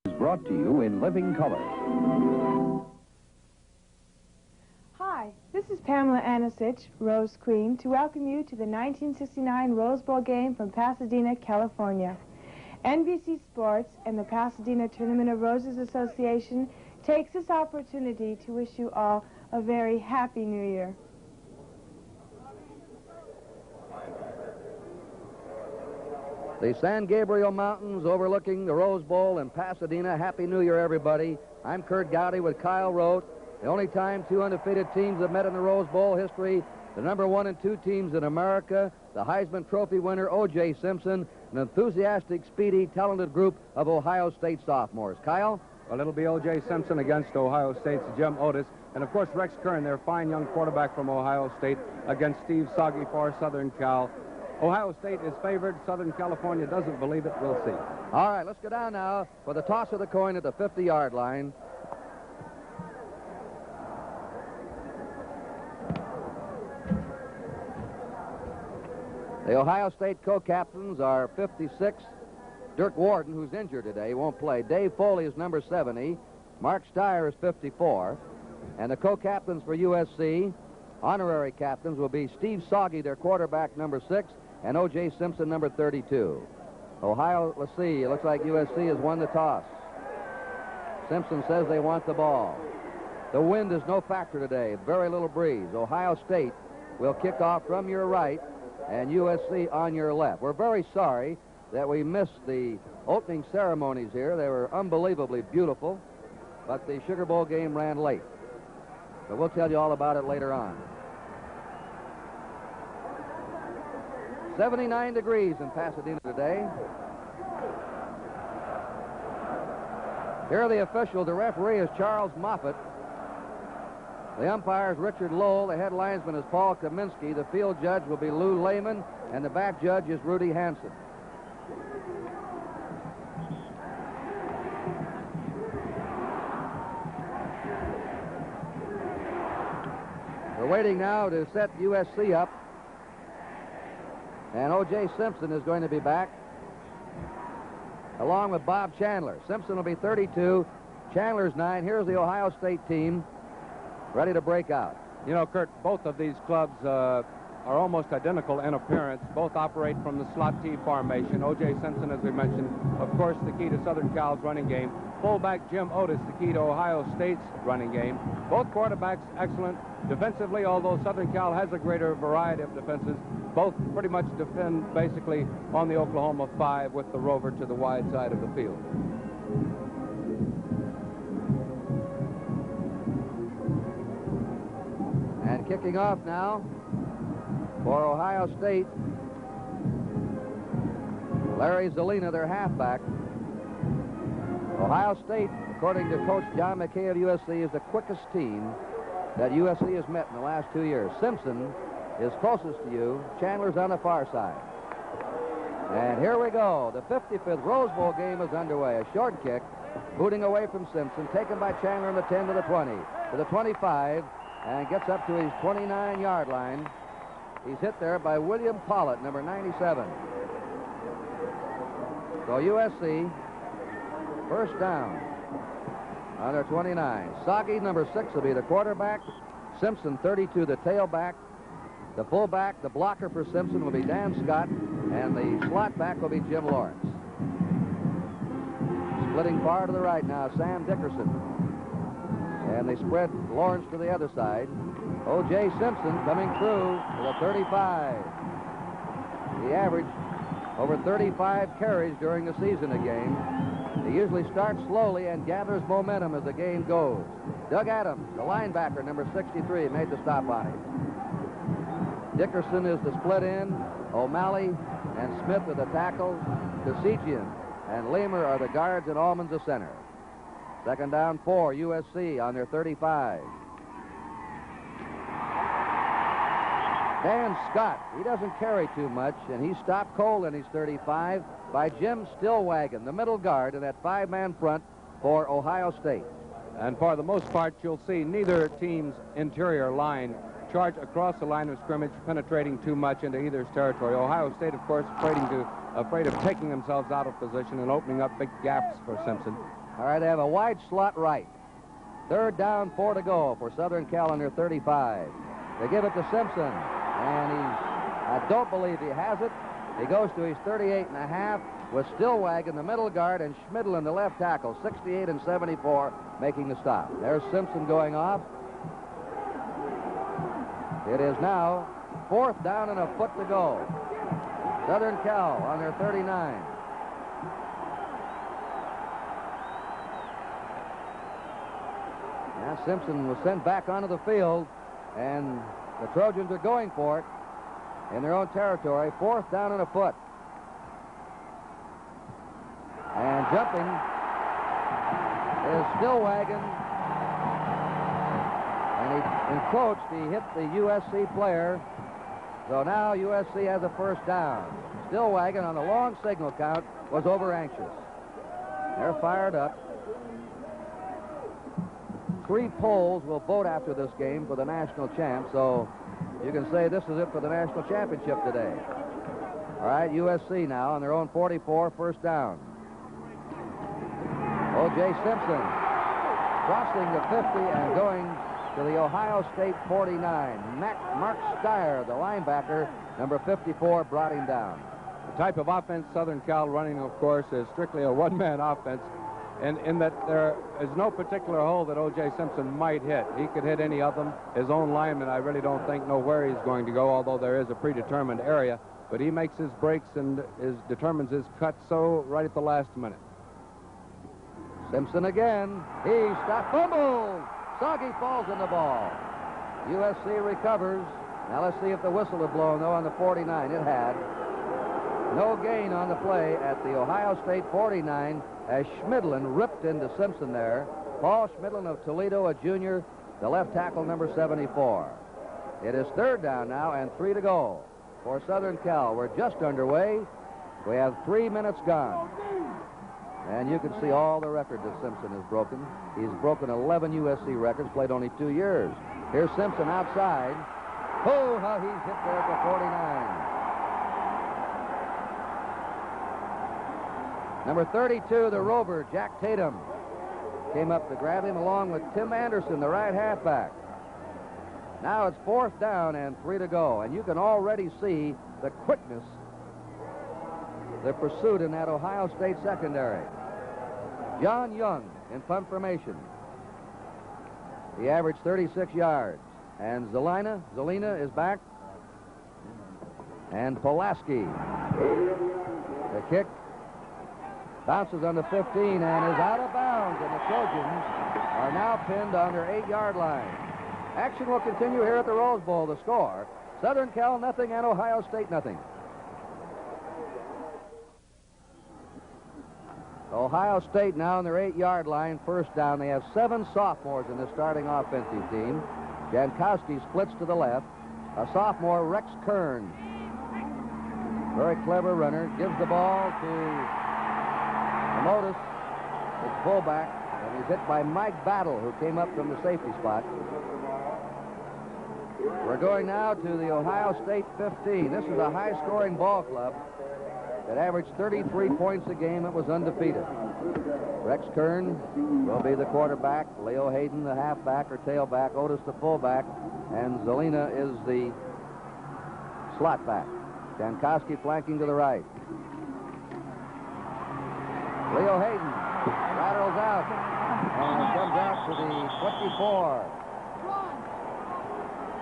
Is brought to you in living color. Hi, this is Pamela Anasich, Rose Queen, to welcome you to the 1969 Rose Bowl game from Pasadena, California. NBC Sports and the Pasadena Tournament of Roses Association takes this opportunity to wish you all a very happy New Year. The San Gabriel Mountains overlooking the Rose Bowl in Pasadena. Happy New Year, everybody. I'm Kurt Gowdy with Kyle Rote. The only time two undefeated teams have met in the Rose Bowl history, the number 1 and 2 teams in America, the Heisman Trophy winner O.J. Simpson, an enthusiastic, speedy, talented group of Ohio State sophomores. Kyle? Well, it'll be O.J. Simpson against Ohio State's Jim Otis. And, of course, Rex Kern, their fine young quarterback from Ohio State, against Steve Soggy for Southern Cal. Ohio State is favored. Southern California doesn't believe it. We'll see. All right, let's go down now for the toss of the coin at the 50-yard line. The Ohio State co-captains are 56. Dirk Warden, who's injured today, won't play. Dave Foley is number 70. Mark Steyer is 54. And the co-captains for USC, honorary captains, will be Steve Soggy, their quarterback, number 6, and O.J. Simpson, number 32. Ohio, let's see, it looks like USC has won the toss. Simpson says they want the ball. The wind is no factor today, very little breeze. Ohio State will kick off from your right and USC on your left. We're very sorry that we missed the opening ceremonies here. They were unbelievably beautiful, but the Sugar Bowl game ran late. But we'll tell you all about it later on. 79 degrees in Pasadena today. Here are the officials. The referee is Charles Moffitt. The umpire is Richard Lowell. The head linesman is Paul Kaminsky. The field judge will be Lou Lehman, and the back judge is Rudy Hansen. We're waiting now to set USC up. And O.J. Simpson is going to be back, along with Bob Chandler. Simpson will be 32. Chandler's 9. Here's the Ohio State team ready to break out. You know, Kurt, both of these clubs are almost identical in appearance. Both operate from the slot T formation. O.J. Simpson, as we mentioned, of course, the key to Southern Cal's running game. Fullback Jim Otis, the key to Ohio State's running game. Both quarterbacks excellent defensively, although Southern Cal has a greater variety of defenses. Both pretty much defend basically on the Oklahoma 5 with the rover to the wide side of the field. And kicking off now for Ohio State, Larry Zelina, their halfback. Ohio State, according to Coach John McKay of USC, is the quickest team that USC has met in the last 2 years. Simpson is closest to you. Chandler's on the far side. And here we go. The 55th Rose Bowl game is underway. A short kick, booting away from Simpson, taken by Chandler in the 10 to the 20, to the 25, and gets up to his 29-yard line. He's hit there by William Pollitt, number 97. So USC, first down on their 29. Soggy, number 6, will be the quarterback. Simpson, 32, the tailback. The fullback, the blocker for Simpson, will be Dan Scott, and the slot back will be Jim Lawrence. Splitting far to the right now, Sam Dickerson. And they spread Lawrence to the other side. O.J. Simpson coming through to the 35. He averaged over 35 carries during the season a game. He usually starts slowly and gathers momentum as the game goes. Doug Adams, the linebacker, number 63, made the stop on him. Dickerson is the split end. O'Malley and Smith are the tackles. Kasijian and Lehmer are the guards, and Allman's the center. Second down 4, USC on their 35. Dan Scott, he doesn't carry too much, and he stopped cold in his 35 by Jim Stillwagon, the middle guard in that 5-man front for Ohio State. And for the most part, you'll see neither team's interior line charge across the line of scrimmage, penetrating too much into either's territory. Ohio State, of course, afraid of taking themselves out of position and opening up big gaps for Simpson. All right, they have a wide slot right. Third down, 4 to go for Southern Cal on their 35. They give it to Simpson, and I don't believe he has it. He goes to his 38.5 with Stillwagon, the middle guard, and Schmidlin, the left tackle, 68 and 74, making the stop. There's Simpson going off. It is now 4th down and a foot to go. Southern Cal on their 39. Now Simpson was sent back onto the field, and the Trojans are going for it in their own territory. 4th down and a foot. And jumping is Stillwagon. And he encroached. He hit the USC player. So now USC has a 1st down. Stillwagon on the long signal count was over anxious. They're fired up. 3 polls will vote after this game for the national champ, so you can say this is it for the national championship today. All right, USC now on their own 44, 1st down. O.J. Simpson crossing the 50 and going to the Ohio State 49. Mark Steyer, the linebacker, number 54, brought him down. The type of offense Southern Cal running, of course, is strictly a one-man offense. And in that there is no particular hole that O.J. Simpson might hit. He could hit any of them. His own linemen, I really don't think, know where he's going to go, although there is a predetermined area. But he makes his breaks and determines his cut so right at the last minute. Simpson again. He stopped. Fumble! Soggy falls in the ball. USC recovers. Now let's see if the whistle had blown, though, on the 49. It had. No gain on the play at the Ohio State 49 as Schmidlin ripped into Simpson there. Paul Schmidlin of Toledo, a junior, the left tackle, number 74. It is 3rd down now and 3 to go for Southern Cal. We're just underway. We have 3 minutes gone. And you can see all the records that Simpson has broken. He's broken 11 USC records, played only 2 years. Here's Simpson outside. Oh, how he's hit there at the 49. Number 32, the Rover, Jack Tatum, came up to grab him along with Tim Anderson, the right halfback. Now it's 4th down and 3 to go, and you can already see the quickness, the pursuit in that Ohio State secondary. John Young in punt formation. He averaged 36 yards. And Zelina is back. And Pulaski. The kick bounces on the 15 and is out of bounds, and the Trojans are now pinned on their 8-yard line. Action will continue here at the Rose Bowl. The score, Southern Cal nothing and Ohio State nothing. Ohio State now on their 8-yard line, 1st down. They have 7 sophomores in the starting offensive team. Jankowski splits to the left. A sophomore, Rex Kern, very clever runner, gives the ball to Motus, his fullback, and he's hit by Mike Battle, who came up from the safety spot. We're going now to the Ohio State 15. This is a high-scoring ball club that averaged 33 points a game. It was undefeated. Rex Kern will be the quarterback. Leo Hayden, the halfback or tailback. Otis, the fullback. And Zelina is the slot back. Jankowski flanking to the right. Leo Hayden laterals out and comes out to the 24.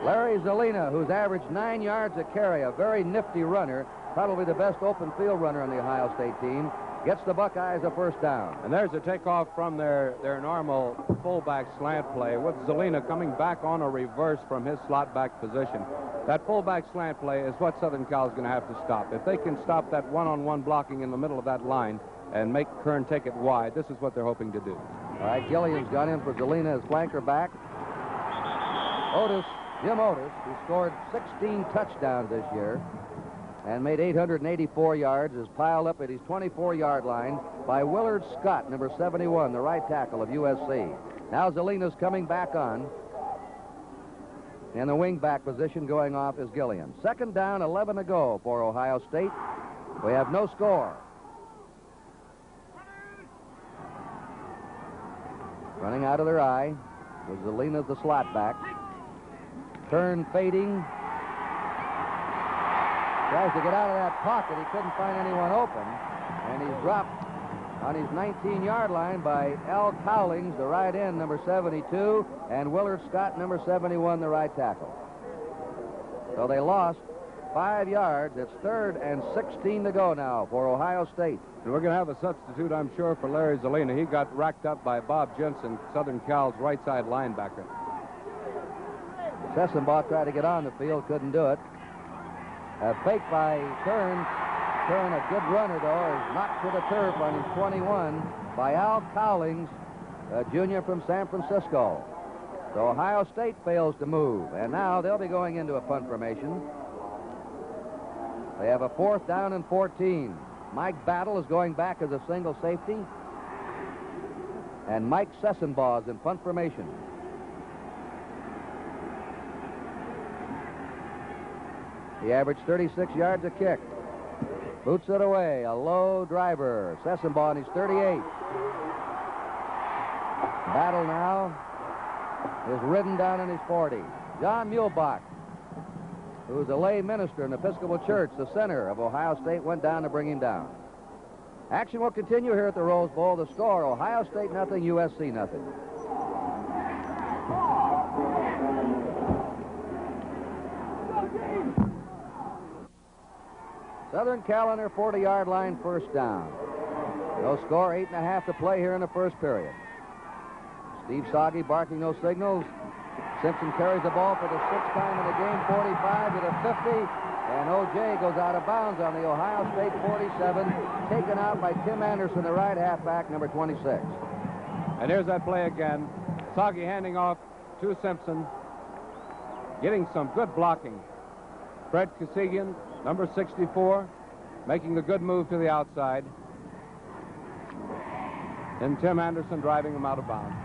Larry Zelina, who's averaged 9 yards a carry, a very nifty runner, probably the best open field runner on the Ohio State team, gets the Buckeyes a 1st down. And there's a takeoff from their normal fullback slant play with Zelina coming back on a reverse from his slot back position. That fullback slant play is what Southern Cal is going to have to stop. If they can stop that one-on-one blocking in the middle of that line and make Kern take it wide, this is what they're hoping to do. All right, Gilliam's got in for Zelina as flanker back. Jim Otis, who scored 16 touchdowns this year and made 884 yards, is piled up at his 24-yard line by Willard Scott, number 71, the right tackle of USC. Now Zelina's coming back on. And the wing-back position going off is Gilliam. 2nd down, 11 to go for Ohio State. We have no score. Running out of their eye was Zelina, the slot back. Kern fading. Tries to get out of that pocket. He couldn't find anyone open. And he's dropped on his 19-yard line by Al Cowlings, the right end, number 72, and Willard Scott, number 71, the right tackle. So they lost 5 yards. It's 3rd and 16 to go now for Ohio State. And we're going to have a substitute, I'm sure, for Larry Zelina. He got racked up by Bob Jensen, Southern Cal's right side linebacker. Sessenbaugh tried to get on the field, couldn't do it. A fake by Kern. Kern, a good runner, though, is knocked to the turf on his 21 by Al Cowlings, a junior from San Francisco. So Ohio State fails to move, and now they'll be going into a punt formation. They have a 4th down and 14. Mike Battle is going back as a single safety, and Mike Sessenbaugh is in punt formation. He averaged 36 yards a kick. Boots it away, a low driver. Sessenbaugh on his 38. Battle now is ridden down in his 40. John Muehlbach, who's a lay minister in the Episcopal Church, the center of Ohio State, went down to bring him down. Action will continue here at the Rose Bowl. The score, Ohio State nothing, USC nothing. Southern Cal on their 40-yard line, 1st down. No score, 8.5 to play here in the first period. Steve Soggy barking no signals. Simpson carries the ball for the 6th time in the game, 45 to the 50, and O.J. goes out of bounds on the Ohio State 47, taken out by Tim Anderson, the right halfback, number 26. And here's that play again. Soggy handing off to Simpson, getting some good blocking. Fred Kasigian, number 64, making a good move to the outside. Then Tim Anderson driving him out of bounds.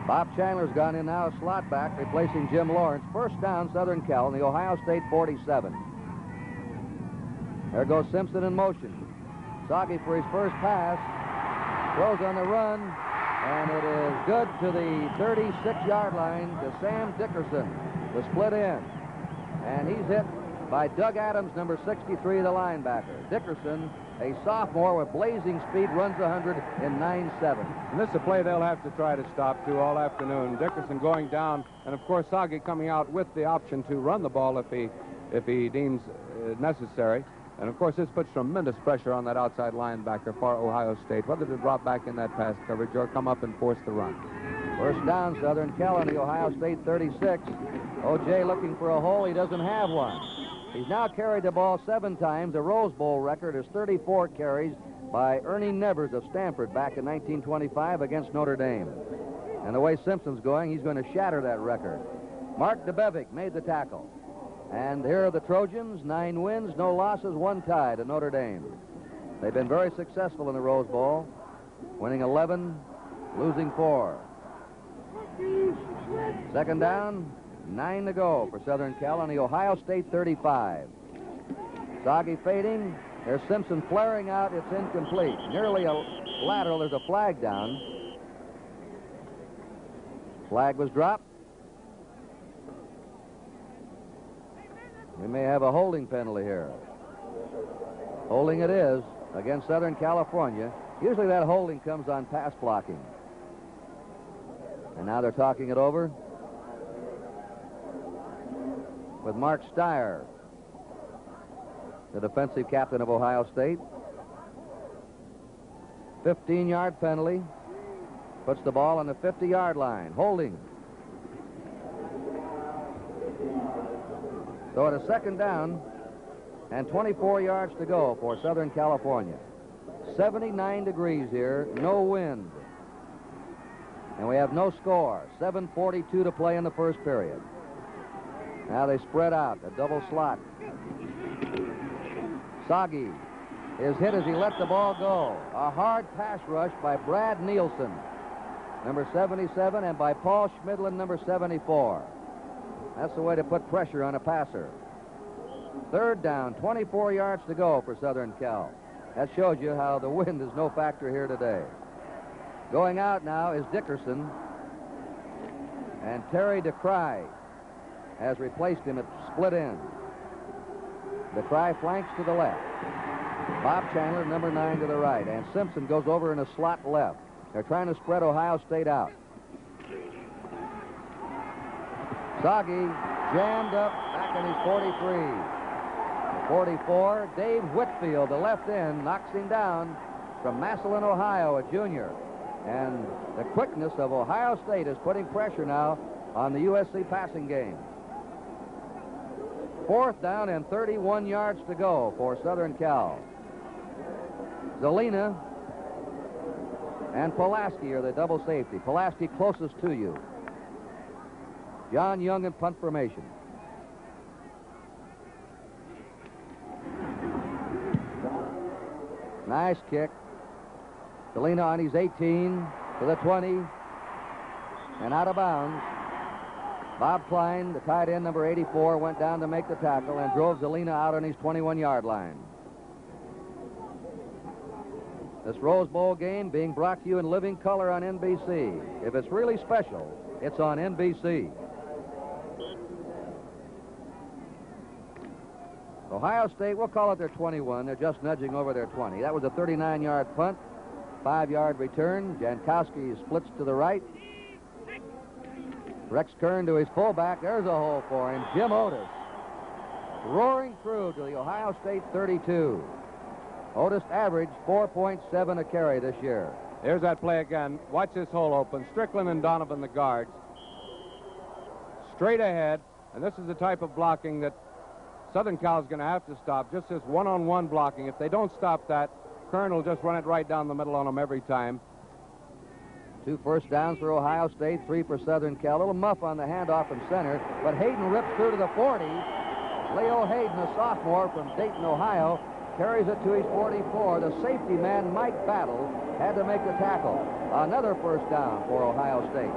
Bob Chandler's gone in now, slot back, replacing Jim Lawrence. 1st down, Southern Cal, in the Ohio State 47. There goes Simpson in motion. Soggy for his first pass. Throws on the run, and it is good to the 36-yard line to Sam Dickerson, the split end. And he's hit by Doug Adams, number 63, the linebacker. Dickerson, a sophomore with blazing speed, runs 100 in 9.7. And this is a play they'll have to try to stop, too, all afternoon. Dickerson going down, and, of course, Soggy coming out with the option to run the ball if he deems necessary. And, of course, this puts tremendous pressure on that outside linebacker for Ohio State, whether to drop back in that pass coverage or come up and force the run. 1st down, Southern Cal on the Ohio State 36. O.J. looking for a hole. He doesn't have one. He's now carried the ball 7 times. The Rose Bowl record is 34 carries by Ernie Nevers of Stanford back in 1925 against Notre Dame. And the way Simpson's going, he's going to shatter that record. Mark DeBevick made the tackle. And here are the Trojans, 9 wins, no losses, 1 tie to Notre Dame. They've been very successful in the Rose Bowl, winning 11, losing 4. 2nd down, 9 to go for Southern Cal on the Ohio State 35. Soggy fading. There's Simpson flaring out. It's incomplete. Nearly a lateral. There's a flag down. Flag was dropped. We may have a holding penalty here. Holding it is against Southern California. Usually that holding comes on pass blocking. And now they're talking it over with Mark Steyer, the defensive captain of Ohio State. 15-yard penalty. Puts the ball on the 50-yard line. Holding. So at a 2nd down and 24 yards to go for Southern California. 79 degrees here, no wind. And we have no score. 7:42 to play in the first period. Now they spread out, a double slot. Soggy is hit as he let the ball go. A hard pass rush by Brad Nielsen, number 77, and by Paul Schmidlin, number 74. That's the way to put pressure on a passer. 3rd down, 24 yards to go for Southern Cal. That shows you how the wind is no factor here today. Going out now is Dickerson. And Terry DeCry has replaced him at split end. DeCry flanks to the left. Bob Chandler, number 9, to the right. And Simpson goes over in a slot left. They're trying to spread Ohio State out. Soggy jammed up back in his 43. 44, Dave Whitfield, the left end, knocks him down from Massillon, Ohio, a junior. And the quickness of Ohio State is putting pressure now on the USC passing game. 4th down and 31 yards to go for Southern Cal. Zelina and Pulaski are the double safety. Pulaski closest to you. John Young in punt formation. Nice kick. Zelina on his 18 to the 20 and out of bounds. Bob Klein, the tight end, number 84, went down to make the tackle and drove Zelina out on his 21-yard line. This Rose Bowl game being brought to you in living color on NBC. If it's really special, it's on NBC. Ohio State, we'll call it their 21. They're just nudging over their 20. That was a 39-yard punt, 5-yard return. Jankowski splits to the right. Rex Kern to his fullback. There's a hole for him. Jim Otis roaring through to the Ohio State 32. Otis averaged 4.7 a carry this year. Here's that play again. Watch this hole open. Strickland and Donovan, the guards. Straight ahead. And this is the type of blocking that Southern Cal is going to have to stop. Just this one-on-one blocking. If they don't stop that, Kern will just run it right down the middle on them every time. 2 first downs for Ohio State, 3 for Southern Cal. A little muff on the handoff from center, but Hayden rips through to the 40. Leo Hayden, a sophomore from Dayton, Ohio, carries it to his 44. The safety man, Mike Battle, had to make the tackle. Another first down for Ohio State.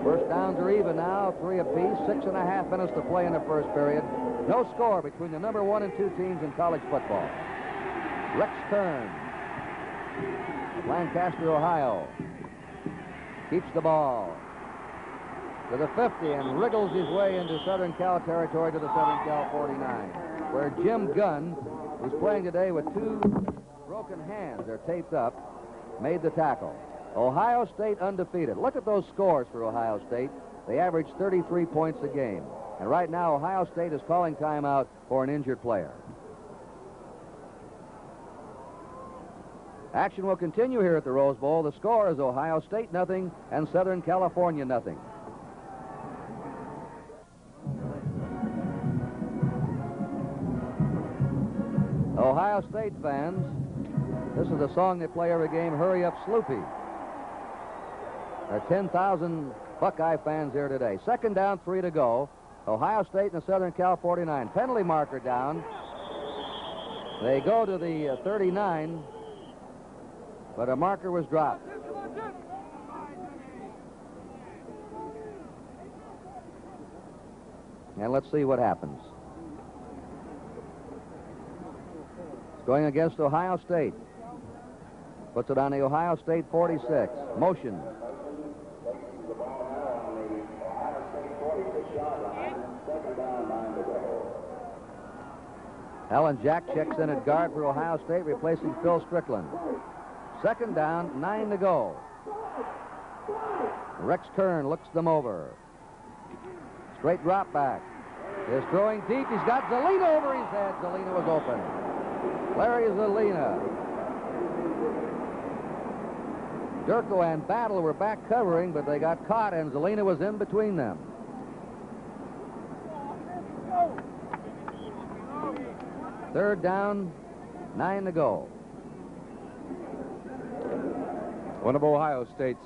First downs are even now, 3 apiece, 6.5 minutes to play in the first period. No score between the number 1 and 2 teams in college football. Rex Kern, Lancaster, Ohio, keeps the ball to the 50 and wriggles his way into Southern Cal territory to the Southern Cal 49, where Jim Gunn, who's playing today with 2 broken hands, they're taped up, made the tackle. Ohio State undefeated. Look at those scores for Ohio State. They average 33 points a game. And right now, Ohio State is calling timeout for an injured player. Action will continue here at the Rose Bowl. The score is Ohio State nothing and Southern California nothing. Ohio State fans, this is the song they play every game, Hurry Up Sloopy. There are 10,000 Buckeye fans here today. 2nd down, 3 to go. Ohio State and the Southern Cal 49. Penalty marker down. They go to the 39, but a marker was dropped. And let's see what happens. It's going against Ohio State. Puts it on the Ohio State 46. Motion. Alan Jack checks in at guard for Ohio State, replacing Phil Strickland. 2nd down, 9 to go. Rex Kern looks them over. Straight drop back. Is throwing deep. He's got Zelina over his head. Zelina was open. Larry Zelina. Durko and Battle were back covering, but they got caught, and Zelina was in between them. Third down, 9 to go. One of Ohio State's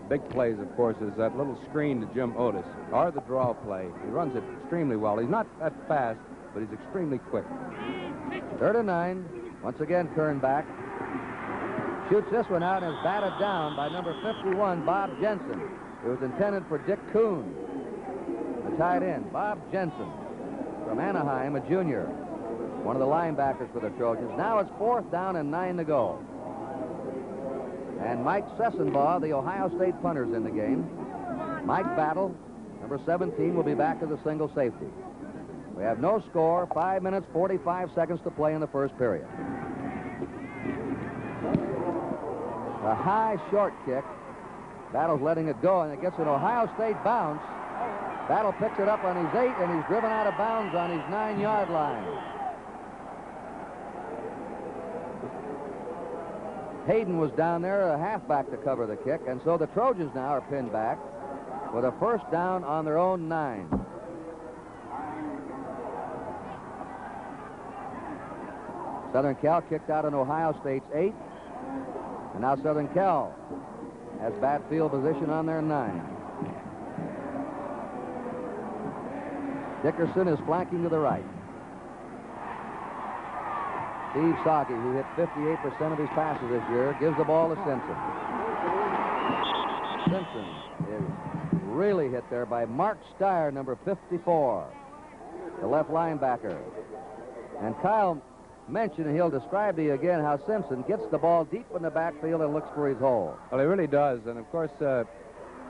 big plays, of course, is that little screen to Jim Otis, or the draw play. He runs it extremely well. He's not that fast, but he's extremely quick. 3rd and 9. Once again, Kern back. Shoots this one out and is batted down by number 51, Bob Jensen. It was intended for Dick Kuhn, the tight end. Bob Jensen from Anaheim, a junior. one of the linebackers for the Trojans. Now it's 4th down and 9 to go. And Mike Sessenbaugh, the Ohio State punter's in the game. Mike Battle, number 17, will be back as a single safety. We have no score, 5 minutes, 45 seconds to play in the first period. A high short kick. Battle's letting it go, and it gets an Ohio State bounce. Battle picks it up on his 8, and he's driven out of bounds on his 9-yard line. Hayden was down there, a halfback, to cover the kick, and so the Trojans now are pinned back with a first down on their own 9. Southern Cal kicked out on Ohio State's 8, and now Southern Cal has bad field position on their 9. Dickerson is flanking to the right. Steve Soggy, who hit 58% of his passes this year, gives the ball to Simpson. Simpson is really hit there by Mark Steyer, number 54, the left linebacker. And Kyle mentioned, and he'll describe to you again, how Simpson gets the ball deep in the backfield and looks for his hole. Well, he really does. And, of course,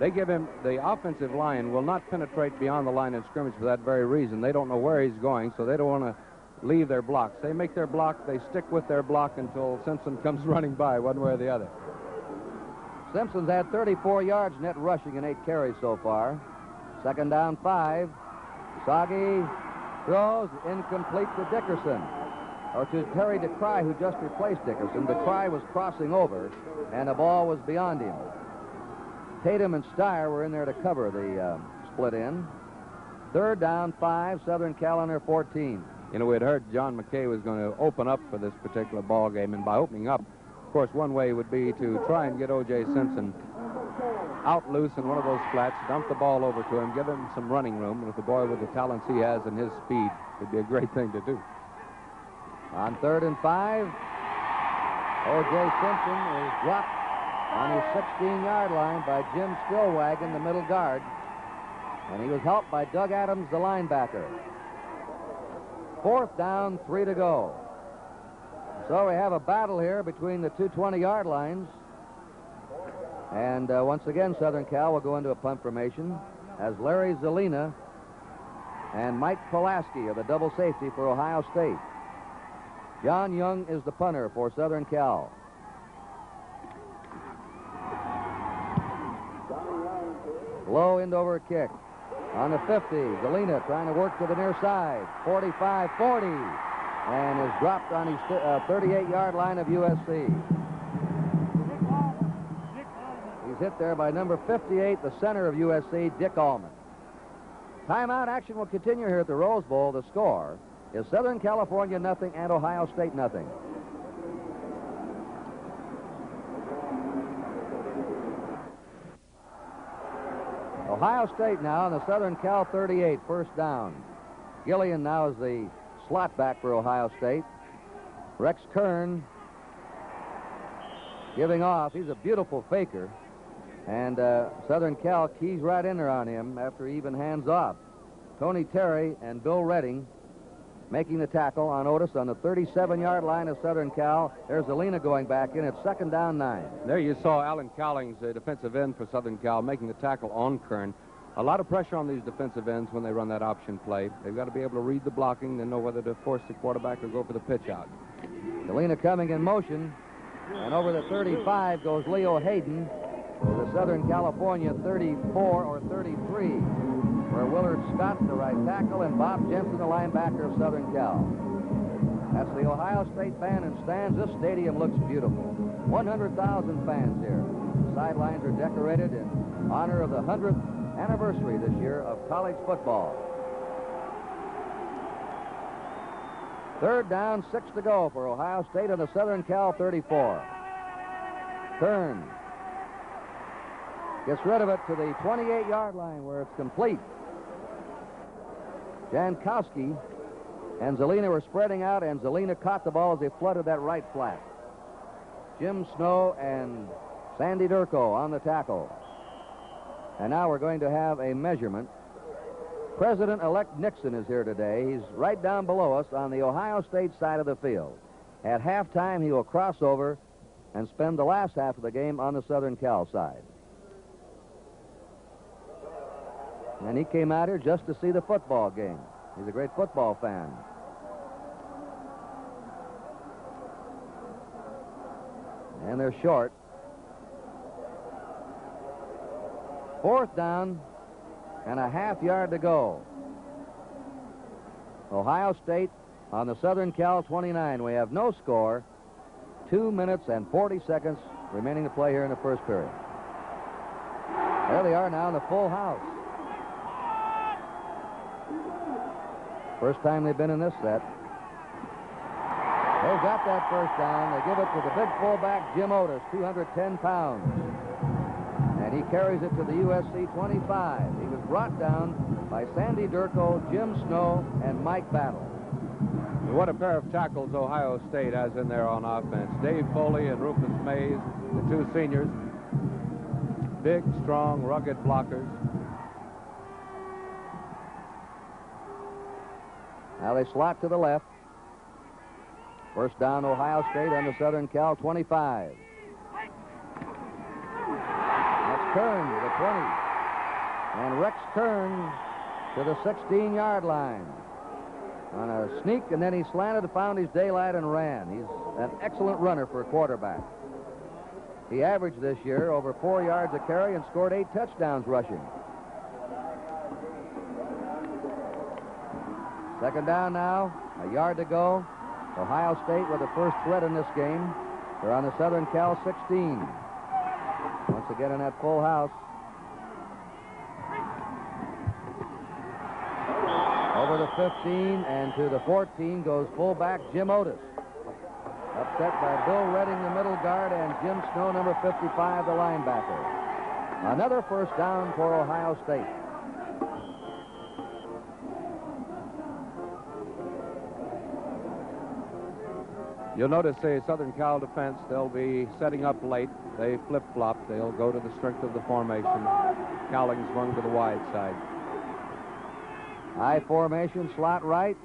they give him, the offensive line will not penetrate beyond the line of scrimmage for that very reason. They don't know where he's going, so they don't want to leave their blocks. They make their block, they stick with their block until Simpson comes running by one way or the other. Simpson's had 34 yards net rushing and 8 carries so far. 2nd down, 5. Soggy throws incomplete to Dickerson, or to Terry DeCry, who just replaced Dickerson. DeCry was crossing over, and the ball was beyond him. Tatum and Steyer were in there to cover the split end. 3rd down, 5, Southern Cal on their 14. You know, we had heard John McKay was going to open up for this particular ball game, and by opening up, of course, one way would be to try and get O.J. Simpson out loose in one of those flats, dump the ball over to him, give him some running room, and with the boy with the talents he has and his speed, it'd be a great thing to do. On 3rd and 5, O.J. Simpson is dropped on his 16-yard line by Jim Stillwagon, the middle guard, and he was helped by Doug Adams, the linebacker. 4th down, 3 to go. So we have a battle here between the two 20-yard lines. And once again, Southern Cal will go into a punt formation as Larry Zelina and Mike Pulaski are the double safety for Ohio State. John Young is the punter for Southern Cal. Low end over kick. On the 50, Zelina trying to work to the near side. 45-40, and is dropped on his 38-yard line of USC. He's hit there by number 58, the center of USC, Dick Allman. Timeout action will continue here at the Rose Bowl. The score is Southern California nothing and Ohio State nothing. Ohio State now on the Southern Cal 38, 1st down. Gillian now is the slot back for Ohio State. Rex Kern giving off. He's a beautiful faker. And Southern Cal keys right in there on him after he even hands off. Tony Terry and Bill Redding making the tackle on Otis on the 37-yard line of Southern Cal. There's Zelina going back in. It's 2nd down, 9. There you saw Alan Cowlings, the defensive end for Southern Cal, making the tackle on Kern. A lot of pressure on these defensive ends when they run that option play. They've got to be able to read the blocking and know whether to force the quarterback or go for the pitch out. Zelina coming in motion, and over the 35 goes Leo Hayden to the Southern California 34 or 33, where Willard Scott, the right tackle, and Bob Jensen, the linebacker of Southern Cal. That's the Ohio State band and stands. This stadium looks beautiful. 100,000 fans here. The sidelines are decorated in honor of the 100th anniversary this year of college football. 3rd down, 6 to go for Ohio State on the Southern Cal 34. Kern gets rid of it to the 28-yard line where it's complete. Jankowski and Zelina were spreading out, and Zelina caught the ball as they flooded that right flat. Jim Snow and Sandy Durko on the tackle. And now we're going to have a measurement President-elect Nixon is here today. He's right down below us on the Ohio State side of the field. At halftime, he will cross over and spend the last half of the game on the Southern Cal side. And he came out here just to see the football game. He's a great football fan. And they're short. 4th down and a half-yard to go. Ohio State on the Southern Cal 29. We have no score. 2 minutes and 40 seconds remaining to play here in the first period. There they are now in the full house. First time they've been in this set. They've got that first down. They give it to the big fullback, Jim Otis, 210 pounds. And he carries it to the USC 25. He was brought down by Sandy Durko, Jim Snow, and Mike Battle. What a pair of tackles Ohio State has in there on offense. Dave Foley and Rufus Mays, the two seniors. Big, strong, rugged blockers. Now they slot to the left. First down, Ohio State on the Southern Cal 25. That's Kern to the 20. And Rex Kern to the 16-yard line. On a sneak, and then he slanted, found his daylight, and ran. He's an excellent runner for a quarterback. He averaged this year over 4 yards a carry and scored 8 touchdowns rushing. Second down now, a yard to go. Ohio State with the first threat in this game. They're on the Southern Cal 16. Once again in that full house. Over the 15 and to the 14 goes fullback Jim Otis. Upset by Bill Redding, the middle guard, and Jim Snow, number 55, the linebacker. Another first down for Ohio State. You'll notice the Southern Cal defense, they'll be setting up late. They flip-flop. They'll go to the strength of the formation. Cowling's going to the wide side. High formation, slot right.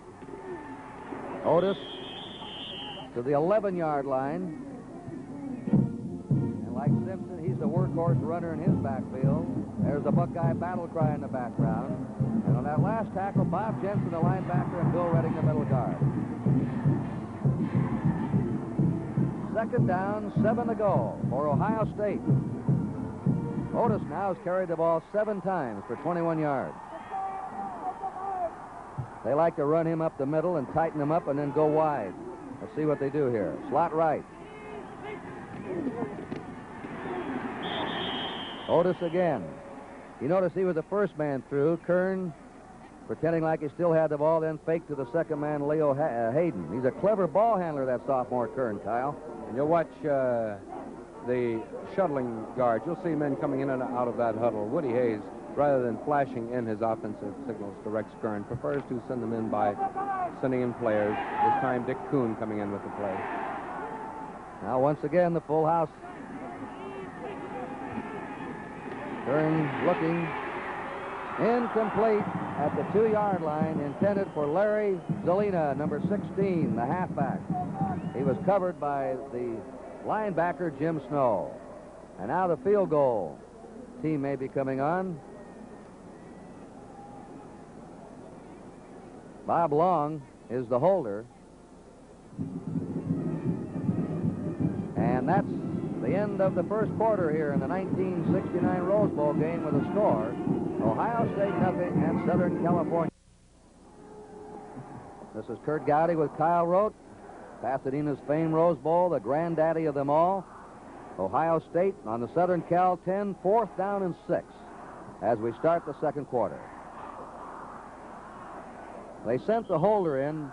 Otis to the 11-yard line. And like Simpson, he's the workhorse runner in his backfield. There's the Buckeye battle cry in the background. And on that last tackle, Bob Jensen, the linebacker, and Bill Redding, the middle guard. Second down, 7 to go for Ohio State. Otis now has carried the ball 7 times for 21 yards. They like to run him up the middle and tighten him up and then go wide. Let's see what they do here. Slot right. Otis again. You notice he was the first man through. Kern pretending like he still had the ball, then faked to the second man, Leo Hayden. He's a clever ball handler, that sophomore Kern, Kyle. And you'll watch the shuttling guards. You'll see men coming in and out of that huddle. Woody Hayes, rather than flashing in his offensive signals to Rex Kern, prefers to send them in by sending in players. This time, Dick Kuhn coming in with the play. Now, once again, the full house. Kern looking. Incomplete at the 2-yard line, intended for Larry Zelina, number 16, the halfback. He was covered by the linebacker, Jim Snow. And now the field goal team may be coming on. Bob Long is the holder. And that's the end of the first quarter here in the 1969 Rose Bowl game with a score. Ohio State nothing and Southern California. This is Kurt Gowdy with Kyle Rote. Pasadena's famed Rose Bowl, the granddaddy of them all. Ohio State on the Southern Cal 10, 4th down and 6 as we start the second quarter. They sent the holder in.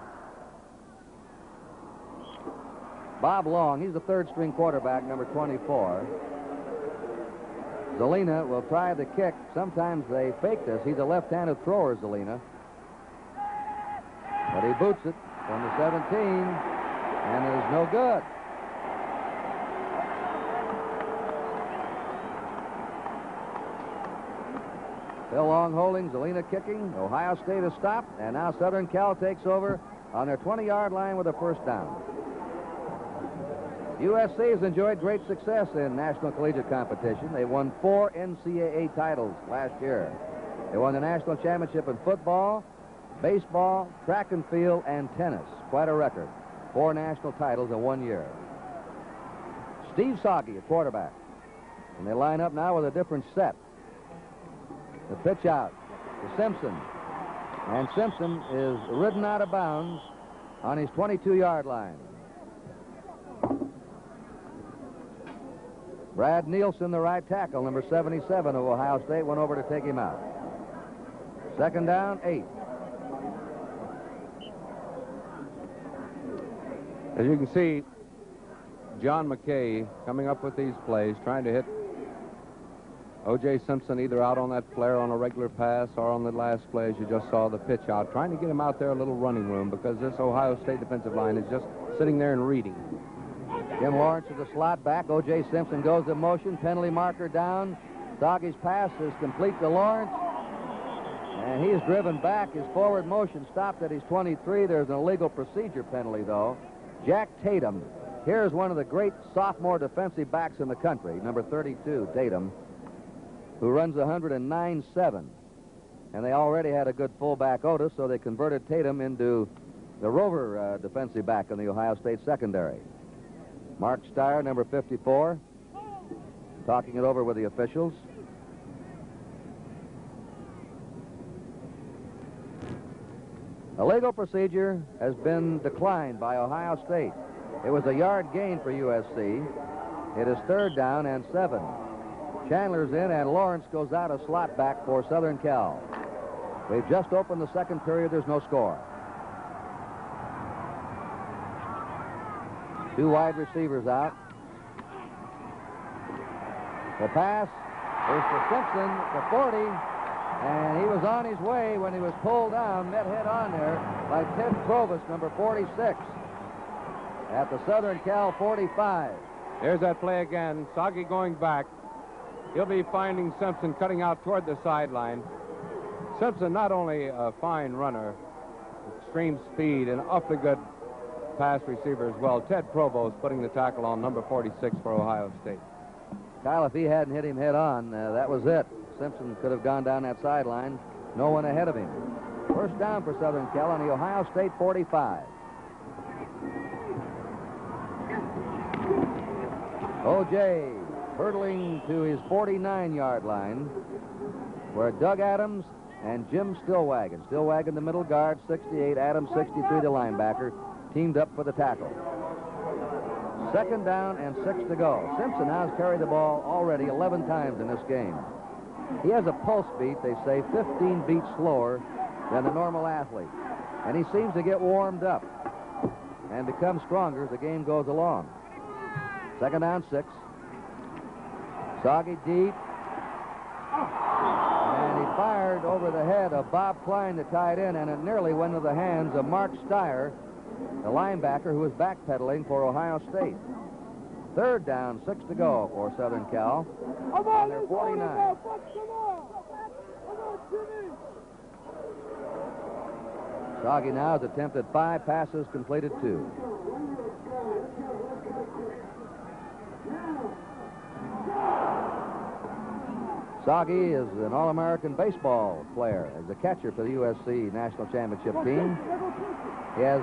Bob Long, he's the third-string quarterback, number 24. Zelina will try the kick. Sometimes they fake this. He's a left-handed thrower, Zelina. But he boots it from the 17, and it is no good. Phil Long holding, Zelina kicking. Ohio State has stopped, and now Southern Cal takes over on their 20-yard line with a first down. USC has enjoyed great success in national collegiate competition. They won 4 NCAA titles last year. They won the national championship in football, baseball, track and field, and tennis. Quite a record. 4 national titles in 1 year. Steve Soggy at quarterback. And they line up now with a different set. The pitch out to Simpson. And Simpson is ridden out of bounds on his 22-yard line. Brad Nielsen, the right tackle, number 77 of Ohio State, went over to take him out. Second down, 8. As you can see, John McKay coming up with these plays, trying to hit O.J. Simpson either out on that flare on a regular pass or on the last play, as you just saw, the pitch out, trying to get him out there a little running room because this Ohio State defensive line is just sitting there and reading. Jim Lawrence is the slot back. O.J. Simpson goes in motion. Penalty marker down. Soggy's pass is complete to Lawrence. And he is driven back. His forward motion stopped at his 23. There's an illegal procedure penalty, though. Jack Tatum. Here's one of the great sophomore defensive backs in the country, number 32, Tatum, who runs 109.7. And they already had a good fullback, Otis, so they converted Tatum into the rover defensive back in the Ohio State secondary. Mark Steyer, number 54, talking it over with the officials. A legal procedure has been declined by Ohio State. It was a yard gain for USC. It is third down and 7. Chandler's in, and Lawrence goes out a slot back for Southern Cal. We've just opened the second period. There's no score. 2 wide receivers out. The pass is to Simpson, the 40, and he was on his way when he was pulled down, met head on there by Ted Provost, number 46, at the Southern Cal 45. There's that play again. Soggy going back. He'll be finding Simpson cutting out toward the sideline. Simpson, not only a fine runner, extreme speed, and awfully good pass receiver as well. Ted Provost putting the tackle on number 46 for Ohio State. Kyle, if he hadn't hit him head on, that was it. Simpson could have gone down that sideline. No one ahead of him. First down for Southern Cal on the Ohio State 45. O.J. hurtling to his 49-yard line, where Doug Adams and Jim Stillwagon. Stillwagon, the middle guard, 68. Adams, 63, the linebacker, teamed up for the tackle. Second down and 6 to go. Simpson has carried the ball already 11 times in this game. He has a pulse beat, they say, 15 beats slower than a normal athlete. And he seems to get warmed up and become stronger as the game goes along. Second down, 6. Soggy deep. And he fired over the head of Bob Klein, the tight end, and it nearly went into the hands of Mark Steyer, the linebacker, who was backpedaling for Ohio State. Third down, 6 to go for Southern Cal on their 49. Soggy now has attempted 5 passes, completed 2. Soggy is an All-American baseball player as a catcher for the USC National Championship team. He has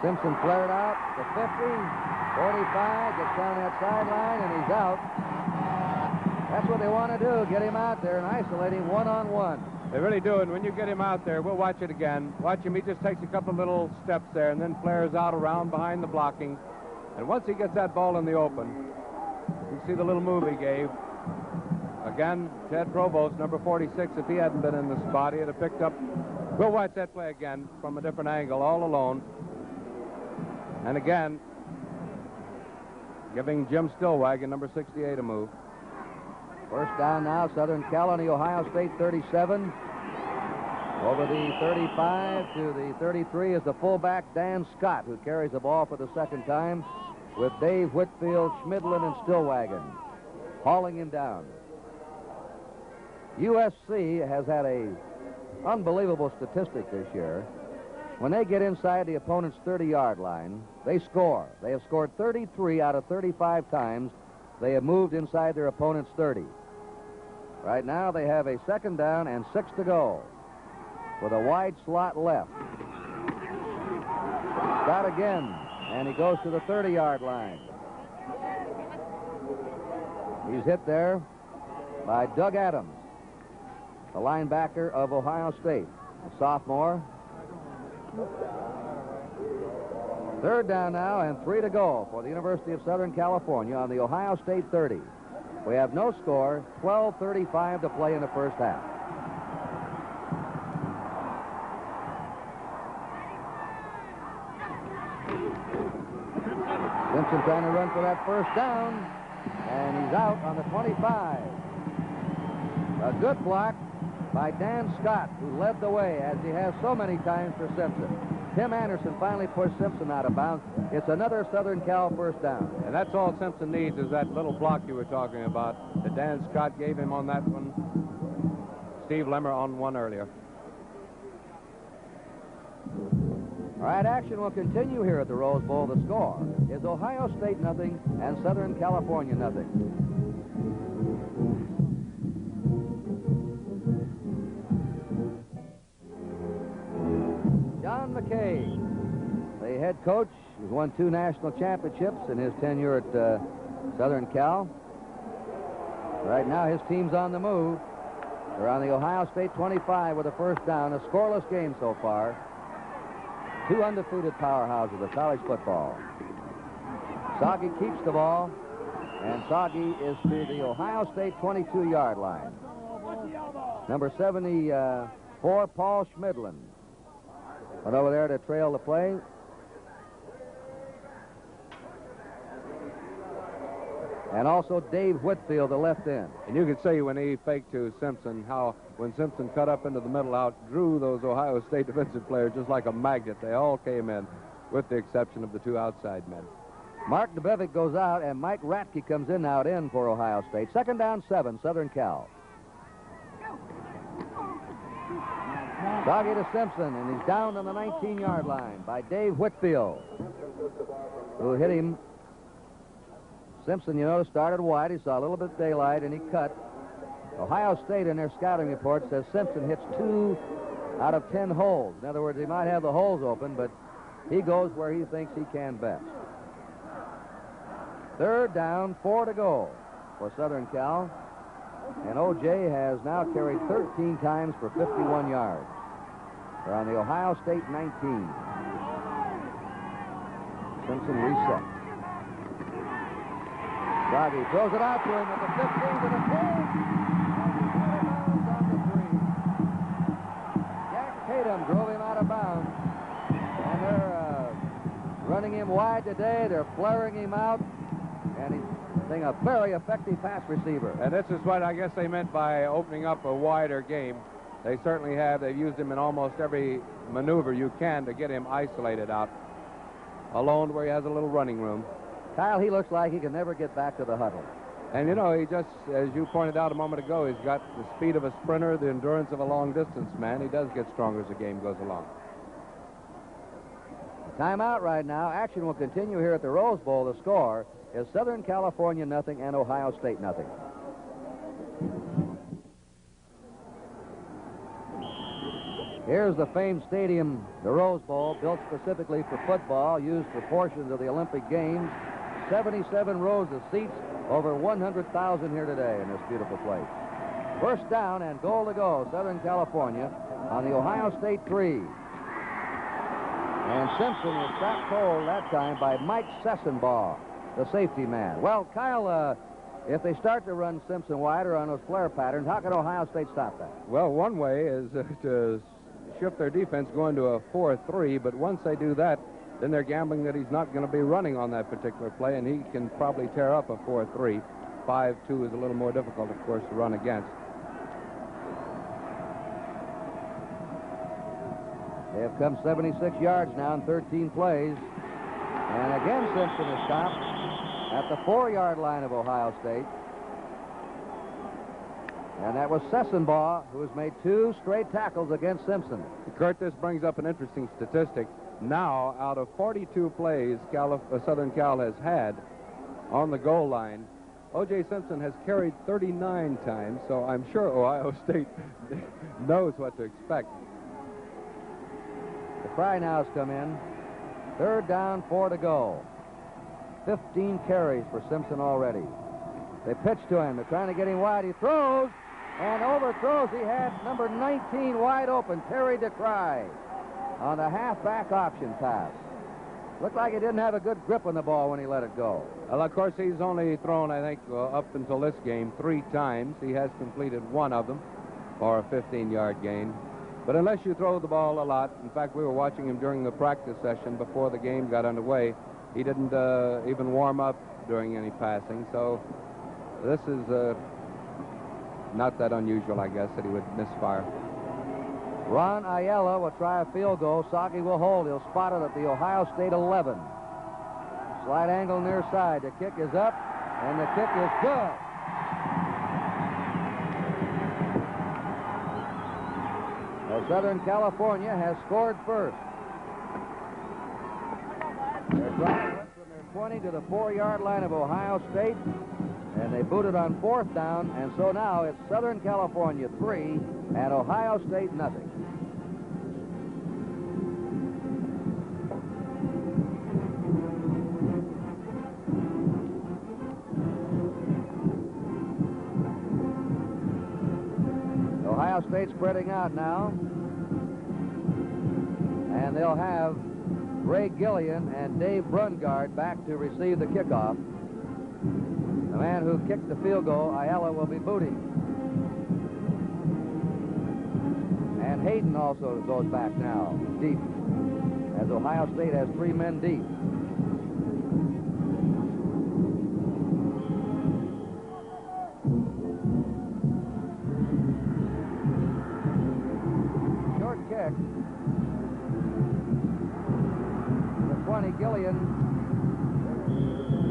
Simpson flared out to 50, 45, gets down that sideline, and he's out. That's what they want to do, get him out there and isolate him one-on-one. They really do, and when you get him out there, we'll watch it again. Watch him, he just takes a couple little steps there and then flares out around behind the blocking. And once he gets that ball in the open, you see the little move he gave. Again, Ted Provost, number 46, if he hadn't been in the spot, he'd have picked up. We'll watch that play again from a different angle, all alone. And again, giving Jim Stillwagon, number 68, a move. First down now, Southern Cal on the Ohio State 37. Over the 35 to the 33 is the fullback, Dan Scott, who carries the ball for the second time with Dave Whitfield, Schmidlin, and Stillwagon hauling him down. USC has had a unbelievable statistic this year. When they get inside the opponent's 30-yard line, they score. They have scored 33 out of 35 times they have moved inside their opponent's 30. Right now they have a second down and 6 to go with a wide slot left. Shot again, and he goes to the 30-yard line. He's hit there by Doug Adams, the linebacker of Ohio State, a sophomore. Third down now and 3 to go for the University of Southern California on the Ohio State 30. We have no score, 12:35 to play in the first half. Simpson trying to run for that first down, and he's out on the 25. A good block by Dan Scott, who led the way, as he has so many times for Simpson. Tim Anderson finally pushed Simpson out of bounds. It's another Southern Cal first down. And that's all Simpson needs, is that little block you were talking about that Dan Scott gave him on that one. Steve Lemmer on one earlier. All right, action will continue here at the Rose Bowl. The score is Ohio State nothing and Southern California nothing. John McKay, the head coach, has won 2 national championships in his tenure at Southern Cal. Right now his team's on the move. They're on the Ohio State 25 with a first down. A scoreless game so far. 2 undefeated powerhouses of college football. Soggy keeps the ball, and Soggy is to the Ohio State 22-yard line. Number 74, Paul Schmidlin, went over there to trail the play. And also Dave Whitfield, the left end. And you could see when he faked to Simpson how when Simpson cut up into the middle, outdrew those Ohio State defensive players just like a magnet. They all came in, with the exception of the 2 outside men. Mark DeBevick goes out, and Mike Ratke comes in out in for Ohio State. Second down 7, Southern Cal. Soggy to Simpson, and he's down on the 19-yard line by Dave Whitfield, who hit him. Simpson, you notice, started wide. He saw a little bit of daylight, and he cut. Ohio State, in their scouting report, says Simpson hits 2 out of 10 holes. In other words, he might have the holes open, but he goes where he thinks he can best. Third down, 4 to go for Southern Cal. And O.J. has now carried 13 times for 51 yards. They're on the Ohio State 19. Simpson reset. Soggy throws it out to him at the 15 to the 10. Jack Tatum drove him out of bounds. And they're running him wide today. They're flaring him out. And he's being a very effective pass receiver. And this is what I guess they meant by opening up a wider game. They certainly have. They've used him in almost every maneuver you can to get him isolated out, alone where he has a little running room. Kyle, he looks like he can never get back to the huddle. And, you know, he just, as you pointed out a moment ago, he's got the speed of a sprinter, the endurance of a long-distance man. He does get stronger as the game goes along. Timeout right now. Action will continue here at the Rose Bowl. The score is Southern California nothing and Ohio State nothing. Here's the famed stadium, the Rose Bowl, built specifically for football, used for portions of the Olympic Games. 77 rows of seats, over 100,000 here today in this beautiful place. First down and goal to go, Southern California on the Ohio State 3. And Simpson was stopped cold that time by Mike Sessenbaugh, the safety man. Well, Kyle, if they start to run Simpson wider on those flare patterns, how can Ohio State stop that? Well, one way is to shift their defense going to a 4-3, but once they do that, then they're gambling that he's not going to be running on that particular play, and he can probably tear up a 4-3. 5-2 is a little more difficult, of course, to run against. They have come 76 yards now in 13 plays. And again, Simpson is stopped at the 4-yard line of Ohio State. And that was Sessenbaugh, who has made 2 straight tackles against Simpson. Kurt, this brings up an interesting statistic. Now, out of 42 plays Southern Cal has had on the goal line, O.J. Simpson has carried 39 times, so I'm sure Ohio State knows what to expect. The cry now's come in. 3rd down, 4 to go. 15 carries for Simpson already. They pitch to him. They're trying to get him wide. He throws and overthrows. He had number 19 wide open, Terry DeCry, on the halfback option pass. Looked like he didn't have a good grip on the ball when he let it go. Well, of course, he's only thrown, I think, up until this game 3 times. He has completed 1 of them for a 15-yard gain. But unless you throw the ball a lot, in fact, we were watching him during the practice session before the game got underway. He didn't even warm up during any passing. So this is not that unusual, I guess, that he would misfire. Ron Ayala will try a field goal. Saki will hold. He'll spot it at the Ohio State 11. Slight angle near side. The kick is up, and the kick is good. Well, Southern California has scored first. They're driving from their 20 to the 4-yard line of Ohio State, and they booted on 4th down, and so now it's Southern California 3 and Ohio State nothing. Ohio State spreading out now, and they'll have Ray Gillian and Dave Brungard back to receive the kickoff. The man who kicked the field goal, Ayala, will be booting. And Hayden also goes back now, deep, as Ohio State has 3 men deep. Short kick. The 20, Gillian,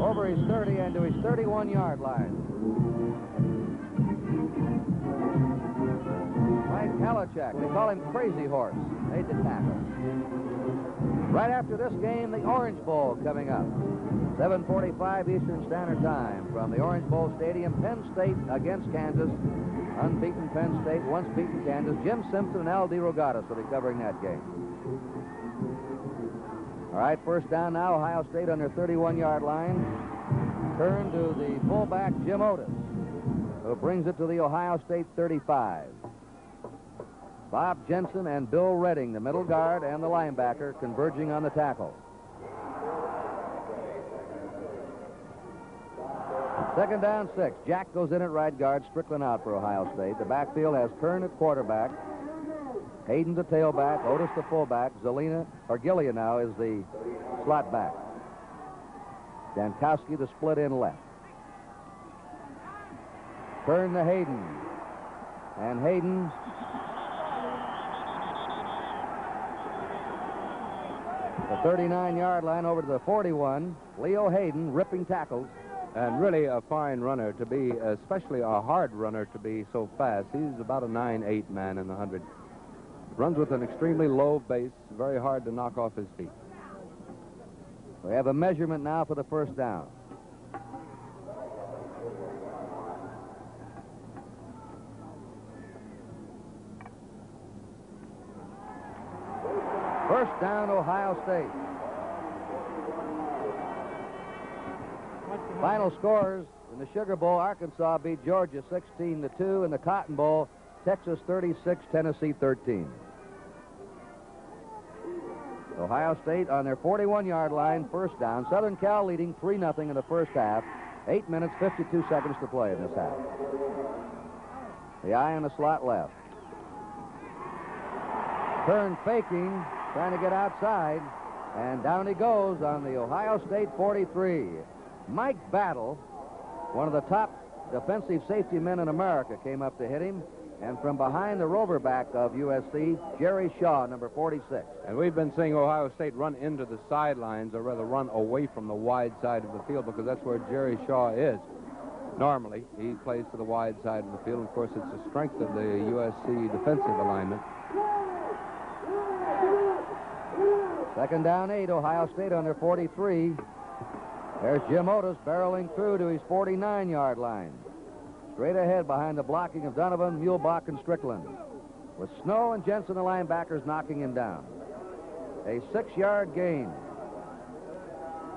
over his 30 and to his 31-yard line. Mike Halachak, they call him Crazy Horse, made the tackle. Right after this game, the Orange Bowl coming up. 7:45 Eastern Standard Time from the Orange Bowl Stadium. Penn State against Kansas. Unbeaten Penn State, once beaten Kansas. Jim Simpson and Al DeRogatis will be covering that game. All right, 1st down now, Ohio State on their 31-yard line. Kern to the fullback, Jim Otis, who brings it to the Ohio State 35. Bob Jensen and Bill Redding, the middle guard and the linebacker, converging on the tackle. 2nd down, 6. Jack goes in at right guard, Strickland out for Ohio State. The backfield has Kern at quarterback, Hayden the tailback, Otis the fullback, Gillian now is the slot back. Jankowski the split in left. Kern to Hayden. And Hayden the 39-yard line over to the 41. Leo Hayden ripping tackles. And really a fine runner to be, especially a hard runner to be so fast. He's about a 9'8" man in the 100. Runs with an extremely low base, very hard to knock off his feet. We have a measurement now for the 1st down. First down, Ohio State. Final scores in the Sugar Bowl: Arkansas beat Georgia 16-2. In the Cotton Bowl, Texas 36, Tennessee 13. Ohio State on their 41-yard line, 1st down. Southern Cal leading 3-0 in the 1st half. 8 minutes, 52 seconds to play in this half. The eye on the slot left. Kern faking, trying to get outside, and down he goes on the Ohio State 43. Mike Battle, one of the top defensive safety men in America, came up to hit him. And from behind the rover back of USC, Jerry Shaw, number 46. And we've been seeing Ohio State run into the sidelines, or rather run away from the wide side of the field, because that's where Jerry Shaw is. normally. He plays to the wide side of the field. Of course, it's the strength of the USC defensive alignment. Second down 8, Ohio State on their 43. There's Jim Otis barreling through to his 49-yard line. Straight ahead behind the blocking of Donovan, Muehlbach, and Strickland, with Snow and Jensen, the linebackers, knocking him down. A 6-yard gain.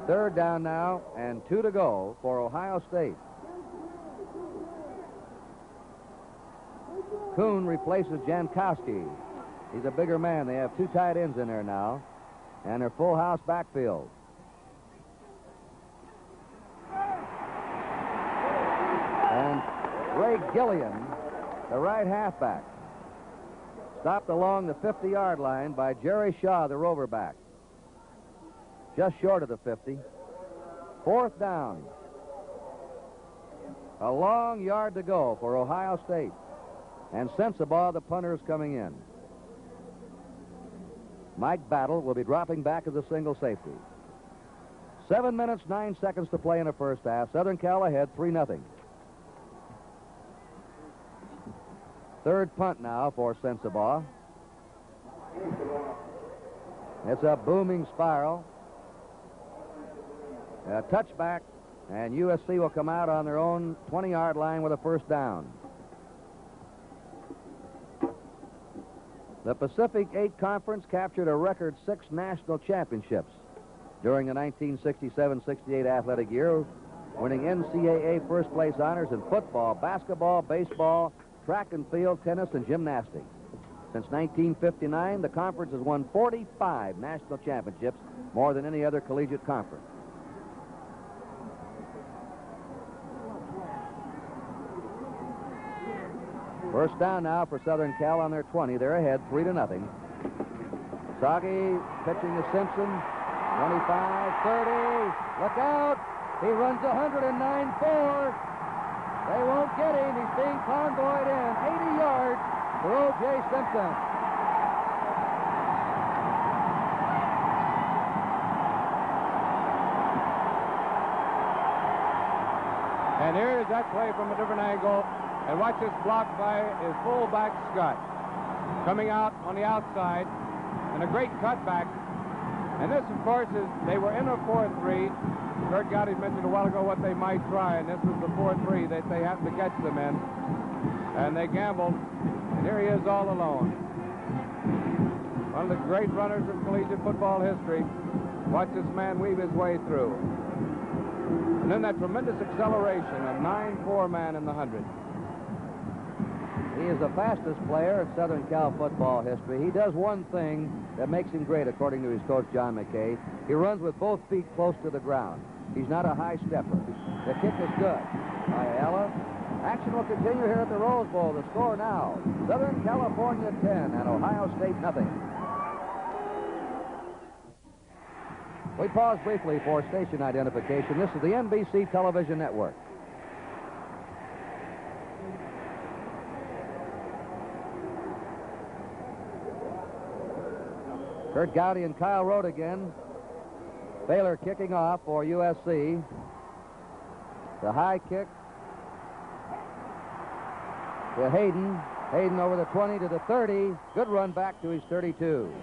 Third down now, and 2 to go for Ohio State. Kuhn replaces Jankowski. He's a bigger man. They have 2 tight ends in there now, and their full house backfield. And Ray Gillian, the right halfback, stopped along the 50-yard line by Jerry Shaw, the rover back. Just short of the 50. Fourth down. A long yard to go for Ohio State. And Sensabaugh, the punter, is coming in. Mike Battle will be dropping back as a single safety. 7 minutes, 9 seconds to play in the first half. Southern Cal ahead, 3-0. Third punt now for Sensabaugh. It's a booming spiral. A touchback, and USC will come out on their own 20-yard line with a first down. The Pacific 8 Conference captured a record 6 national championships during the 1967-68 athletic year, winning NCAA first-place honors in football, basketball, baseball, track and field, tennis, and gymnastics. Since 1959, the conference has won 45 national championships, more than any other collegiate conference. First down now for Southern Cal on their 20. They're ahead 3-0. Soggy pitching to Simpson. 25, 30. Look out. He runs 109-4. They won't get him. He's being convoyed in. 80 yards for O.J. Simpson. And here is that play from a different angle. And watch this block by his fullback, Scott. Coming out on the outside. And a great cutback. And this, of course, is they were in a 4-3. Kurt Gowdy mentioned a while ago what they might try, and this was the 4-3 that they happened to catch them in. And they gambled, and here he is all alone. One of the great runners of collegiate football history. Watch this man weave his way through. And then that tremendous acceleration, a 9-4 man in the 100. He is the fastest player in Southern Cal football history. He does one thing that makes him great, according to his coach, John McKay. He runs with both feet close to the ground. He's not a high stepper. The kick is good by Ayala. Action will continue here at the Rose Bowl. The score now, Southern California 10 and Ohio State nothing. We pause briefly for station identification. This is the NBC Television Network. Kurt Gowdy and Kyle Rote again. Baylor kicking off for USC. The high kick to Hayden. Hayden over the 20 to the 30. Good run back to his 32.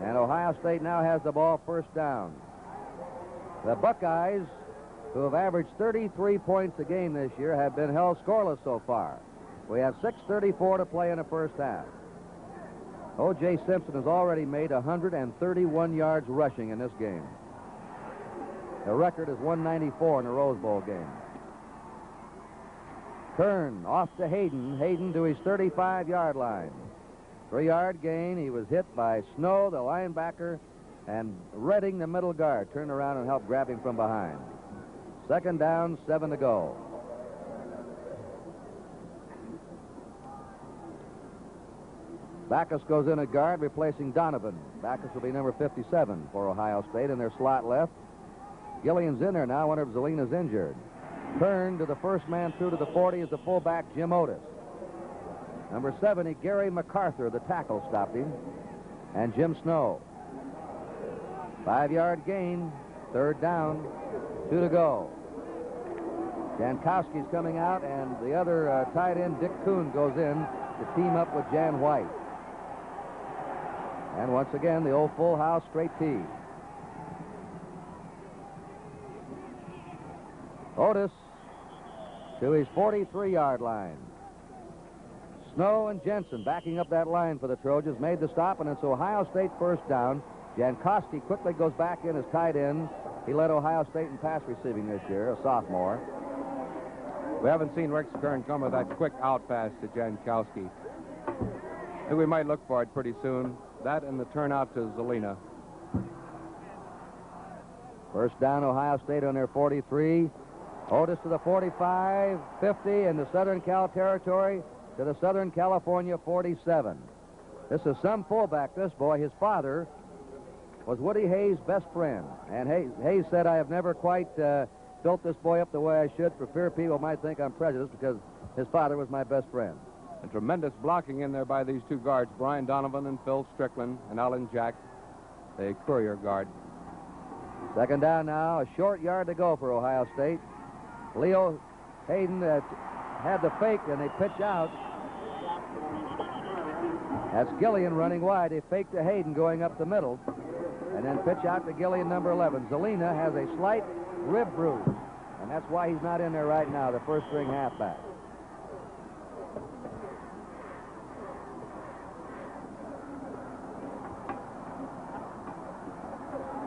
And Ohio State now has the ball first down. The Buckeyes, who have averaged 33 points a game this year, have been held scoreless so far. We have 6:34 to play in the first half. O.J. Simpson has already made 131 yards rushing in this game. The record is 194 in the Rose Bowl game. Kern off to Hayden. Hayden to his 35-yard line. 3-yard gain. He was hit by Snow, the linebacker, and Redding, the middle guard, turned around and helped grab him from behind. Second down, 7 to go. Backus goes in at guard, replacing Donovan. Backus will be number 57 for Ohio State in their slot left. Gillian's in there now. One of Zelina's injured. Kern to the first man through to the 40 is the fullback, Jim Otis. Number 70, Gary MacArthur, the tackle, stopped him. And Jim Snow. 5-yard gain. Third down. 2 to go. Jankowski's coming out, and the other tight end, Dick Kuhn, goes in to team up with Jan White. And once again, the old full house straight tee. Otis to his 43-yard line. Snow and Jensen backing up that line for the Trojans, made the stop, and it's Ohio State first down. Jankowski quickly goes back in as tight end. He led Ohio State in pass receiving this year, a sophomore. We haven't seen Rex Kern come with that quick out pass to Jankowski. I think we might look for it pretty soon. That and the turnout to Zelina. First down, Ohio State on their 43. Otis to the 45, 50 in the Southern Cal territory to the Southern California 47. This is some fullback, this boy. His father was Woody Hayes' best friend. And Hayes said, I have never quite built this boy up the way I should for fear people might think I'm prejudiced because his father was my best friend. And tremendous blocking in there by these two guards, Brian Donovan and Phil Strickland and Alan Jack, the Courier guard. Second down now, a short yard to go for Ohio State. Leo Hayden had the fake, and they pitch out. That's Gillian running wide. They fake to Hayden going up the middle, and then pitch out to Gillian, number 11. Zelina has a slight rib bruise, and that's why he's not in there right now, the first-string halfback.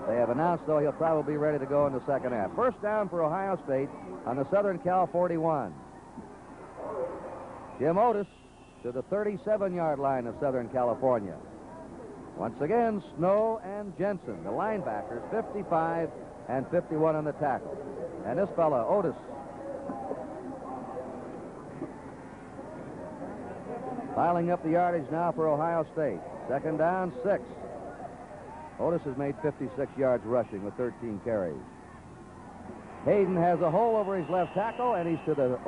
They have announced, though, he'll probably be ready to go in the second half. First down for Ohio State on the Southern Cal 41. Jim Otis to the 37-yard line of Southern California. Once again, Snow and Jensen, the linebackers, 55 and 51 on the tackle. And this fella, Otis, piling up the yardage now for Ohio State. Second down, 6. Otis has made 56 yards rushing with 13 carries. Hayden has a hole over his left tackle, and he's to the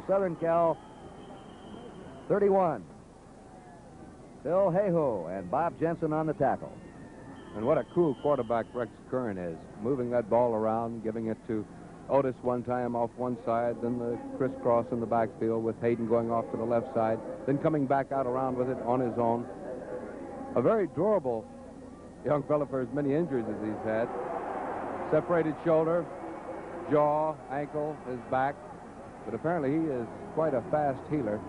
Southern Cal 31. Phil Hayhoe and Bob Jensen on the tackle. And what a cool quarterback Rex Kern is, moving that ball around, giving it to Otis one time off one side, then the crisscross in the backfield with Hayden going off to the left side, then coming back out around with it on his own. A very durable young fella for as many injuries as he's had. Separated shoulder, jaw, ankle, his back, but apparently he is quite a fast healer.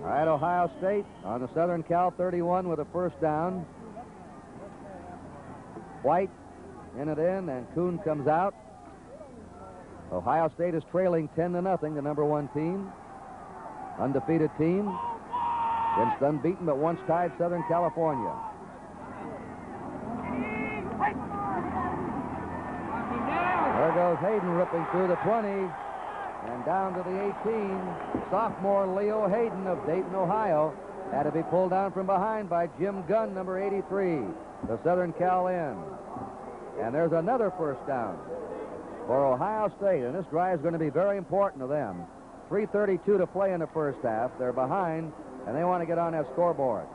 All right, Ohio State on the Southern Cal 31 with a first down. White in it in, and Kuhn comes out. Ohio State is trailing 10-0, the number 1 team. Undefeated team. Against unbeaten but once tied Southern California. There goes Hayden ripping through the 20 and down to the 18. Sophomore Leo Hayden of Dayton, Ohio, had to be pulled down from behind by Jim Gunn, number 83, the Southern Cal end. And there's another first down for Ohio State, and this drive is going to be very important to them. 3:32 to play in the first half. They're behind, and they want to get on that scoreboard.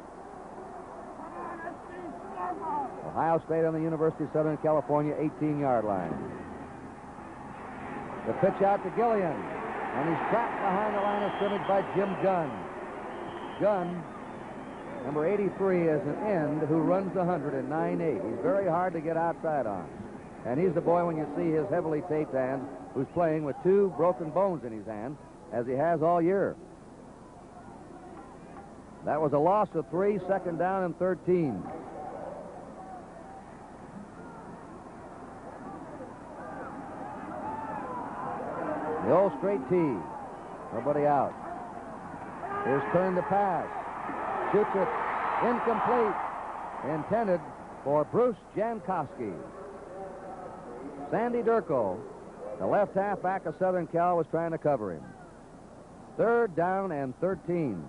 Ohio State on the University of Southern California 18-yard line. The pitch out to Gillian, and he's trapped behind the line of scrimmage by Jim Gunn. Gunn, number 83, is an end who runs the 100 in 9.8. He's very hard to get outside on. And he's the boy, when you see his heavily taped hand, who's playing with 2 broken bones in his hand, as he has all year. That was a loss of 3, second down and 13. The old straight tee. Nobody out. Here's Kern to pass. Shoots it. Incomplete. Intended for Bruce Jankowski. Sandy Durko, the left halfback of Southern Cal, was trying to cover him. Third down and 13.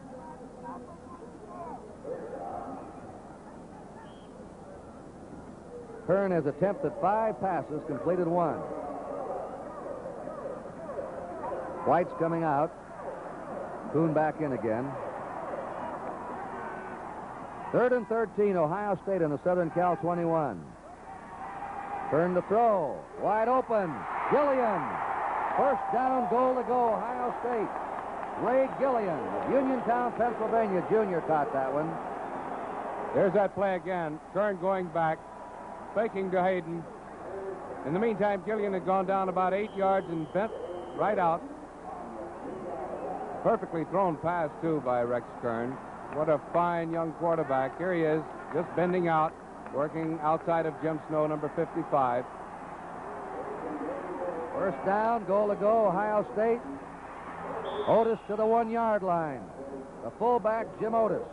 Kern has attempted 5 passes, completed 1. White's coming out. Kuhn back in again. Third and 13, Ohio State in the Southern Cal 21. Kern to throw. Wide open. Gillian. First down, goal to go, Ohio State. Ray Gillian of Uniontown, Pennsylvania, junior caught that one. There's that play again. Kern going back, faking to Hayden. In the meantime, Gillian had gone down about 8 yards and bent right out. Perfectly thrown pass, too, by Rex Kern. What a fine young quarterback. Here he is, just bending out, working outside of Jim Snow, number 55. First down, goal to go, Ohio State. Otis to the 1 yard line. The fullback, Jim Otis,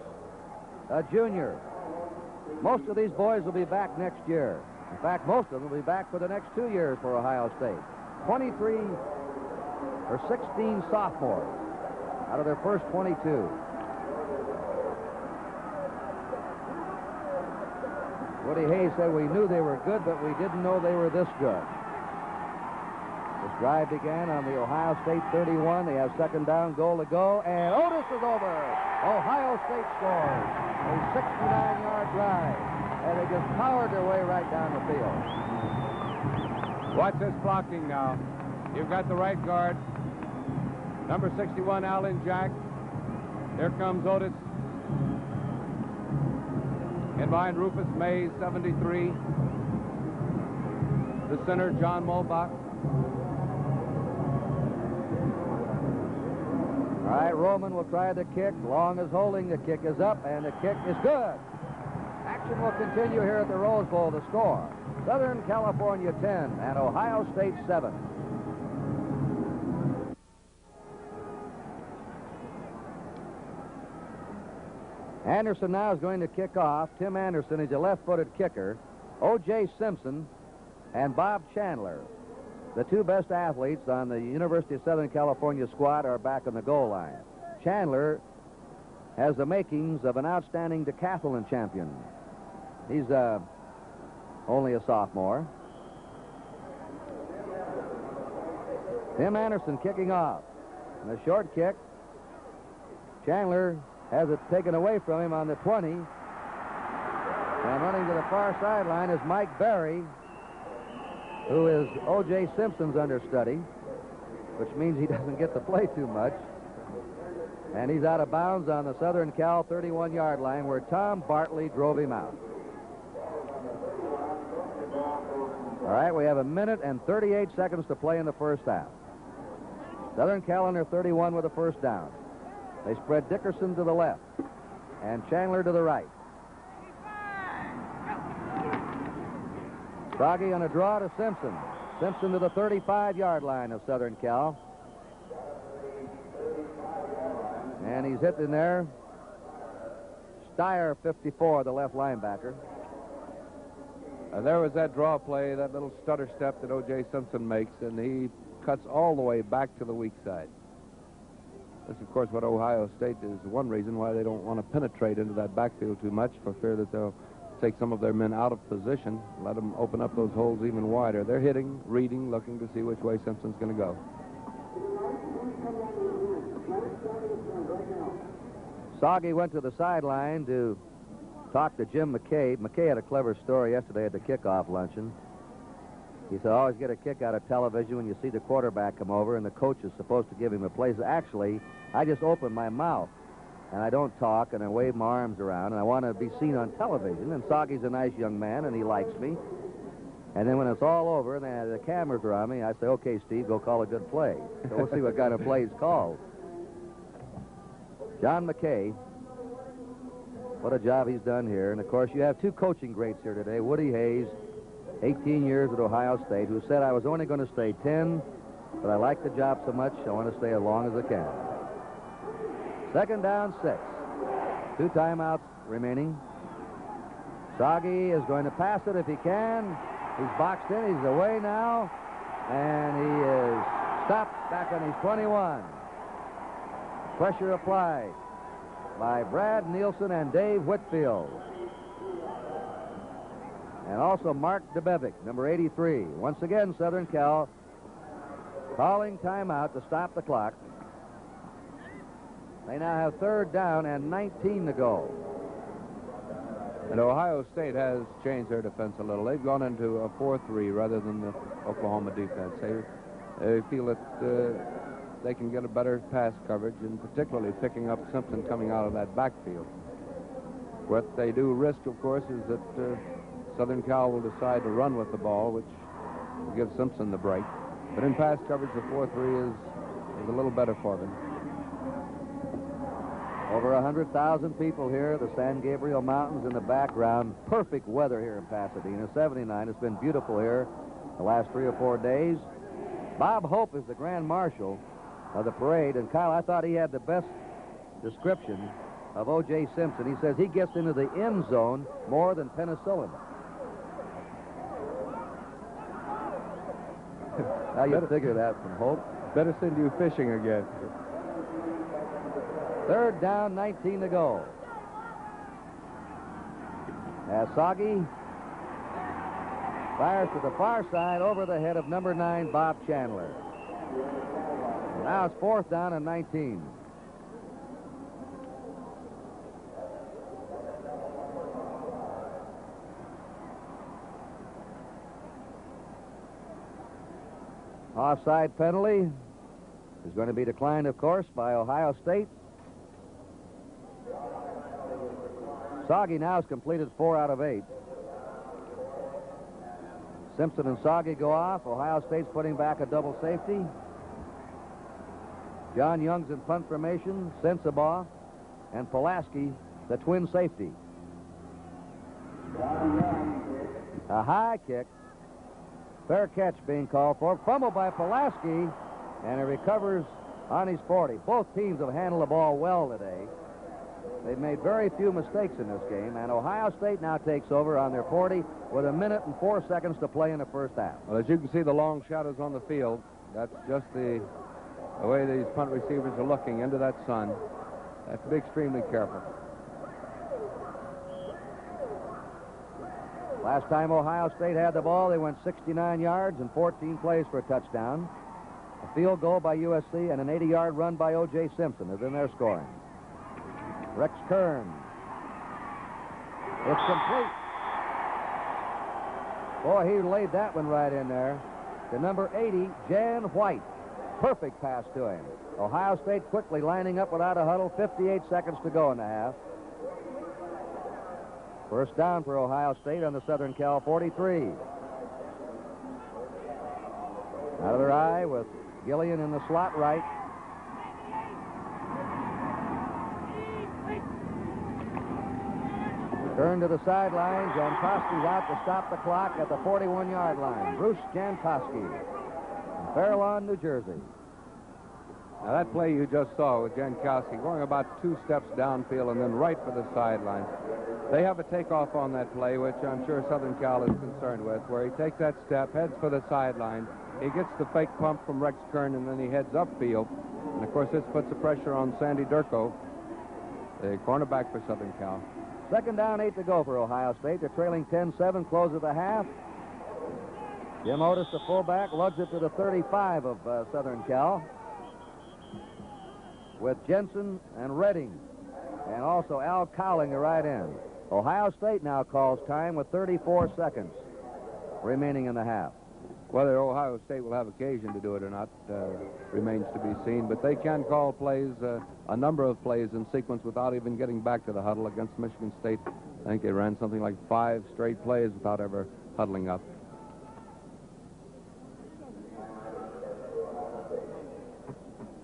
a junior. Most of these boys will be back next year. In fact, most of them will be back for the next 2 years for Ohio State. 23 or 16 sophomores out of their first 22. Woody Hayes said we knew they were good, but we didn't know they were this good. This drive began on the Ohio State 31. They have second down, goal to go, and Otis is over. Ohio State scores a 69-yard drive, and they just powered their way right down the field. Watch this blocking now. You've got the right guard, number 61, Alan Jack. Here comes Otis. In behind Rufus Mays, 73. The center, John Mulbach. All right, Roman will try the kick. Long is holding. The kick is up, and the kick is good. Action will continue here at the Rose Bowl. The score, Southern California 10 and Ohio State 7. Anderson now is going to kick off. Tim Anderson is a left-footed kicker. O.J. Simpson and Bob Chandler, the two best athletes on the University of Southern California squad, are back on the goal line. Chandler has the makings of an outstanding decathlon champion. He's only a sophomore. Tim Anderson kicking off. And a short kick. Chandler has it taken away from him on the 20. And running to the far sideline is Mike Berry, who is O.J. Simpson's understudy, which means he doesn't get to play too much. And he's out of bounds on the Southern Cal 31-yard line where Tom Bartley drove him out. All right, we have a minute and 38 seconds to play in the first half. Southern Cal on their 31 with a first down. They spread Dickerson to the left and Chandler to the right. Soggy on a draw to Simpson. Simpson to the 35-yard line of Southern Cal. And he's hit in there. Steyer, 54, the left linebacker. There was that draw play, that little stutter step that O.J. Simpson makes, and he cuts all the way back to the weak side. That's, of course, what Ohio State is one reason why they don't want to penetrate into that backfield too much, for fear that they'll take some of their men out of position, let them open up those holes even wider. They're hitting, reading, looking to see which way Simpson's going to go. Soggy went to the sideline to talk to Jim McKay. McKay had a clever story yesterday at the kickoff luncheon. He said, always get a kick out of television when you see the quarterback come over and the coach is supposed to give him a play. So actually, I just open my mouth and I don't talk and I wave my arms around and I want to be seen on television. And Soggy's a nice young man and he likes me. And then when it's all over and the cameras are on me, I say, okay, Steve, go call a good play. So we'll see what kind of play he's called. John McKay, what a job he's done here. And, of course, you have two coaching greats here today. Woody Hayes, 18 years at Ohio State, who said, I was only going to stay 10, but I like the job so much, I want to stay as long as I can. Second down, 6. 2 timeouts remaining. Soggy is going to pass it if he can. He's boxed in. He's away now. And he is stopped back on his 21. Pressure applied by Brad Nielsen and Dave Whitfield. And also Mark DeBevick, number 83. Once again, Southern Cal calling timeout to stop the clock. They now have third down and 19 to go. And Ohio State has changed their defense a little. They've gone into a 4-3 rather than the Oklahoma defense. They feel that they can get a better pass coverage, and particularly picking up Simpson coming out of that backfield. What they do risk, of course, is that Southern Cal will decide to run with the ball, which will give Simpson the break. But in pass coverage, the 4-3 is a little better for them. Over 100,000 people here, the San Gabriel Mountains in the background. Perfect weather here in Pasadena, 79. It's been beautiful here the last 3 or 4 days. Bob Hope is the Grand Marshal of the parade, and Kyle, I thought he had the best description of O.J. Simpson. He says he gets into the end zone more than penicillin. Now you figure that from Hope. Better send you fishing again. 3rd down, 19 to go. Asagi fires to the far side over the head of number 9, Bob Chandler. Now it's 4th down and 19. Offside penalty is going to be declined, of course, by Ohio State. Sagi now has completed 4 out of 8. Simpson and Sagi go off. Ohio State's putting back a double safety. John Young's in punt formation. Sensabaugh and Pulaski, the twin safety. A high kick. Fair catch being called for. Fumble by Pulaski, and it recovers on his 40. Both teams have handled the ball well today. They've made very few mistakes in this game, and Ohio State now takes over on their 40 with 1 minute and 4 seconds to play in the first half. Well, as you can see, the long shadows on the field, that's just the way these punt receivers are looking into that sun. They have to be extremely careful. Last time Ohio State had the ball, they went 69 yards and 14 plays for a touchdown. A field goal by USC and an 80-yard run by O.J. Simpson is in their scoring. Rex Kern. It's complete. Boy, he laid that one right in there. To number 80, Jan White. Perfect pass to him. Ohio State quickly lining up without a huddle. 58 seconds to go in the half. First down for Ohio State on the Southern Cal 43. Out of their eye with Gillian in the slot right. Turn to the sideline. Jankowski's out to stop the clock at the 41-yard line. Bruce Jankowski from Fair Lawn, New Jersey. Now, that play you just saw with Jankowski going about 2 steps downfield and then right for the sideline. They have a takeoff on that play, which I'm sure Southern Cal is concerned with, where he takes that step, heads for the sideline. He gets the fake pump from Rex Kern, and then he heads upfield. And, of course, this puts the pressure on Sandy Durko, the cornerback for Southern Cal. 2nd down, 8 to go for Ohio State. They're trailing 10-7, close of the half. Jim Otis, the fullback, lugs it to the 35 of Southern Cal, with Jensen and Redding, and also Al Cowling, the right end. Ohio State now calls time with 34 seconds remaining in the half. Whether Ohio State will have occasion to do it or not remains to be seen, but they can call plays, a number of plays in sequence without even getting back to the huddle. Against Michigan State, I think they ran something like 5 straight plays without ever huddling up.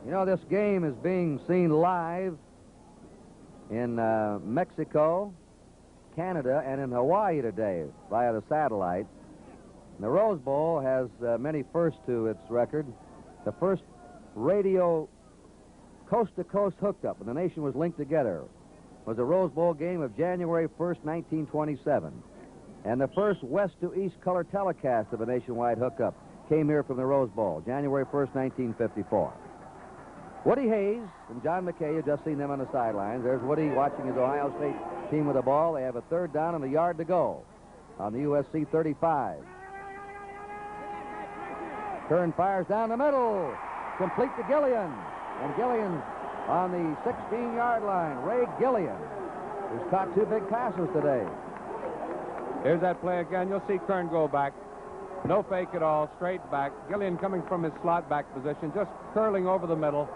You know, this game is being seen live in Mexico, Canada, and in Hawaii today via the satellite. And the Rose Bowl has many firsts to its record. The first radio coast-to-coast hookup when the nation was linked together was the Rose Bowl game of January 1st, 1927. And the first west-to-east color telecast of a nationwide hookup came here from the Rose Bowl, January 1st, 1954. Woody Hayes and John McKay, you've just seen them on the sidelines. There's Woody watching his Ohio State team with the ball. They have a 3rd down and a yard to go on the USC 35. Kern fires down the middle. Complete to Gillian. And Gillian on the 16-yard line. Ray Gillian, who's caught 2 big passes today. Here's that play again. You'll see Kern go back. No fake at all, straight back. Gillian coming from his slot back position, just curling over the middle.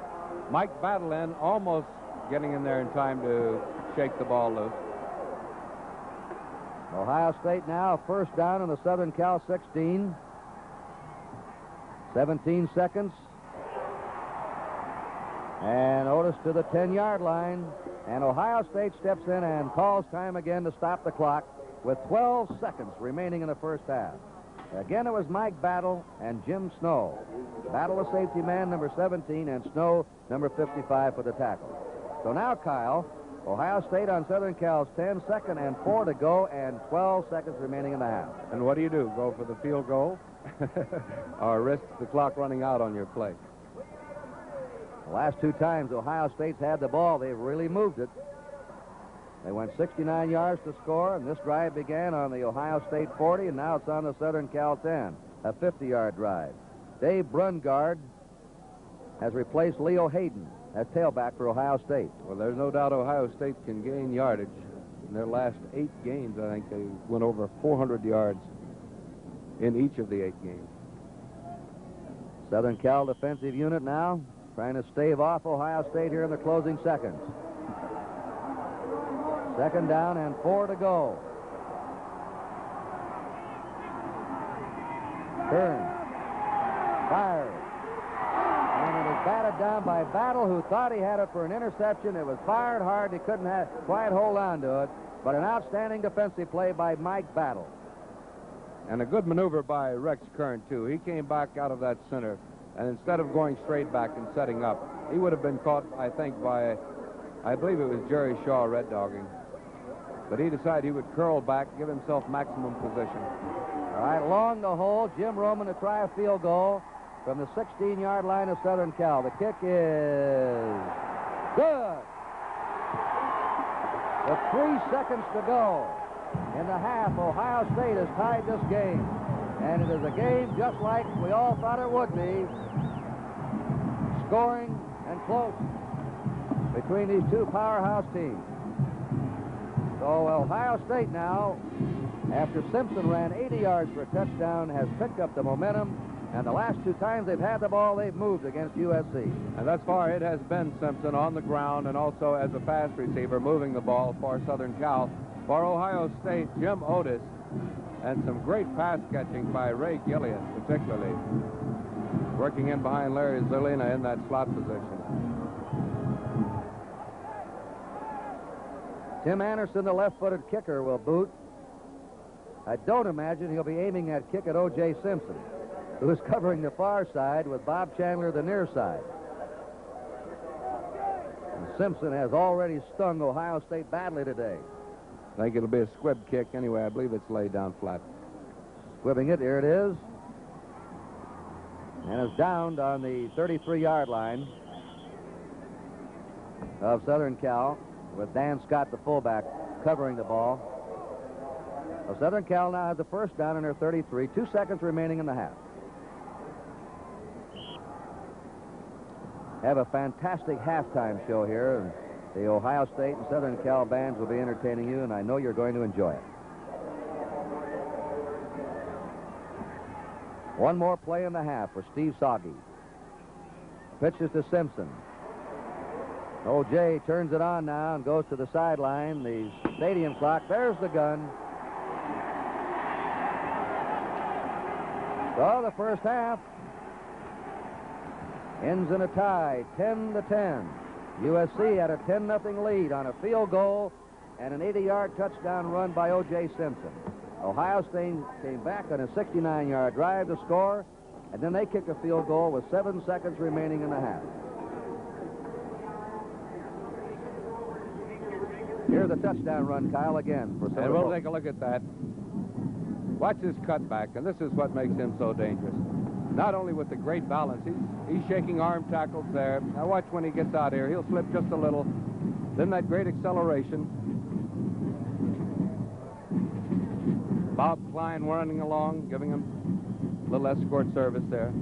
Mike Battle in, almost getting in there in time to shake the ball loose. Ohio State now first down in the Southern Cal 16. 17 seconds. And Otis to the 10-yard line. And Ohio State steps in and calls time again to stop the clock with 12 seconds remaining in the first half. Again, it was Mike Battle and Jim Snow. Battle, the safety man, number 17, and Snow, number 55, for the tackle. So now, Kyle, Ohio State on Southern Cal's 10, second and 4 to go, and 12 seconds remaining in the half. And what do? Go for the field goal? Or risk the clock running out on your play? The last two times Ohio State's had the ball, they've really moved it. They went 69 yards to score, and this drive began on the Ohio State 40, and now it's on the Southern Cal 10, a 50-yard drive. Dave Brungard has replaced Leo Hayden as tailback for Ohio State. Well, there's no doubt Ohio State can gain yardage. In their last 8 games, I think they went over 400 yards in each of the 8 games. Southern Cal defensive unit now trying to stave off Ohio State here in the closing seconds. Second down and 4 to go. Kern fires. And it was batted down by Battle, who thought he had it for an interception. It was fired hard. He couldn't quite hold on to it. But an outstanding defensive play by Mike Battle. And a good maneuver by Rex Kern, too. He came back out of that center, and instead of going straight back and setting up, he would have been caught, I think, by, I believe it was Jerry Shaw red dogging. But he decided he would curl back, give himself maximum position. All right, along the hole, Jim Roman to try a field goal from the 16-yard line of Southern Cal. The kick is good. With 3 seconds to go in the half, Ohio State has tied this game. And it is a game just like we all thought it would be. Scoring and close between these two powerhouse teams. So Ohio State now, after Simpson ran 80 yards for a touchdown, has picked up the momentum. And the last 2 times they've had the ball, they've moved against USC. And thus far, it has been Simpson on the ground and also as a pass receiver moving the ball for Southern Cal. For Ohio State, Jim Otis, and some great pass catching by Ray Gillian, particularly, working in behind Larry Zerlina in that slot position. Tim Anderson, the left-footed kicker, will boot. I don't imagine he'll be aiming that kick at O.J. Simpson, who is covering the far side with Bob Chandler the near side. And Simpson has already stung Ohio State badly today. I think it'll be a squib kick anyway. I believe it's laid down flat. Squibbing it, here it is. And it's downed on the 33-yard line of Southern Cal, with Dan Scott, the fullback, covering the ball. Well, Southern Cal now has the first down in their 33. 2 seconds remaining in the half. Have a fantastic halftime show here. And the Ohio State and Southern Cal bands will be entertaining you, and I know you're going to enjoy it. One more play in the half for Steve Soggy. Pitches to Simpson. O.J. turns it on now and goes to the sideline. The stadium clock. There's the gun. So the first half ends in a tie, 10-10. USC had a 10-0 lead on a field goal and an 80-yard touchdown run by O.J. Simpson. Ohio State came back on a 69-yard drive to score, and then they kicked a field goal with 7 seconds remaining in the half. Here's the touchdown run, Kyle, again. And we'll take a look at that. Watch his cutback, and this is what makes him so dangerous. Not only with the great balance, he's shaking arm tackles there. Now watch when he gets out here. He'll slip just a little. Then that great acceleration. Bob Klein running along, giving him a little escort service there.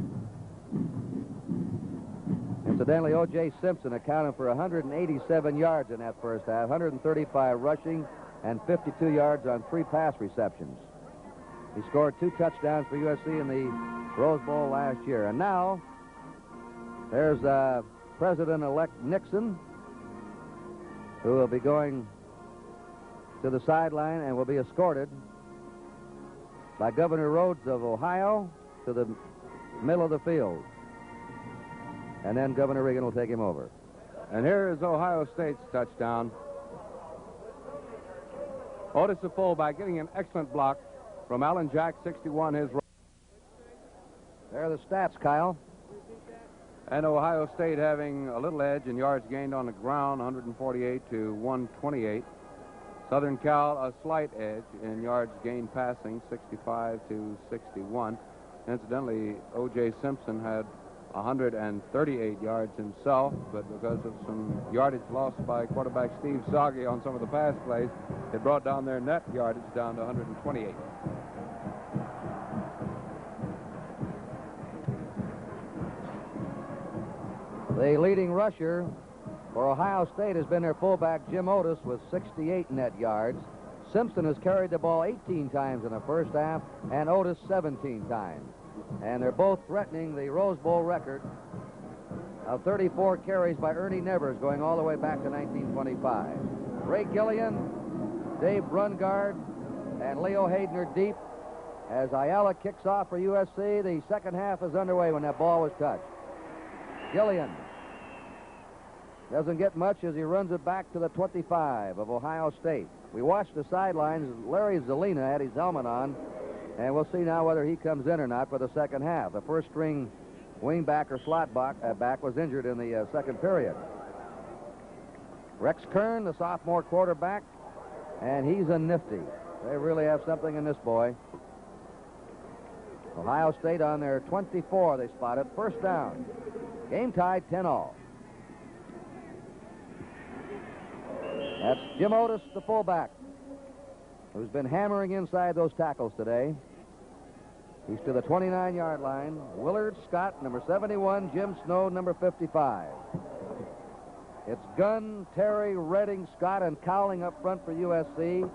Incidentally, O.J. Simpson accounted for 187 yards in that first half, 135 rushing, and 52 yards on 3 pass receptions. He scored 2 touchdowns for USC in the Rose Bowl last year. And now there's President-elect Nixon, who will be going to the sideline and will be escorted by Governor Rhodes of Ohio to the middle of the field. And then Governor Reagan will take him over. And here is Ohio State's touchdown. Otis, the fullback, getting an excellent block from Alan Jack, 61, his right. There are the stats, Kyle. And Ohio State having a little edge in yards gained on the ground, 148 to 128. Southern Cal, a slight edge in yards gained passing, 65 to 61. Incidentally, O.J. Simpson had 138 yards himself, but because of some yardage lost by quarterback Steve Soggy on some of the pass plays, it brought down their net yardage down to 128. The leading rusher for Ohio State has been their fullback, Jim Otis, with 68 net yards. Simpson has carried the ball 18 times in the first half, and Otis 17 times. And they're both threatening the Rose Bowl record of 34 carries by Ernie Nevers going all the way back to 1925. Ray Gillian, Dave Brungard, and Leo Hayden are deep. As Ayala kicks off for USC, the second half is underway when that ball was touched. Gillian doesn't get much as he runs it back to the 25 of Ohio State. We watched the sidelines. Larry Zelina had his helmet on, and we'll see now whether he comes in or not for the second half. The first string wingback or slot back was injured in the second period. Rex Kern, the sophomore quarterback, and he's a nifty. They really have something in this boy. Ohio State on their 24, they spotted. First down. Game tied 10-all. That's Jim Otis, the fullback, who's been hammering inside those tackles today. He's to the 29-yard line. Willard Scott, number 71. Jim Snow, number 55. It's Gunn, Terry, Redding, Scott, and Cowling up front for USC.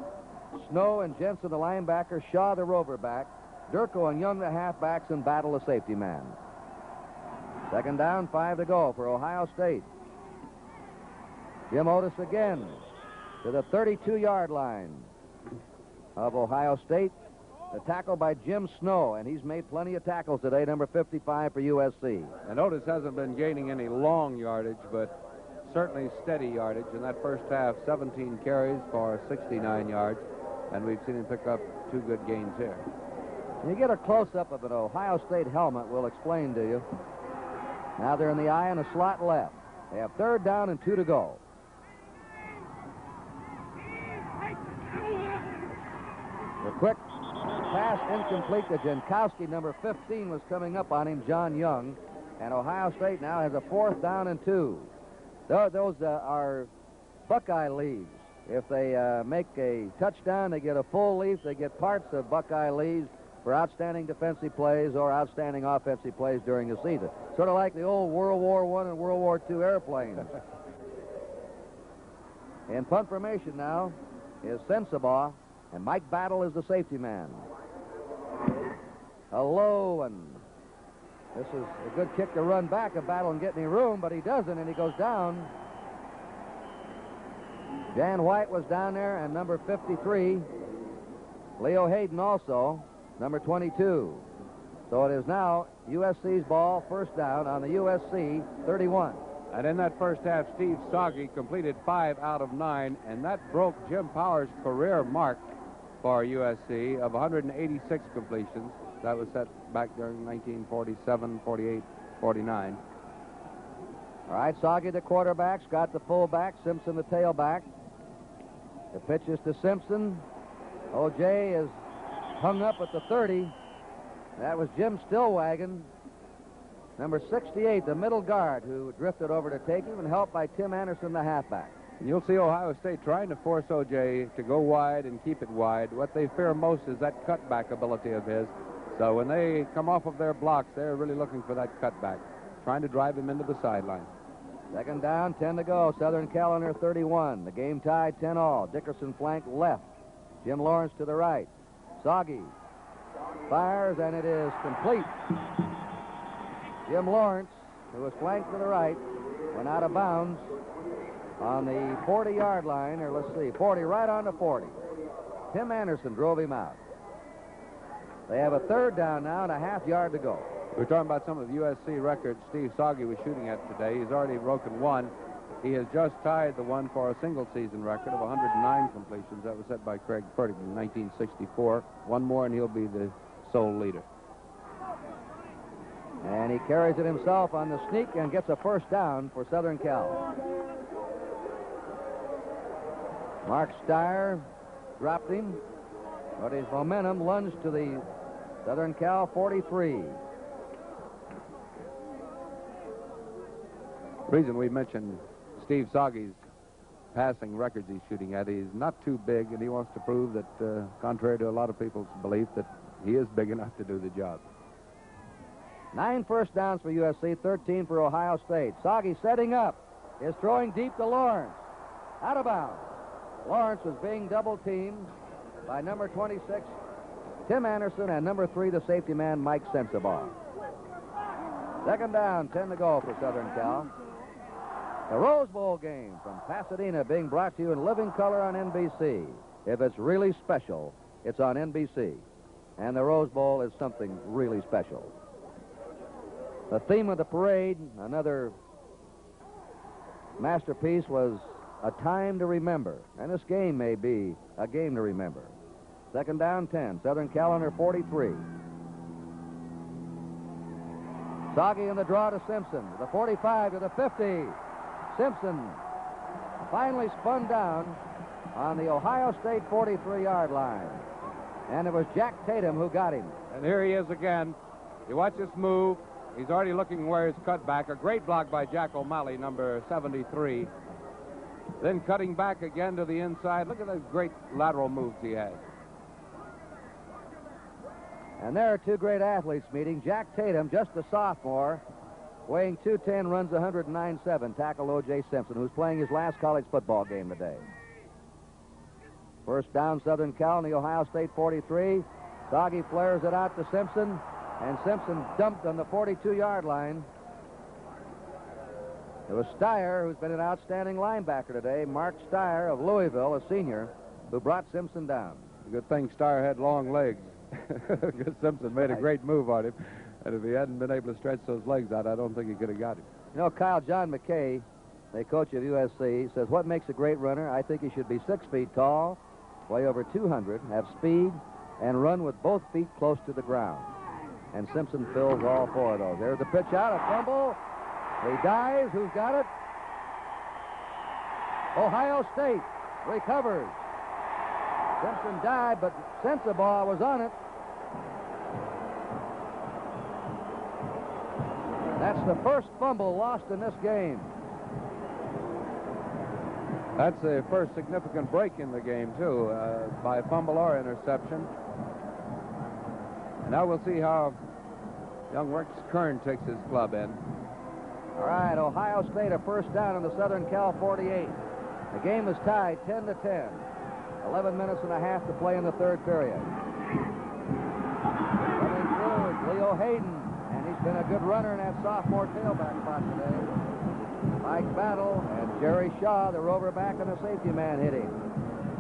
Snow and Jensen, the linebacker. Shaw, the rover back. Durko and Young, the halfbacks, and Battle, the safety man. Second down, 5 to go for Ohio State. Jim Otis again to the 32-yard line of Ohio State. The tackle by Jim Snow, and he's made plenty of tackles today, number 55 for USC. And Otis hasn't been gaining any long yardage, but certainly steady yardage. In that first half, 17 carries for 69 yards, and we've seen him pick up 2 good gains here. When you get a close-up of an Ohio State helmet, we'll explain to you. Now they're in the eye and a slot left. They have third down and 2 to go. The quick pass incomplete to Jankowski. Number 15 was coming up on him, John Young. And Ohio State now has a 4th down and 2. Those are Buckeye leaves. If they make a touchdown, they get a full leaf. They get parts of Buckeye leaves for outstanding defensive plays or outstanding offensive plays during the season. Sort of like the old World War I and World War II airplanes. In punt formation now is Sensabaugh, and Mike Battle is the safety man. Hello, and this is a good kick to run back of Battle and get any room, but he doesn't, and he goes down. Jan White was down there, and number 53, Leo Hayden also, number 22. So it is now USC's ball, first down on the USC 31. And in that first half, Steve Soggy completed 5 out of 9, and that broke Jim Powers' career mark for USC of 186 completions. That was set back during 1947, 48, 49. All right, Soggy the quarterback, Scott the fullback, Simpson the tailback. The pitch is to Simpson. O.J. is hung up at the 30. That was Jim Stillwagon, number 68, the middle guard, who drifted over to take him and helped by Tim Anderson, the halfback. You'll see Ohio State trying to force O.J. to go wide and keep it wide. What they fear most is that cutback ability of his. So when they come off of their blocks, they're really looking for that cutback, trying to drive him into the sideline. Second down, 10 to go. Southern Cal on their 31. The game tied 10-all. Dickerson flank left. Jim Lawrence to the right. Soggy fires, and it is complete. Jim Lawrence, who was flanked to the right, went out of bounds on the 40-yard line, or let's see, 40, right on the 40. Tim Anderson drove him out. They have a third down now and a half-yard to go. We're talking about some of the USC records Steve Soggy was shooting at today. He's already broken one. He has just tied the one for a single-season record of 109 completions. That was set by Craig Purdy in 1964. One more, and he'll be the sole leader. And he carries it himself on the sneak and gets a first down for Southern Cal. Mark Steyer dropped him, but his momentum lunged to the Southern Cal 43. The reason we mentioned Steve Soggy's passing records he's shooting at, he's not too big, and he wants to prove that, contrary to a lot of people's belief, that he is big enough to do the job. 9 first downs for USC, 13 for Ohio State. Soggy setting up, is throwing deep to Lawrence. Out of bounds. Lawrence was being double-teamed by number 26, Tim Anderson, and number 3, the safety man, Mike Sensabaugh. Second down, 10 to go for Southern Cal. The Rose Bowl game from Pasadena being brought to you in living color on NBC. If it's really special, it's on NBC. And the Rose Bowl is something really special. The theme of the parade, another masterpiece, was a time to remember. And this game may be a game to remember. Second down, 10. Southern Cal on their 43. Soggy in the draw to Simpson. The 45 to the 50. Simpson finally spun down on the Ohio State 43-yard line. And it was Jack Tatum who got him. And here he is again. You watch this move. He's already looking where he's cut back. A great block by Jack O'Malley, number 73. Then cutting back again to the inside. Look at those great lateral moves he has. And there are two great athletes meeting. Jack Tatum, just a sophomore, weighing 210, runs 109.7, tackled O.J. Simpson, who's playing his last college football game today. First down, Southern Cal in the Ohio State 43. Soggy flares it out to Simpson, and Simpson dumped on the 42-yard line. It was Steyer, who's been an outstanding linebacker today, Mark Steyer of Louisville, a senior, who brought Simpson down. Good thing Steyer had long legs, because Simpson made a great move on him. And if he hadn't been able to stretch those legs out, I don't think he could have got him. You know, Kyle, John McKay, the coach of USC, says, what makes a great runner? I think he should be 6 feet tall, weigh over 200, have speed, and run with both feet close to the ground. And Simpson fills all 4 of those. There's the pitch out, a fumble. He dives. Who's got it? Ohio State recovers. Simpson dived, but Sensabaugh was on it. That's the first fumble lost in this game. That's the first significant break in the game, too, by fumble or interception. And now we'll see how young Rex Kern takes his club in. All right, Ohio State a first down on the Southern Cal 48. The game is tied 10 to 10. 11 minutes and a half to play in the third period. Coming through is Leo Hayden, and he's been a good runner in that sophomore tailback spot today. Mike Battle and Jerry Shaw, the rover back, and the safety man hit him.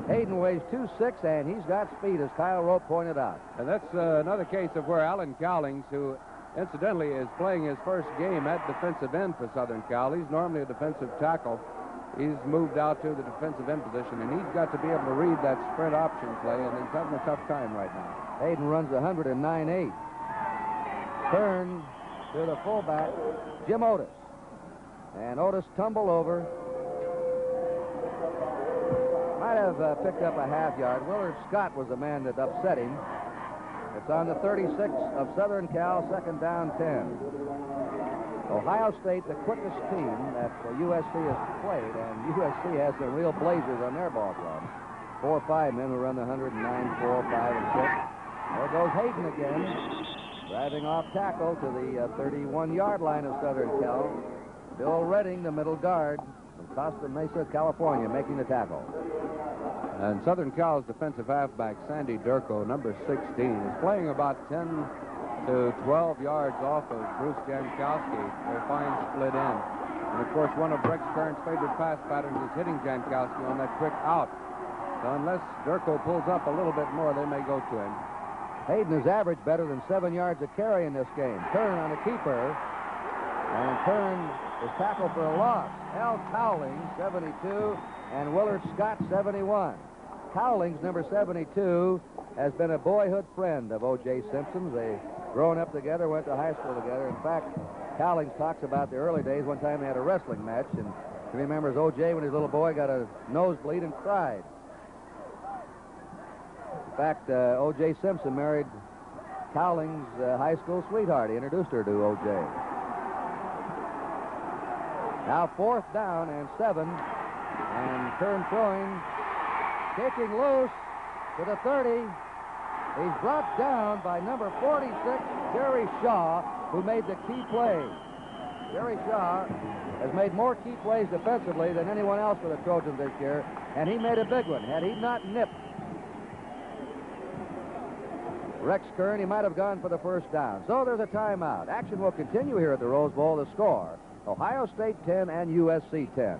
Hayden weighs 2'6", and he's got speed, as Kyle Rope pointed out. And that's another case of where Alan Cowlings, who incidentally is playing his first game at defensive end for Southern Cal. He's normally a defensive tackle. He's moved out to the defensive end position, and he's got to be able to read that sprint option play, and he's having a tough time right now. Hayden runs 109.8. Turn to the fullback, Jim Otis. And Otis tumbled over. Might have picked up a half yard. Willard Scott was the man that upset him. It's on the 36 of Southern Cal, second down 10. Ohio State, the quickest team that USC has played, and USC has some real blazers on their ball club. 4 or 5 men who run the 109, 4, 5, and 6. There goes Hayden again, driving off tackle to the 31-yard line of Southern Cal. Bill Redding, the middle guard from Costa Mesa, California, making the tackle. And Southern Cal's defensive halfback, Sandy Durko, number 16, is playing about 10 to 12 yards off of Bruce Jankowski. Their fine split end. And, of course, one of Rex Kern's favorite pass patterns is hitting Jankowski on that quick out. So unless Durko pulls up a little bit more, they may go to him. Hayden has averaged better than 7 yards a carry in this game. Kern on the keeper. And Kern is tackled for a loss. Al Cowling, 72, and Willard Scott, 71. Cowling's number 72 has been a boyhood friend of O.J. Simpson's. They've grown up together, went to high school together. In fact, Cowlings talks about the early days. One time they had a wrestling match, and he remembers O.J. when his little boy got a nosebleed and cried. In fact, O.J. Simpson married Cowlings' high school sweetheart. He introduced her to O.J. Now 4th down and 7. And Kern throwing, kicking loose to the 30. He's brought down by number 46, Jerry Shaw, who made the key play. Jerry Shaw has made more key plays defensively than anyone else for the Trojans this year, and he made a big one. Had he not nipped Rex Kern, he might have gone for the first down. So there's a timeout. Action will continue here at the Rose Bowl. The score, Ohio State 10 and USC 10.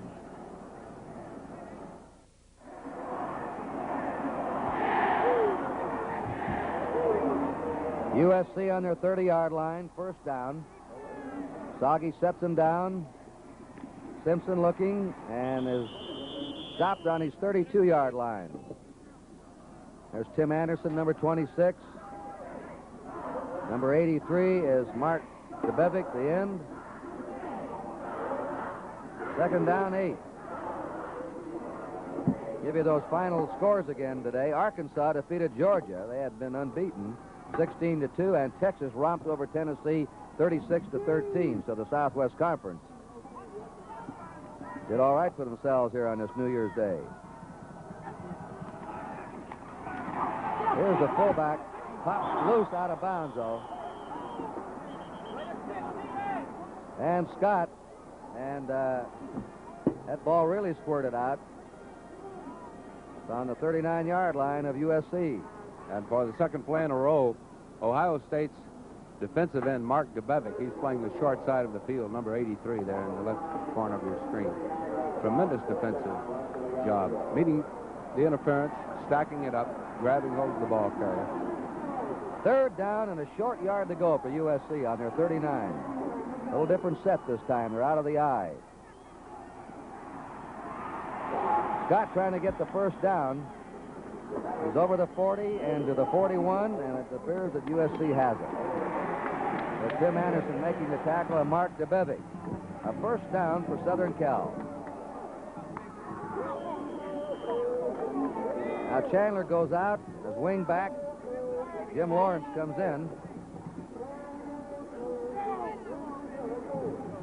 USC on their 30-yard line, first down. Soggy sets him down. Simpson looking and is stopped on his 32-yard line. There's Tim Anderson, number 26. Number 83 is Mark Debevic, the end. Second down, 8. Give you those final scores again today. Arkansas defeated Georgia. They had been unbeaten, 16-2, and Texas romped over Tennessee 36-13. So the Southwest Conference did all right for themselves here on this New Year's Day. Here's the fullback, pops loose out of bounds, though. And Scott, and that ball really squirted out. It's on the 39-yard line of USC. And for the second play in a row, Ohio State's defensive end, Mark Debevic, he's playing the short side of the field, number 83 there in the left corner of your screen. Tremendous defensive job. Meeting the interference, stacking it up, grabbing hold of the ball carrier. Third down and a short yard to go for USC on their 39. A little different set this time. They're out of the eye. Scott trying to get the first down. He's over the 40 and to the 41, and it appears that USC has it. With Tim Anderson making the tackle and Mark Debevic. A first down for Southern Cal. Now Chandler goes out as wing back. Jim Lawrence comes in.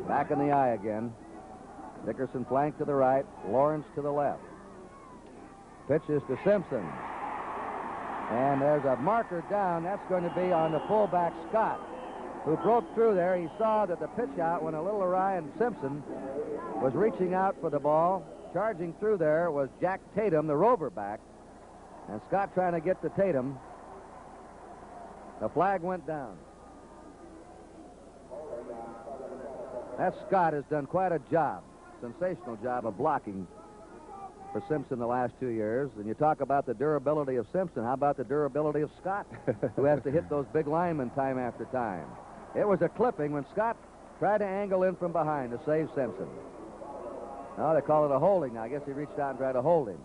Back in the eye again. Dickerson flank to the right, Lawrence to the left. Pitches to Simpson. And there's a marker down. That's going to be on the fullback, Scott, who broke through there. He saw that the pitch out went a little awry, and Simpson was reaching out for the ball. Charging through there was Jack Tatum, the rover back. And Scott trying to get to Tatum. The flag went down. That Scott has done quite a job, sensational job of blocking for Simpson the last 2 years. And you talk about the durability of Simpson. How about the durability of Scott, who has to hit those big linemen time after time? It was a clipping when Scott tried to angle in from behind to save Simpson. Now they call it a holding. I guess he reached out and tried to hold him.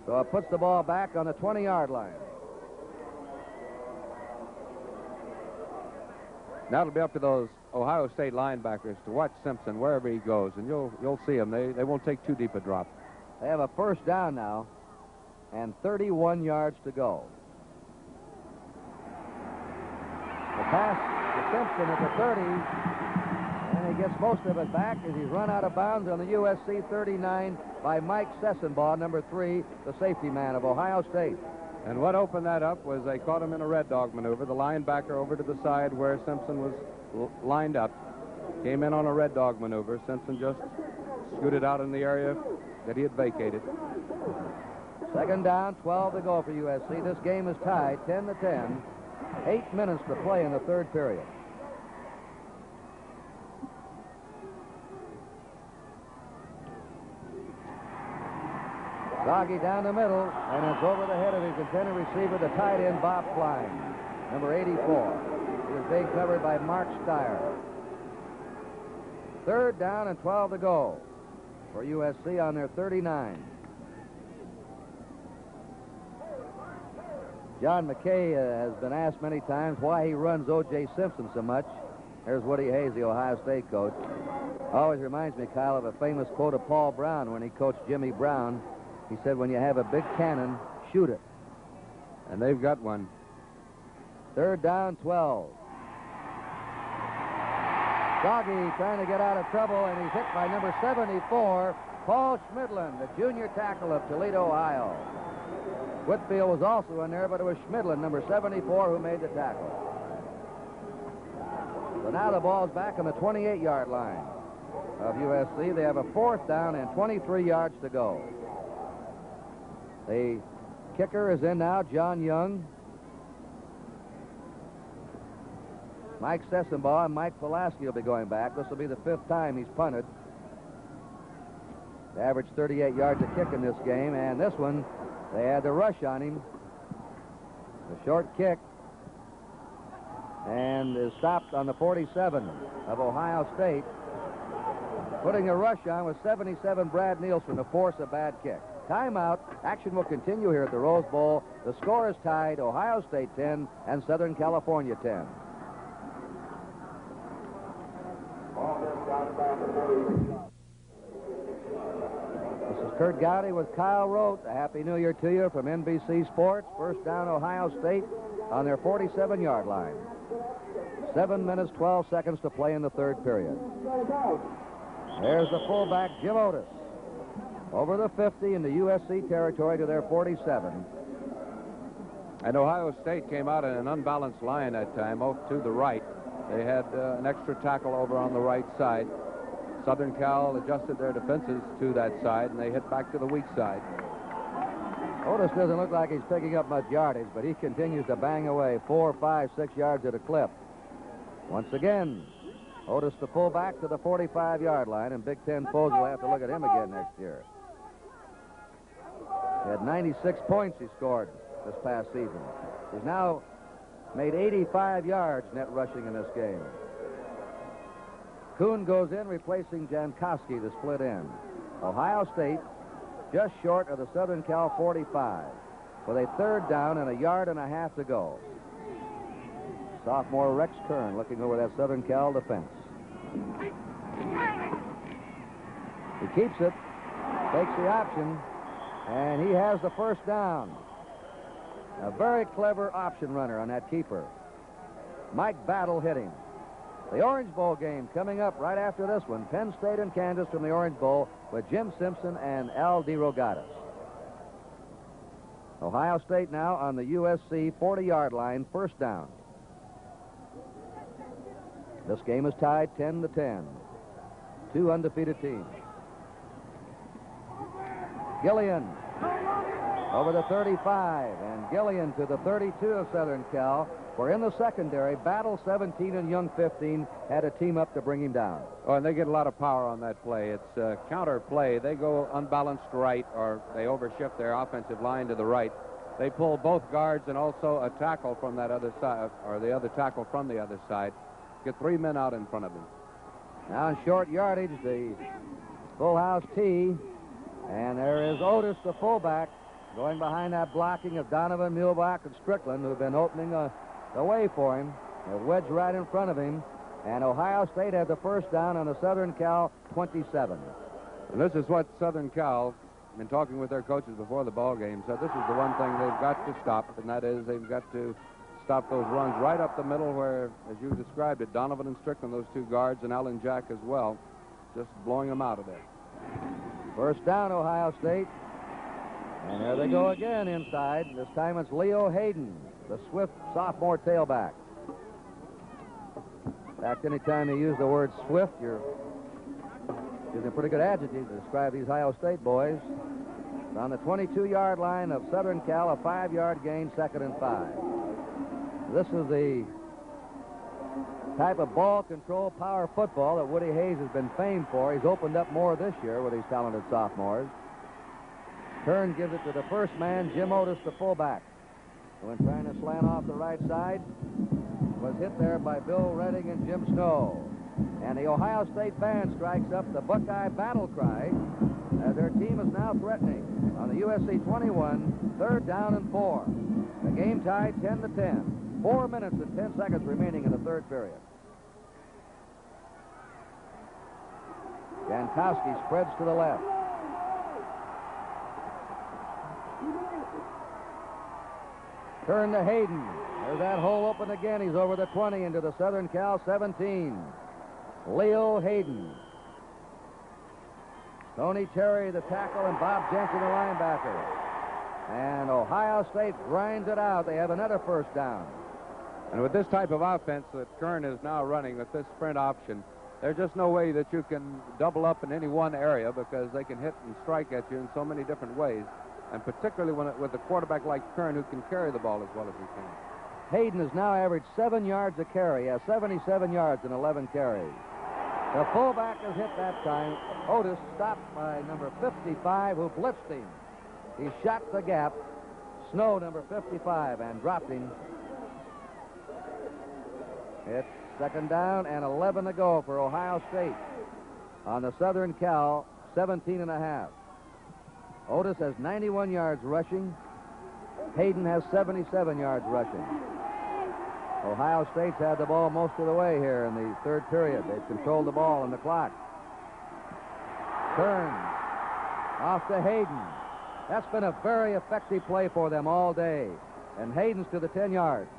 So it puts the ball back on the 20-yard line. Now it'll be up to those Ohio State linebackers to watch Simpson wherever he goes, and you'll see him. They won't take too deep a drop. They have a first down now and 31 yards to go. The pass to Simpson at the 30, and he gets most of it back as he's run out of bounds on the USC 39 by Mike Sessenbaugh, number 3, the safety man of Ohio State. And what opened that up was they caught him in a red dog maneuver. The linebacker over to the side where Simpson was lined up. Came in on a red dog maneuver. Simpson just scooted out in the area that he had vacated. Second down, 12 to go for USC. This game is tied 10-10. 8 minutes to play in the third period. Doggy down the middle, and it's over the head of his intended receiver, the tight end, Bob Klein, number 84. He was being covered by Mark Steyer. Third down and 12 to go for USC on their 39. John McKay has been asked many times why he runs O.J. Simpson so much. Here's Woody Hayes, the Ohio State coach. Always reminds me, Kyle, of a famous quote of Paul Brown when he coached Jimmy Brown. He said, when you have a big cannon, shoot it. And they've got one. Third down, 12. Doggy trying to get out of trouble, and he's hit by number 74, Paul Schmidlin, the junior tackle of Toledo, Ohio. Whitfield was also in there, but it was Schmidlin, number 74, who made the tackle. So now the ball's back on the 28-yard line of USC. They have a fourth down and 23 yards to go. The kicker is in now, John Young. Mike Sessenbaugh and Mike Pulaski will be going back. This will be the fifth time he's punted. They averaged 38 yards a kick in this game, and this one, they had the rush on him. The short kick, and is stopped on the 47 of Ohio State. Putting a rush on was 77 Brad Nielsen to force a bad kick. Timeout. Action will continue here at the Rose Bowl. The score is tied, Ohio State 10 and Southern California 10. This is Kurt Gowdy with Kyle Rote. A happy new year to you from NBC Sports. First down, Ohio State on their 47-yard line. 7 minutes, 12 seconds to play in the third period. There's the fullback, Jim Otis. Over the 50 in the USC territory to their 47. And Ohio State came out in an unbalanced line that time, off to the right. They had an extra tackle over on the right side. Southern Cal adjusted their defenses to that side, and they hit back to the weak side. Otis doesn't look like he's picking up much yardage, but he continues to bang away 4, 5, 6 yards at a clip. Once again, Otis the fullback to the 45-yard line, and Big Ten foes will have to look at him again next year. He had 96 points he scored this past season. He's now made 85 yards net rushing in this game. Kuhn goes in, replacing Jankowski, the split end. Ohio State just short of the Southern Cal 45 with a third down and a yard and a half to go. Sophomore Rex Kern looking over that Southern Cal defense. He keeps it, takes the option, and he has the first down. A very clever option runner on that keeper. Mike Battle hit him. The Orange Bowl game coming up right after this one. Penn State and Kansas from the Orange Bowl with Jim Simpson and Al DeRogatis. Ohio State now on the USC 40-yard line, first down. This game is tied 10-10. Two undefeated teams. Gillian over the 35, and Gillian to the 32 of Southern Cal. We're in the secondary. Battle 17 and Young 15 had a team up to bring him down. Oh, and they get a lot of power on that play. It's a counter play. They go unbalanced right, or they overshift their offensive line to the right. They pull both guards and also a tackle from that other side, or the other tackle from the other side. Get three men out in front of him. Now in short yardage, the full house tee. And there is Otis, the fullback, going behind that blocking of Donovan, Muehlbach, and Strickland, who've been opening the way for him. They're wedged right in front of him. And Ohio State had the first down on the Southern Cal 27. And this is what Southern Cal, in talking with their coaches before the ball game, said this is the one thing they've got to stop, and that is they've got to stop those runs right up the middle where, as you described it, Donovan and Strickland, those two guards, and Alan Jack as well, just blowing them out of there. First down, Ohio State. And there they go again inside. This time it's Leo Hayden, the swift sophomore tailback. fact, anytime you use the word swift, you're using a pretty good adjective to describe these Ohio State boys. On the 22-yard line of Southern Cal, a 5-yard gain, 2nd and 5. This is the type of ball control power football that Woody Hayes has been famed for. He's opened up more this year with these talented sophomores. Kern gives it to the first man, Jim Otis, the fullback. When trying to slant off the right side, was hit there by Bill Redding and Jim Snow. And the Ohio State band strikes up the Buckeye battle cry as their team is now threatening on the USC 21, 3rd down and 4. The game tied 10-10. 4 minutes and 10 seconds remaining in the 3rd period. Jankowski spreads to the left. Turn to Hayden. There's that hole open again. He's over the 20 into the Southern Cal 17. Leo Hayden. Tony Terry, the tackle, and Bob Jensen, the linebacker. And Ohio State grinds it out. They have another 1st down. And with this type of offense that Kern is now running with this sprint option, there's just no way that you can double up in any one area because they can hit and strike at you in so many different ways. And particularly with a quarterback like Kern who can carry the ball as well as he can. Hayden has now averaged 7 yards a carry. He has 77 yards in 11 carries. The fullback is hit that time. Otis stopped by number 55 who blitzed him. He shot the gap. Snow, number 55, and dropped him. It's 2nd down and 11 to go for Ohio State on the Southern Cal 17.5. Otis has 91 yards rushing. Hayden has 77 yards rushing. Ohio State's had the ball most of the way here in the 3rd period. They've controlled the ball and the clock. Kern off to Hayden. That's been a very effective play for them all day. And Hayden's to the 10 yards.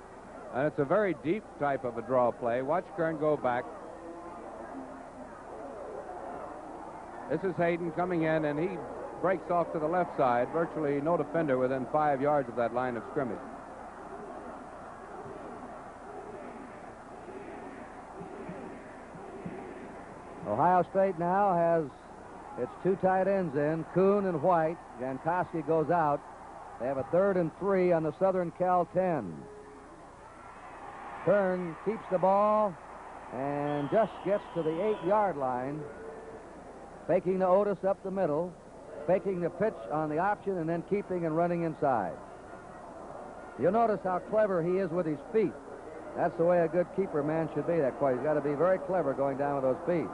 And it's a very deep type of a draw play. Watch Kern go back. This is Hayden coming in, and he breaks off to the left side. Virtually no defender within 5 yards of that line of scrimmage. Ohio State now has its 2 tight ends in, Kuhn and White. Jankowski goes out. They have a 3rd and 3 on the Southern Cal 10. Kern keeps the ball and just gets to the 8-yard line. Faking to Otis up the middle. Faking the pitch on the option and then keeping and running inside. You'll notice how clever he is with his feet. That's the way a good keeper man should be. That quite. He's got to be very clever going down with those feet.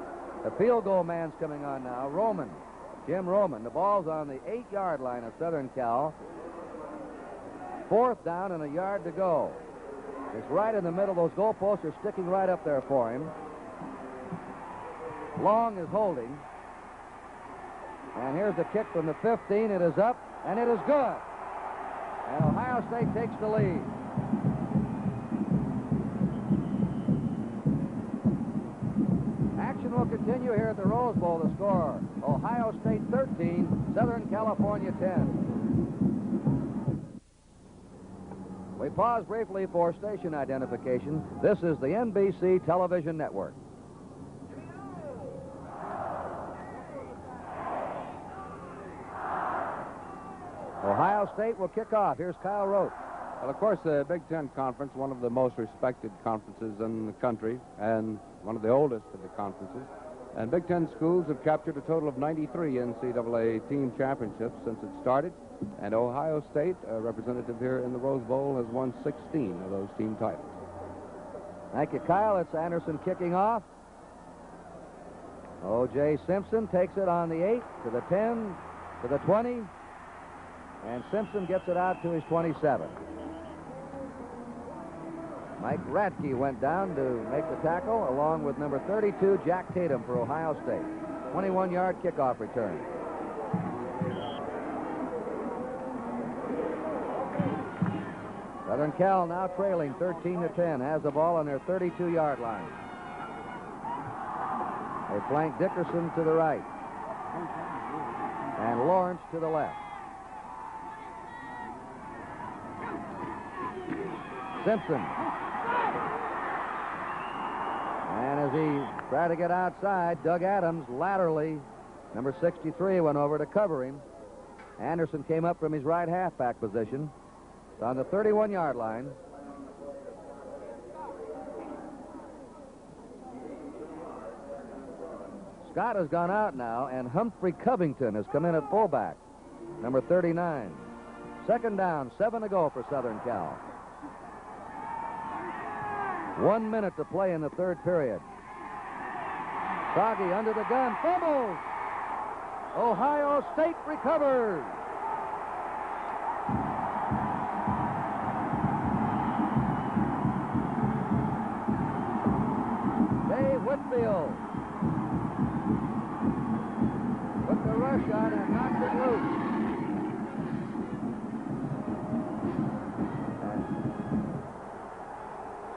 The field goal man's coming on now. Roman. Jim Roman. The ball's on the 8-yard line of Southern Cal. 4th down and a yard to go. It's right in the middle. Those goalposts are sticking right up there for him. Long is holding. And here's the kick from the 15. It is up, and it is good. And Ohio State takes the lead. Action will continue here at the Rose Bowl. The score, Ohio State 13, Southern California 10. We pause briefly for station identification. This is the NBC Television Network. Ohio State will kick off. Here's Kyle Rote. Well, of course, the Big Ten Conference, one of the most respected conferences in the country and one of the oldest of the conferences. And Big Ten schools have captured a total of 93 NCAA team championships since it started. And Ohio State, a representative here in the Rose Bowl, has won 16 of those team titles. Thank you, Kyle. It's Anderson kicking off. O.J. Simpson takes it on the 8 to the 10 to the 20. And Simpson gets it out to his 27. Mike Radke went down to make the tackle, along with number 32, Jack Tatum, for Ohio State. 21-yard kickoff return. Southern Cal now trailing 13-10, has the ball on their 32-yard line. They flank Dickerson to the right. And Lawrence to the left. Simpson. As he tried to get outside, Doug Adams laterally, number 63, went over to cover him. Anderson came up from his right halfback position. It's on the 31-yard line. Scott has gone out now, and Humphrey Covington has come in at fullback, number 39. Second down, 7 to go for Southern Cal. 1 minute to play in the third period. Froggy under the gun, fumbles. Ohio State recovers. Dave Whitfield put the rush on and knocked it loose.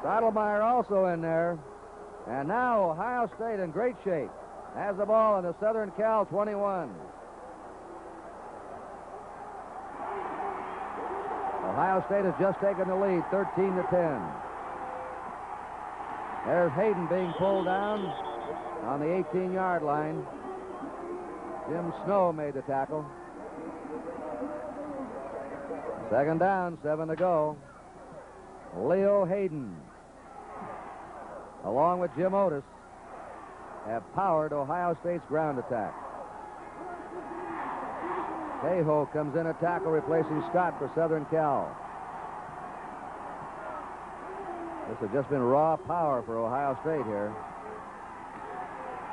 Stottlemyre also in there. And now Ohio State in great shape. Has the ball in the Southern Cal 21. Ohio State has just taken the lead, 13-10. There's Hayden being pulled down on the 18-yard line. Jim Snow made the tackle. Second down, 7 to go. Leo Hayden, along with Jim Otis, have powered Ohio State's ground attack. Cahill comes in a tackle, replacing Scott for Southern Cal. This has just been raw power for Ohio State here.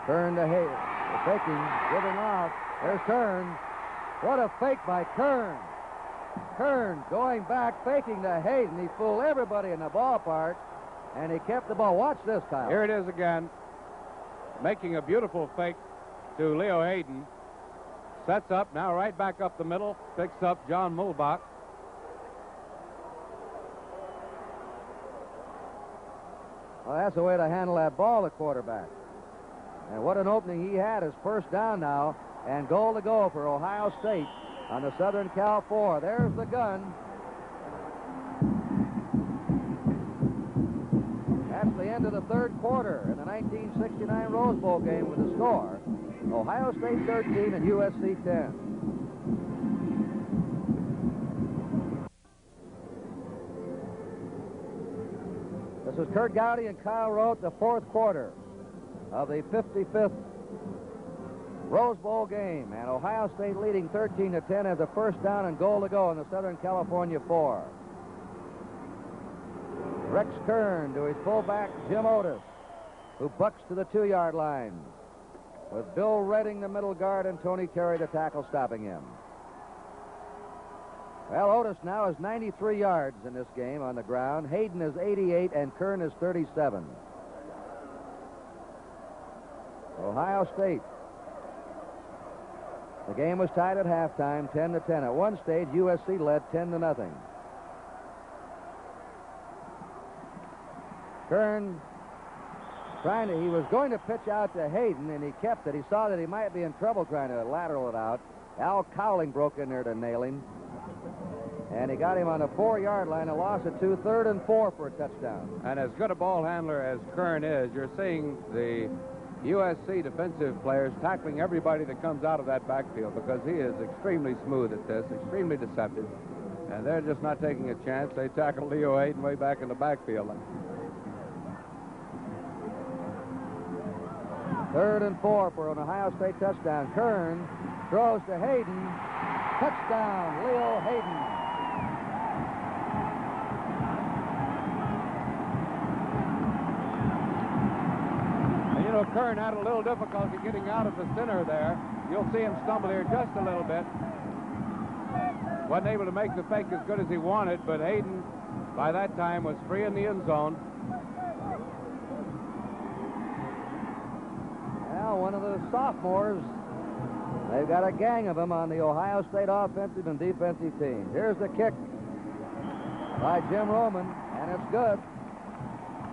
Kern to Hayden. Faking, giving off. There's Kern. What a fake by Kern. Kern going back, faking to Hayden. He fooled everybody in the ballpark, and he kept the ball. Watch this, Kyle. Here it is again. Making a beautiful fake to Leo Hayden. Sets up, now right back up the middle. Picks up John Mulbach. Well, that's the way to handle that ball, the quarterback. And what an opening he had. His first down now, and goal to go for Ohio State on the Southern Cal 4. There's the gun. That's the end of the third quarter in the 1969 Rose Bowl game with the score: Ohio State 13 and USC 10. This is Kurt Gowdy and Kyle Rote, the fourth quarter of the 55th Rose Bowl game, and Ohio State leading 13-10 as the first down and goal to go in the Southern California 4. Rex Kern to his fullback, Jim Otis, who bucks to the 2-yard line, with Bill Redding, the middle guard, and Tony Carey, the tackle, stopping him. Well, Otis now is 93 yards in this game on the ground. Hayden is 88, and Kern is 37. Ohio State. The game was tied at halftime, 10-10. At one stage, USC led 10-0. Kern he was going to pitch out to Hayden, and he kept it. He saw that he might be in trouble trying to lateral it out. Al Cowling broke in there to nail him. And he got him on the 4-yard line, a loss of 2, 3rd and 4 for a touchdown. And as good a ball handler as Kern is, you're seeing the USC defensive players tackling everybody that comes out of that backfield, because he is extremely smooth at this, extremely deceptive. And they're just not taking a chance. They tackle Leo Hayden way back in the backfield. 3rd and 4 for an Ohio State touchdown. Kern throws to Hayden. Touchdown, Leo Hayden. And you know, Kern had a little difficulty getting out of the center there. You'll see him stumble here just a little bit. Wasn't able to make the fake as good as he wanted, but Hayden, by that time, was free in the end zone. Well, one of the sophomores. They've got a gang of them on the Ohio State offensive and defensive team. Here's the kick by Jim Roman, and it's good.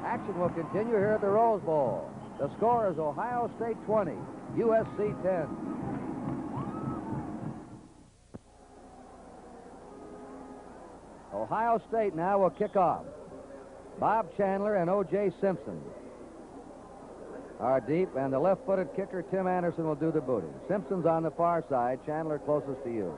Action will continue here at the Rose Bowl. The score is Ohio State 20, USC 10. Ohio State now will kick off. Bob Chandler and O.J. Simpson. are deep, and the left-footed kicker, Tim Anderson, will do the booting. Simpson's on the far side. Chandler closest to you.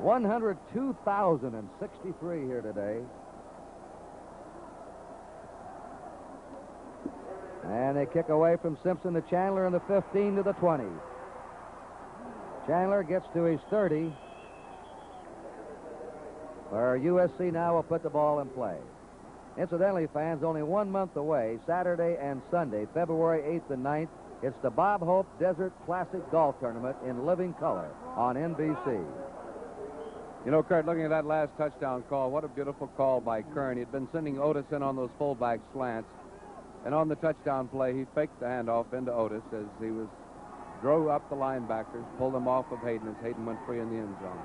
$102,063 here today. And they kick away from Simpson to Chandler in the 15 to the 20. Chandler gets to his 30, where USC now will put the ball in play. Incidentally, fans, only 1 month away, Saturday and Sunday, February 8th and 9th, it's the Bob Hope Desert Classic Golf Tournament in living color on NBC. You know, Kurt, looking at that last touchdown call, what a beautiful call by Kern. He'd been sending Otis in on those fullback slants. And on the touchdown play, he faked the handoff into Otis as he drove up the linebackers, pulled them off of Hayden as Hayden went free in the end zone.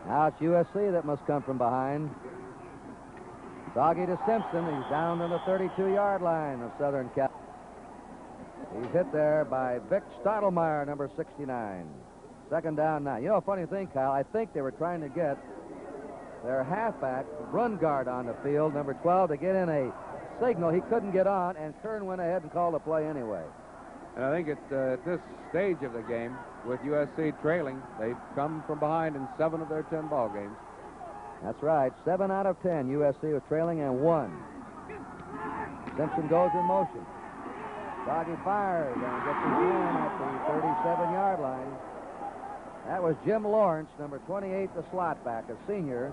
Now it's USC that must come from behind. Doggy to Simpson. He's down to the 32-yard line of Southern Cal. He's hit there by Vic Stottlemyre, number 69. Second down now. You know, a funny thing, Kyle, I think they were trying to get their halfback run guard on the field, number 12, to get in a signal. He couldn't get on, and Kern went ahead and called the play anyway. And I think at this stage of the game, with USC trailing, they've come from behind in 7 of their 10 ball games. That's right. 7 out of 10. USC was trailing and won. Simpson goes in motion. Doggy fires and gets his man at the 37-yard line. That was Jim Lawrence, number 28, the slot back, a senior,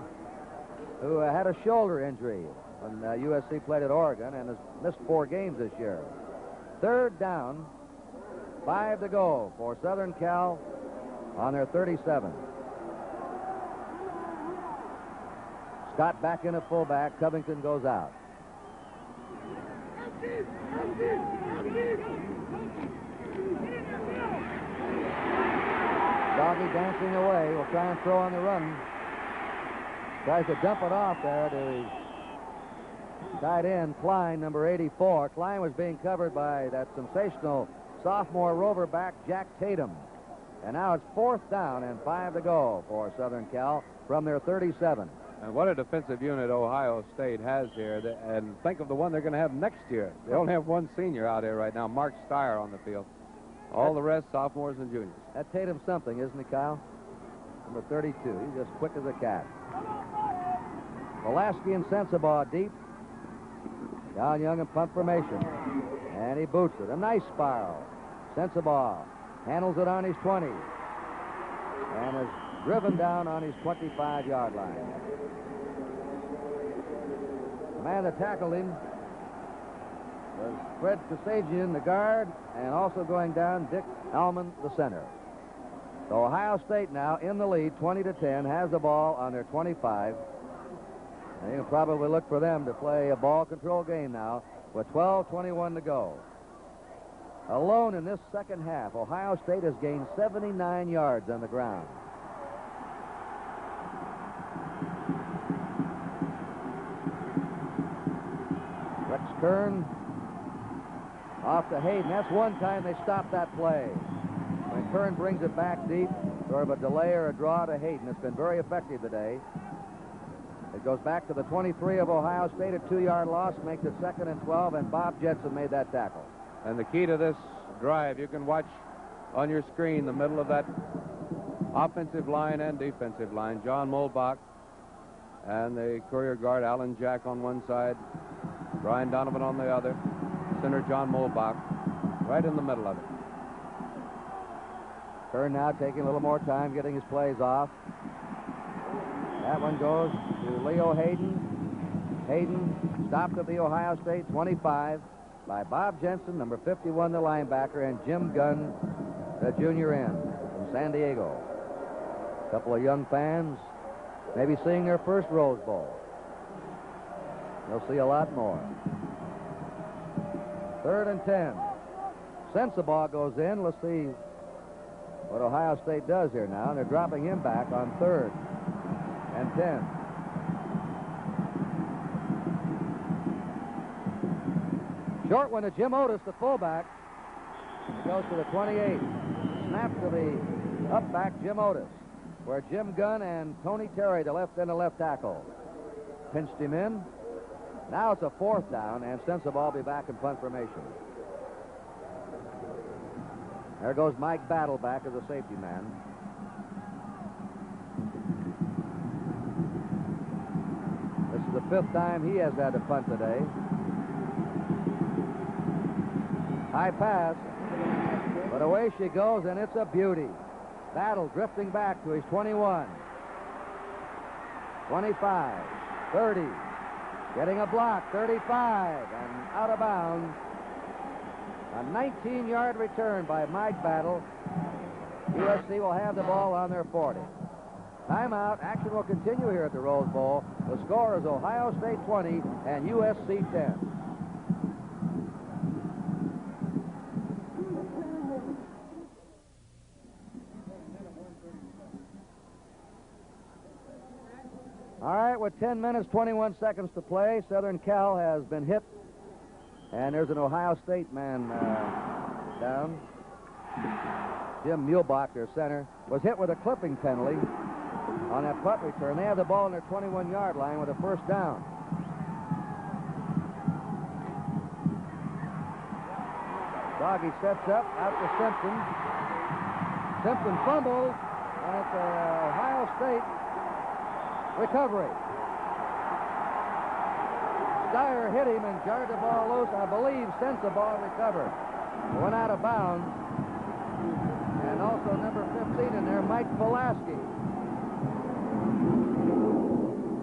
who had a shoulder injury when USC played at Oregon and has missed 4 games this year. Third down, 5 to go for Southern Cal on their 37. Scott back in at fullback. Covington goes out. Doggy dancing away. Will try and throw on the run. Tries to dump it off there to his tight end, Klein, number 84. Klein was being covered by that sensational sophomore rover back, Jack Tatum. And now it's 4th down and 5 to go for Southern Cal from their 37. And what a defensive unit Ohio State has here. And think of the one they're going to have next year. They only have one senior out here right now, Mark Steyer, on the field. All the rest, sophomores and juniors. That Tatum's something, isn't he, Kyle? Number 32. He's just quick as a cat. Pulaski and Sensabaugh deep. Down Young in punt formation. And he boots it. A nice spiral. Sensabaugh handles it on his 20. And is driven down on his 25-yard line. The man that tackled him was Fred Kasajian, the guard, and also going down, Dick Allman, the center. So Ohio State now in the lead, 20-10, has the ball on their 25. And you'll probably look for them to play a ball control game now with 12:21 to go. Alone in this second half, Ohio State has gained 79 yards on the ground. Rex Kern off to Hayden. That's one time they stopped that play. When Kern brings it back deep, sort of a delay or a draw to Hayden. It's been very effective today. It goes back to the 23 of Ohio State, a 2-yard loss, makes it 2nd and 12, and Bob Jetson made that tackle. And the key to this drive, you can watch on your screen the middle of that offensive line and defensive line. John Mulbach and the Courier guard, Alan Jack, on one side, Brian Donovan on the other, center John Mulbach, right in the middle of it. Kern now taking a little more time getting his plays off. That one goes to Leo Hayden. Hayden stopped at the Ohio State 25 by Bob Jensen, number 51, the linebacker, and Jim Gunn, the junior end from San Diego. A couple of young fans maybe seeing their first Rose Bowl. They'll see a lot more. 3rd and 10. Sensabaugh goes in. Let's see what Ohio State does here now. They're dropping him back on 3rd and 10. Short one to Jim Otis, the fullback. He goes to the 28. Snap to the up back, Jim Otis, where Jim Gunn and Tony Terry, the left end, the left tackle. pinched him in. Now it's a 4th down, and Sensabaugh will be back in punt formation. There goes Mike Battle back as a safety man. This is the 5th time he has had to punt today. High pass, but away she goes, and it's a beauty. Battle drifting back to his 21. 25, 30, getting a block, 35, and out of bounds. A 19-yard return by Mike Battle. USC will have the ball on their 40. Timeout. Action will continue here at the Rose Bowl. The score is Ohio State 20 and USC 10. All right, with 10 minutes, 21 seconds to play, Southern Cal has been hit, and there's an Ohio State man down. Jim Muehlbach, their center, was hit with a clipping penalty on that punt return. They have the ball on their 21-yard line with a 1st down. Doggy sets up, out to Simpson. Simpson fumbles, and it's Ohio State recovery. Steyer hit him and jarred the ball loose. I believe Sensabaugh recovered. Went out of bounds. And also number 15 in there, Mike Pulaski.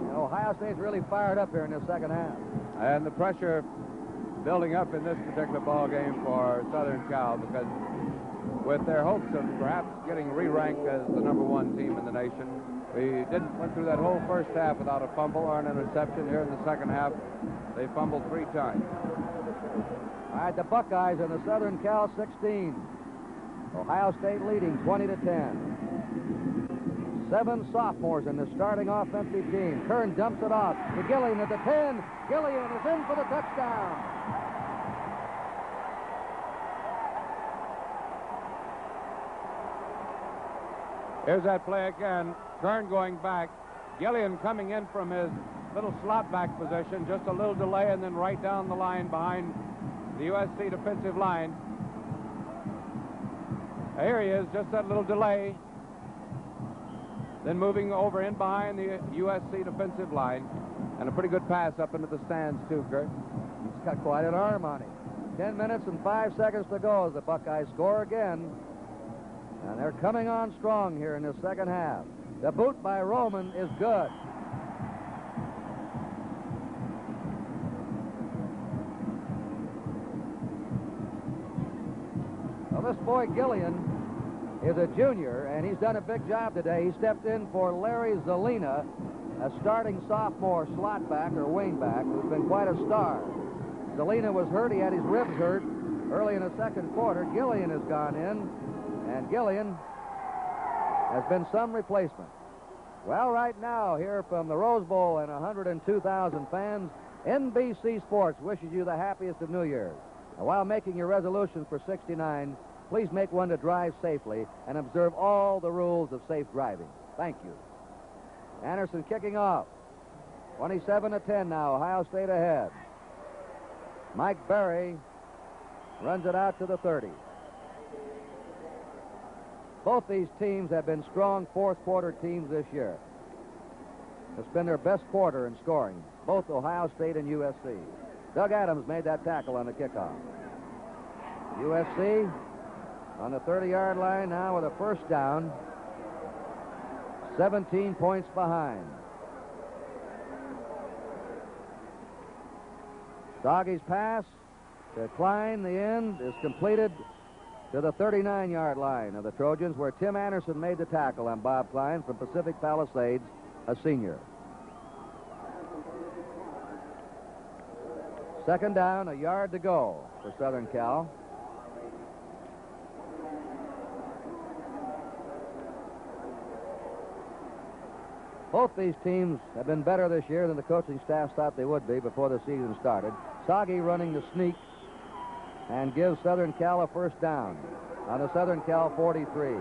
And Ohio State's really fired up here in the 2nd half. And the pressure building up in this particular ball game for Southern Cal, because with their hopes of perhaps getting re-ranked as the #1 team in the nation, we went through that whole 1st half without a fumble or an interception. Here in the 2nd half, they fumbled 3 times. All right, the Buckeyes in the Southern Cal 16. Ohio State leading 20-10. 7 sophomores in the starting offensive team. Kern dumps it off to Gillian at the 10. Gillian is in for the touchdown. Here's that play again. Kern going back. Gillian coming in from his little slot back position. Just a little delay, and then right down the line behind the USC defensive line. Here he is, just that little delay. Then moving over in behind the USC defensive line. And a pretty good pass up into the stands, too, Kurt. He's got quite an arm on him. 10 minutes and 5 seconds to go as the Buckeyes score again. And they're coming on strong here in the 2nd half. The boot by Roman is good. Well, this boy Gillian is a junior, and he's done a big job today. He stepped in for Larry Zelina, a starting sophomore slot back or wingback who's been quite a star. Zelina was hurt. He had his ribs hurt early in the 2nd quarter. Gillian has gone in, and Gillian has been some replacement. Well, right now, here from the Rose Bowl and 102,000 fans, NBC Sports wishes you the happiest of New Year's. And while making your resolutions for 69, please make one to drive safely and observe all the rules of safe driving. Thank you. Anderson kicking off. 27-10 now, Ohio State ahead. Mike Berry runs it out to the 30. Both these teams have been strong 4th quarter teams this year. It's been their best quarter in scoring, both Ohio State and USC. Doug Adams made that tackle on the kickoff. USC on the 30-yard line now with a 1st down. 17 points behind. Doggy's pass to Klein, the end, is completed to the 39-yard line of the Trojans, where Tim Anderson made the tackle on Bob Klein from Pacific Palisades, a senior. 2nd down, a yard to go for Southern Cal. Both these teams have been better this year than the coaching staff thought they would be before the season started. Soggy running the sneak and gives Southern Cal a 1st down on the Southern Cal 43.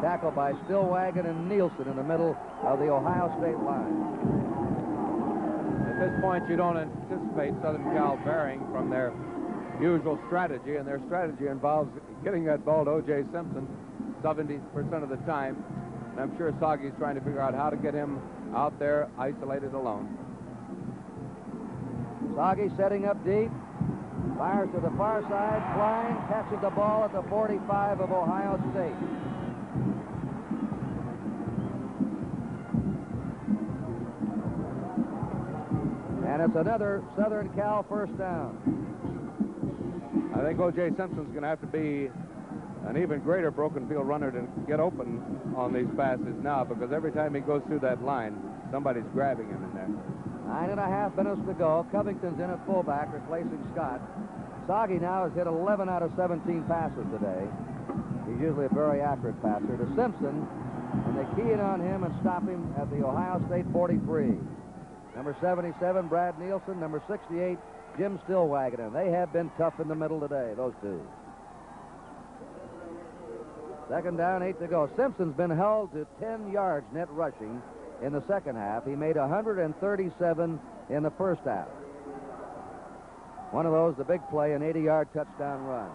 Tackled by Stillwagon and Nielsen in the middle of the Ohio State line. At this point, you don't anticipate Southern Cal varying from their usual strategy, and their strategy involves getting that ball to O.J. Simpson 70% of the time. And I'm sure Sagi's trying to figure out how to get him out there isolated alone. Sagi setting up deep. Fires to the far side, flying, catches the ball at the 45 of Ohio State. And it's another Southern Cal first down. I think O.J. Simpson's going to have to be an even greater broken field runner to get open on these passes now, because every time he goes through that line, somebody's grabbing him in there. 9.5 minutes to go. Covington's in at fullback, replacing Scott. Sagi now has hit 11 out of 17 passes today. He's usually a very accurate passer. To Simpson, and they key in on him and stop him at the Ohio State 43. Number 77, Brad Nielsen. Number 68, Jim Stillwagon. And they have been tough in the middle today, those two. Second down, 8 to go. Simpson's been held to 10 yards net rushing in the second half. He made 137 in the first half. One of those, the big play, an 80-yard touchdown run.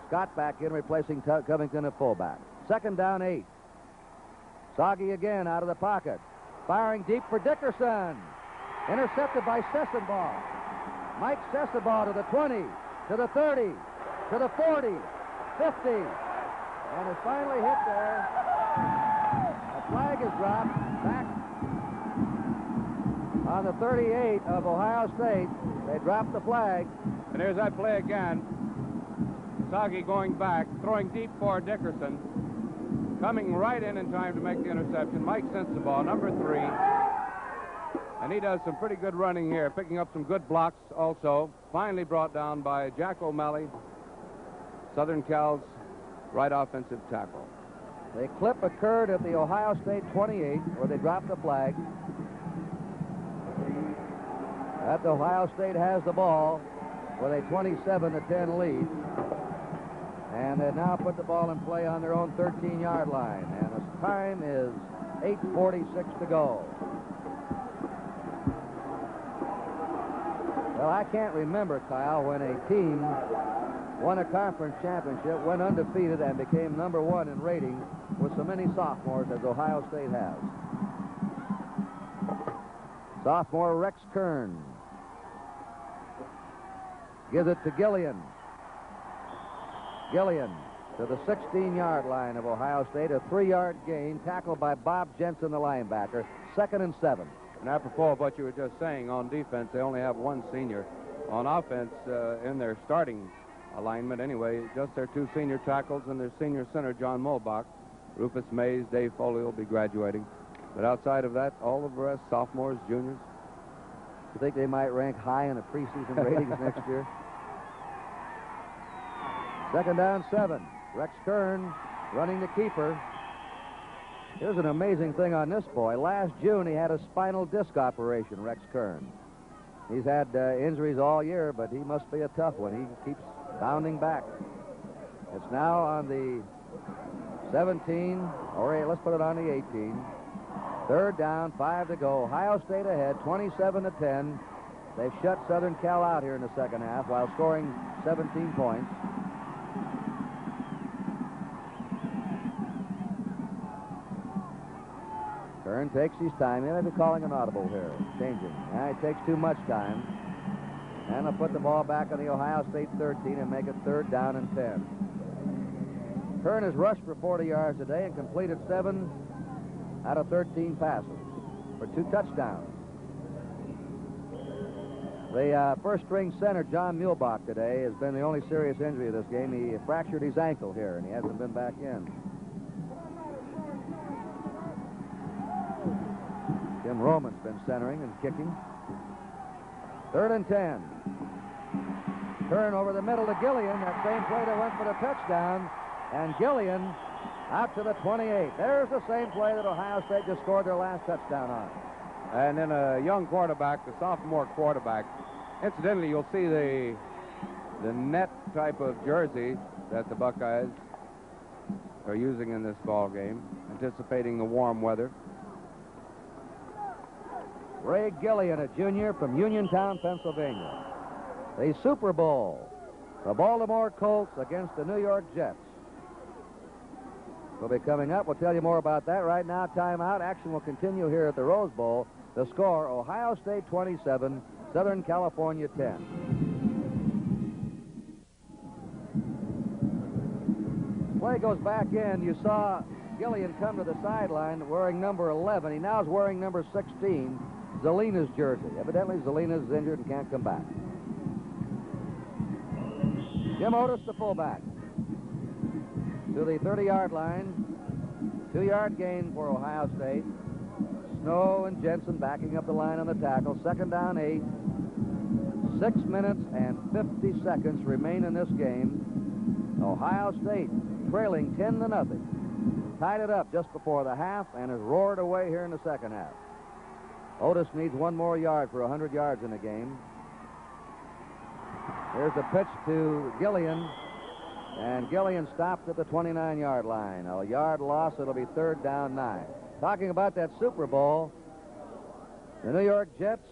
Scott back in, replacing Covington at fullback. Second down, 8. Sagi again out of the pocket. Firing deep for Dickerson. Intercepted by Sessenbaugh. Mike Sessenbaugh to the 20, to the 30, to the 40, 50, and is finally hit there. A flag is dropped back on the 38 of Ohio State. They dropped the flag. And here's that play again. Sagi going back, throwing deep for Dickerson. Coming right in time to make the interception. Mike Sensabaugh, number 3. And he does some pretty good running here, picking up some good blocks also. Finally brought down by Jack O'Malley, Southern Cal's right offensive tackle. The clip occurred at the Ohio State 28, where they dropped the flag. That Ohio State has the ball with a 27-10 lead. And they now put the ball in play on their own 13-yard line. And the time is 8:46 to go. Well, I can't remember, Kyle, when a team won a conference championship, went undefeated, and became number 1 in rating with so many sophomores as Ohio State has. Sophomore Rex Kern gives it to Gillian. Gillian to the 16-yard line of Ohio State. A 3-yard gain, tackled by Bob Jensen, the linebacker. 2nd and 7. And apropos of what you were just saying, on defense, they only have 1 senior. On offense, in their starting alignment anyway, just their 2 senior tackles and their senior center, John Mulbach. Rufus Mays, Dave Foley will be graduating. But outside of that, all of the rest, sophomores, juniors. You think they might rank high in the preseason ratings next year? Second down, 7. Rex Kern running the keeper. Here's an amazing thing on this boy. Last June, he had a spinal disc operation, Rex Kern. He's had injuries all year, but he must be a tough one. He keeps bounding back. It's now on the 17, or let's put it on the 18. Third down, 5 to go. Ohio State ahead, 27-10. They've shut Southern Cal out here in the second half while scoring 17 points. Kern takes his time. He may be calling an audible here. Changing. Yeah, he takes too much time. And they'll put the ball back on the Ohio State 13 and make it 3rd down and 10. Kern has rushed for 40 yards today and completed 7 out of 13 passes for 2 touchdowns. The first-string center, John Mulbach, today has been the only serious injury of this game. He fractured his ankle here, and he hasn't been back in. Jim Roman's been centering and kicking. 3rd and 10. Turn over the middle to Gillian. That same play that went for the touchdown. And Gillian out to the 28. There's the same play that Ohio State just scored their last touchdown on. And then a young quarterback, the sophomore quarterback. Incidentally, you'll see the net type of jersey that the Buckeyes are using in this ball game, anticipating the warm weather. Ray Gillian, a junior from Uniontown, Pennsylvania. The Super Bowl, the Baltimore Colts against the New York Jets. Will be coming up. We'll tell you more about that. Right now, timeout. Action will continue here at the Rose Bowl. The score, Ohio State 27, Southern California 10. Play goes back in. You saw Gillian come to the sideline wearing number 11. He now is wearing number 16, Zelina's jersey. Evidently, Zelina's injured and can't come back. Jim Otis, the fullback, to the 30-yard line. 2-yard gain for Ohio State. Snow and Jensen backing up the line on the tackle. Second down, 8. 6 minutes and 50 seconds remain in this game. Ohio State trailing 10-0. Tied it up just before the half and has roared away here in the second half. Otis needs one more yard for 100 yards in the game. Here's the pitch to Gillian, and Gillian stopped at the 29-yard line. A yard loss. It'll be third down, 9. Talking about that Super Bowl, the New York Jets,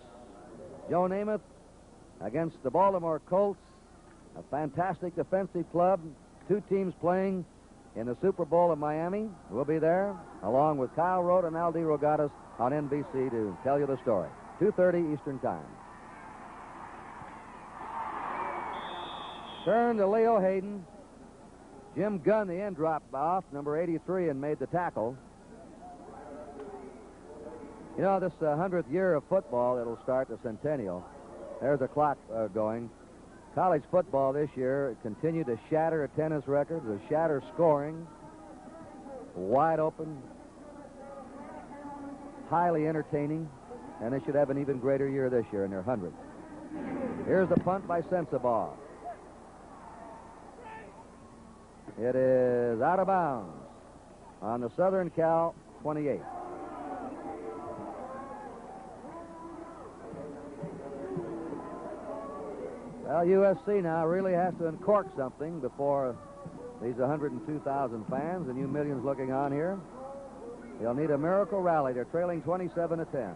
Joe Namath against the Baltimore Colts, a fantastic defensive club. 2 teams playing in the Super Bowl of Miami. We'll be there, along with Kyle Rote and Aldi Rogatis on NBC to tell you the story. 2:30 Eastern Time. Turn to Leo Hayden. Jim Gunn, the end, dropped off, number 83, and made the tackle. You know, this 100th year of football, it'll start the centennial. There's a clock going. College football this year continued to shatter attendance records, to shatter scoring. Wide open, highly entertaining, and they should have an even greater year this year in their 100th. Here's the punt by Sensabaugh. It is out of bounds on the Southern Cal 28. Well, USC now really has to uncork something before these 102,000 fans and you millions looking on here. They'll need a miracle rally. They're trailing 27-10.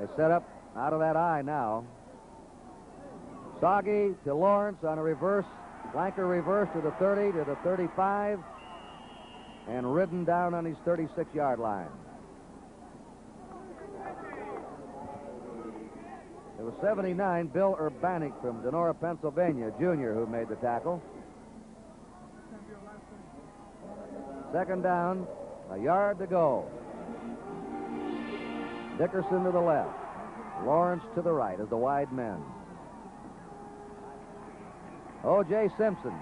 They set up out of that eye now. Soggy to Lawrence on a reverse, flanker reverse to the 30, to the 35, and ridden down on his 36-yard line. It was 79, Bill Urbanic from Donora, Pennsylvania, junior, who made the tackle. Second down, a yard to go. Dickerson to the left. Lawrence to the right as the wide men. O.J. Simpson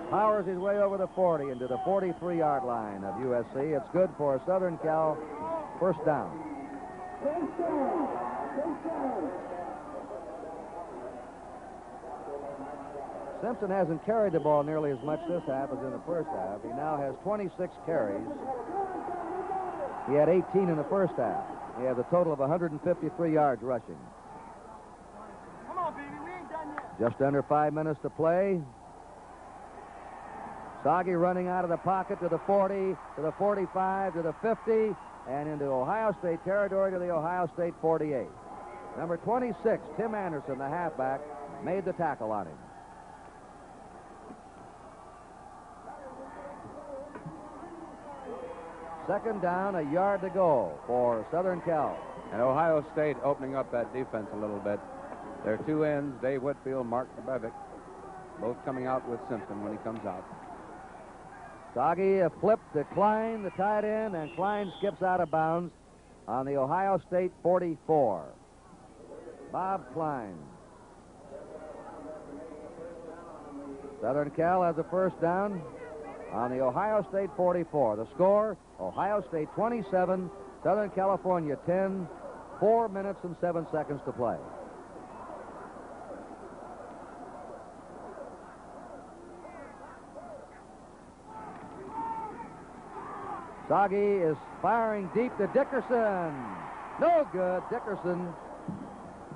powers his way over the 40 into the 43-yard line of USC. It's good for a Southern Cal first down. Simpson hasn't carried the ball nearly as much this half as in the first half. He now has 26 carries. He had 18 in the first half. He has a total of 153 yards rushing. Come on, baby, we ain't done yet. Just under 5 minutes to play. Soggy running out of the pocket to the 40, to the 45, to the 50, and into Ohio State territory to the Ohio State 48. Number 26, Tim Anderson, the halfback, made the tackle on him. Second down, a yard to go for Southern Cal. And Ohio State opening up that defense a little bit. Their 2 ends, Dave Whitfield, Mark Bevick, both coming out with Simpson when he comes out. Soggy a flip to Klein, the tight end, and Klein skips out of bounds on the Ohio State 44. Bob Klein. Southern Cal has a first down on the Ohio State 44. The score, Ohio State 27, Southern California 10, 4 minutes and 7 seconds to play. Soggy is firing deep to Dickerson. No good. Dickerson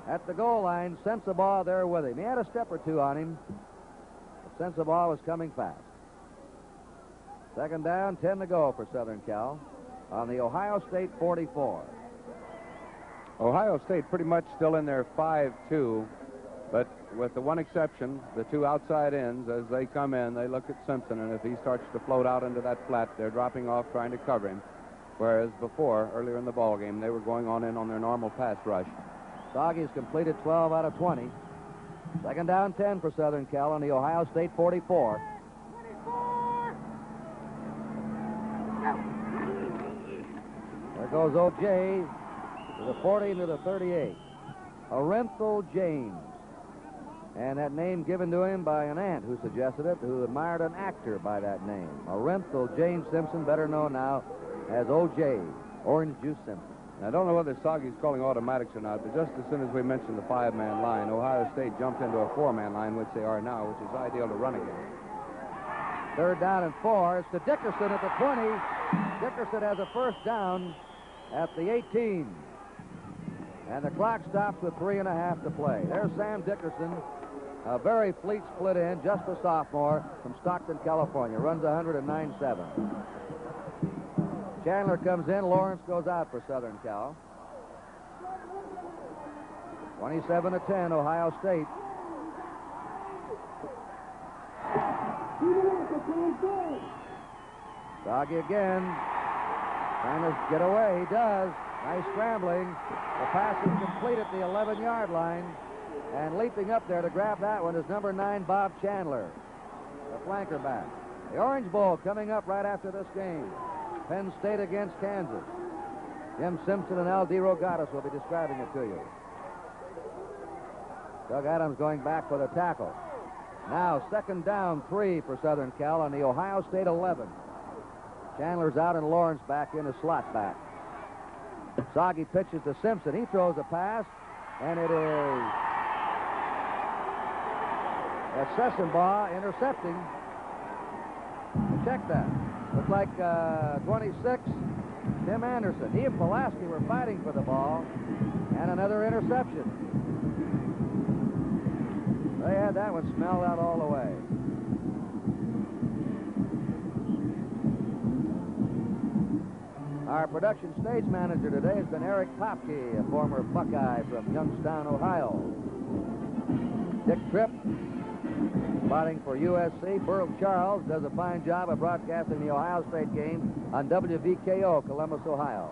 at the goal line. Sensabaugh there with him. He had a step or two on him, but Sensabaugh was coming fast. Second down, 10 to go for Southern Cal on the Ohio State 44. Ohio State pretty much still in their 5-2, but with the one exception, the two outside ends, as they come in, they look at Simpson, and if he starts to float out into that flat, they're dropping off trying to cover him. Whereas before, earlier in the ball game, they were going on in on their normal pass rush. Soggy's completed 12 out of 20. Second down, 10 for Southern Cal on the Ohio State 44. There goes O.J. to the 40 to the 38. Orenthal James. And that name given to him by an aunt who suggested it, who admired an actor by that name. Orenthal James Simpson, better known now as O.J., Orange Juice Simpson. I don't know whether Soggy's calling automatics or not, but just as soon as we mentioned the five-man line, Ohio State jumped into a four-man line, which they are now, which is ideal to run against. Third down and 4. It's to Dickerson at the 20. Dickerson has a first down at the 18. And the clock stops with 3.5 to play. There's Sam Dickerson, a very fleet split end, just a sophomore from Stockton, California. Runs 109.7. Chandler comes in. Lawrence goes out for Southern Cal. 27-10, Ohio State. Soggy again. Trying to get away. He does. Nice scrambling. The pass is complete at the 11-yard line. And leaping up there to grab that one is number 9, Bob Chandler, the flanker back. The Orange Bowl coming up right after this game. Penn State against Kansas. Jim Simpson and Al DeRogatis will be describing it to you. Doug Adams going back for the tackle. Now, second down, 3 for Southern Cal on the Ohio State 11. Chandler's out and Lawrence back in a slot back. Soggy pitches to Simpson. He throws a pass, and it is Sessenbaugh intercepting. Check that. Looks like 26, Tim Anderson. He and Pulaski were fighting for the ball, and another interception. They had that one smelled out all the way. Our production stage manager today has been Eric Popke, a former Buckeye from Youngstown, Ohio. Dick Tripp, spotting for USC. Burl Charles does a fine job of broadcasting the Ohio State game on WVKO, Columbus, Ohio.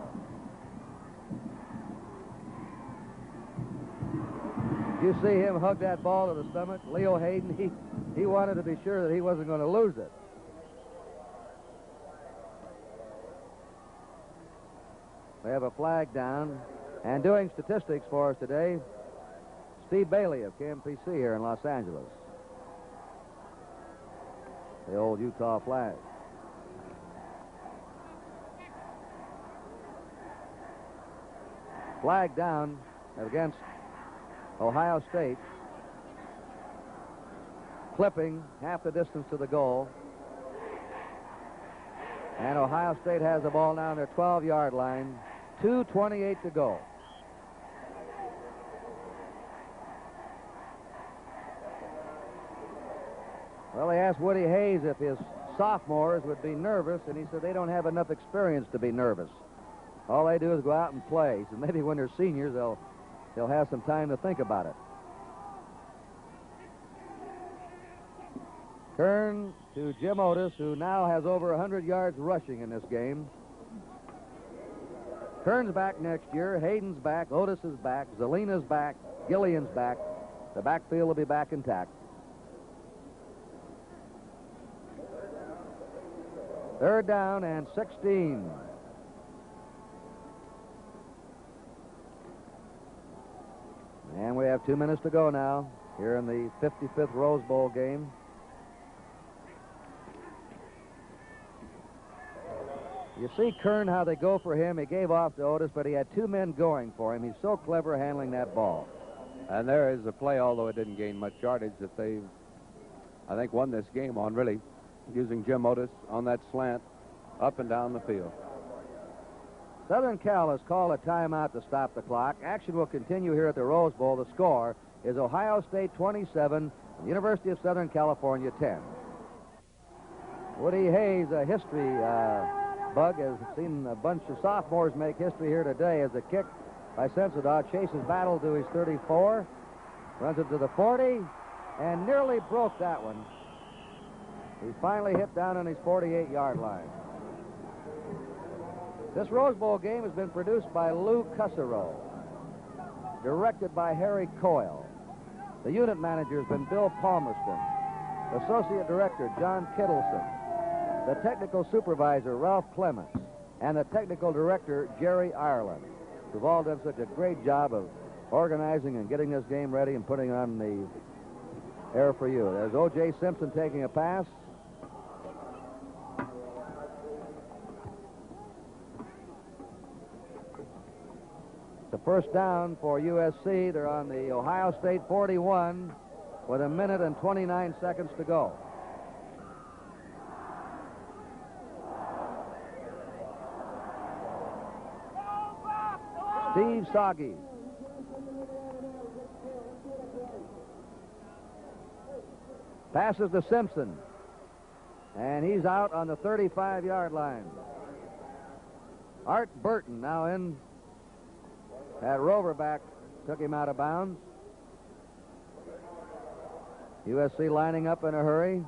You see him hug that ball to the stomach. Leo Hayden, he wanted to be sure that he wasn't going to lose it. We have a flag down. And doing statistics for us today, Steve Bailey of KMPC here in Los Angeles. The old Utah flag. Flag down against Ohio State. Clipping half the distance to the goal. And Ohio State has the ball now on their 12-yard line. 2:28 to go. Well, they asked Woody Hayes if his sophomores would be nervous, and he said they don't have enough experience to be nervous. All they do is go out and play. So maybe when they're seniors, they'll have some time to think about it. Kern to Jim Otis, who now has over 100 yards rushing in this game. Kern's back next year. Hayden's back. Otis is back. Zelina's back. Gillian's back. The backfield will be back intact. Third down and 16. And we have 2 minutes to go now here in the 55th Rose Bowl game. You see Kern, how they go for him. He gave off to Otis, but he had 2 men going for him. He's so clever handling that ball. And there is a play, although it didn't gain much yardage, that they, I think, won this game on, really, using Jim Otis on that slant up and down the field. Southern Cal has called a timeout to stop the clock. Action will continue here at the Rose Bowl. The score is Ohio State 27, University of Southern California 10. Woody Hayes, a history bug, has seen a bunch of sophomores make history here today as a kick by Sensabaugh chases battle to his 34, runs it to the 40, and nearly broke that one. He finally hit down on his 48-yard line. This Rose Bowl game has been produced by Lou Cusserow, directed by Harry Coyle. The unit manager has been Bill Palmerston, associate director John Kittleson, the technical supervisor Ralph Clements, and the technical director Jerry Ireland, who've all done such a great job of organizing and getting this game ready and putting on the air for you. There's O.J. Simpson taking a pass. It's a first down for USC. They're on the Ohio State 41 with 1 minute and 29 seconds to go. Steve Soggy. Passes to Simpson. And he's out on the 35-yard line. Art Burton now in at Roverback, took him out of bounds. USC lining up in a hurry.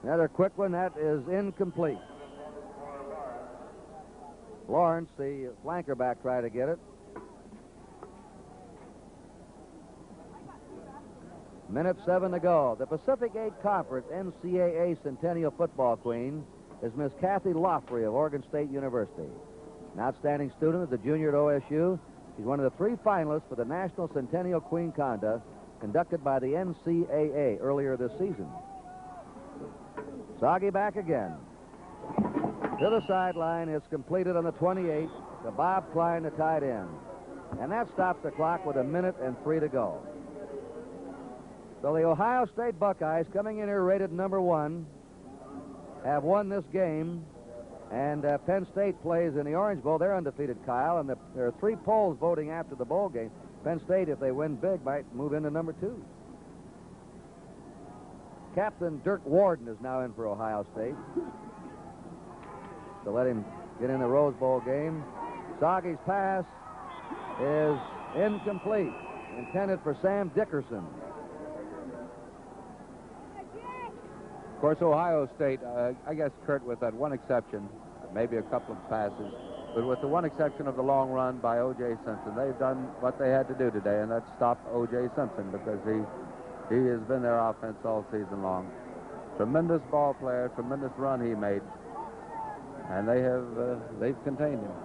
Another quick one, that is incomplete. Lawrence, the flanker back, tried to get it. Minute 7 to go. The Pacific 8 Conference NCAA Centennial Football Queen is Miss Kathy Loffrey of Oregon State University. An outstanding student at the junior at OSU. She's one of the 3 finalists for the National Centennial Queen Contest conducted by the NCAA earlier this season. Soggy back again. To the sideline. It's completed on the 28 to Bob Klein, the tight end. And that stops the clock with 1 minute and 3 to go. So the Ohio State Buckeyes, coming in here rated number 1, have won this game. And Penn State plays in the Orange Bowl. They're undefeated, Kyle. And there are 3 polls voting after the bowl game. Penn State, if they win big, might move into number 2. Captain Dirk Warden is now in for Ohio State. So let him get in the Rose Bowl game. Soggy's pass is incomplete. Intended for Sam Dickerson. Of course, Ohio State, I guess, Kurt, with that one exception, maybe a couple of passes, but with the one exception of the long run by O.J. Simpson, they've done what they had to do today, and that's stop O.J. Simpson because he has been their offense all season long. Tremendous ball player, tremendous run he made, and they've contained him.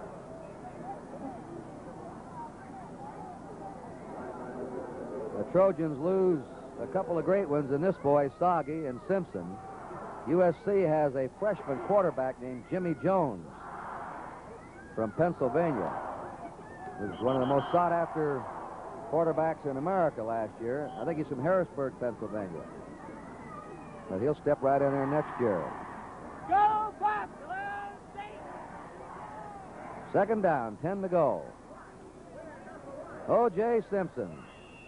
The Trojans lose a couple of great ones in this boy, Soggy and Simpson. USC has a freshman quarterback named Jimmy Jones from Pennsylvania. He was one of the most sought-after quarterbacks in America last year. I think he's from Harrisburg, Pennsylvania. But he'll step right in there next year. Go, Buckeyes! Second down, 10 to go. O.J. Simpson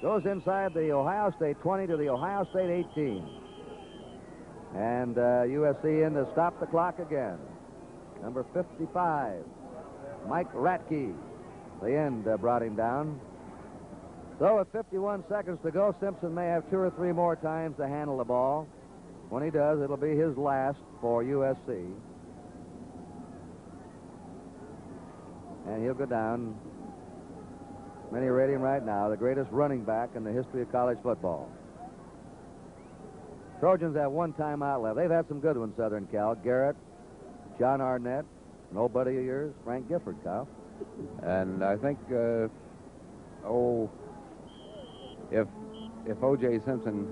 goes inside the Ohio State 20 to the Ohio State 18. And USC in to stop the clock again. Number 55, Mike Ratke. The end brought him down. So with 51 seconds to go, Simpson may have 2 or 3 more times to handle the ball. When he does, it'll be his last for USC. And he'll go down. Many rate him right now the greatest running back in the history of college football. Trojans have 1 timeout left. They've had some good ones, Southern Cal. Garrett, John Arnett, an old buddy of yours, Frank Gifford, Kyle. And I think, if O.J. Simpson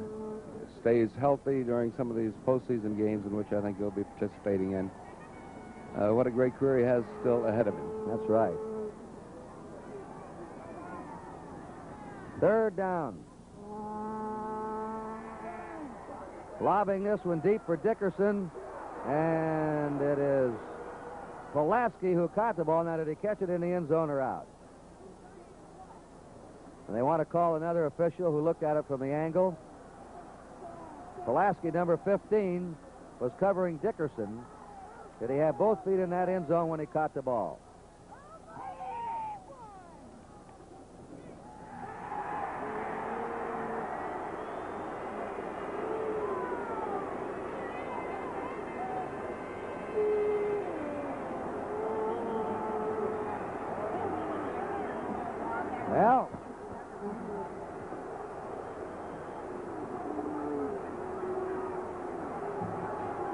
stays healthy during some of these postseason games in which I think he'll be participating in, what a great career he has still ahead of him. That's right. Third down. Lobbing this one deep for Dickerson. And it is Pulaski who caught the ball. Now, did he catch it in the end zone or out? And they want to call another official who looked at it from the angle. Pulaski, number 15, was covering Dickerson. Did he have both feet in that end zone when he caught the ball? Well,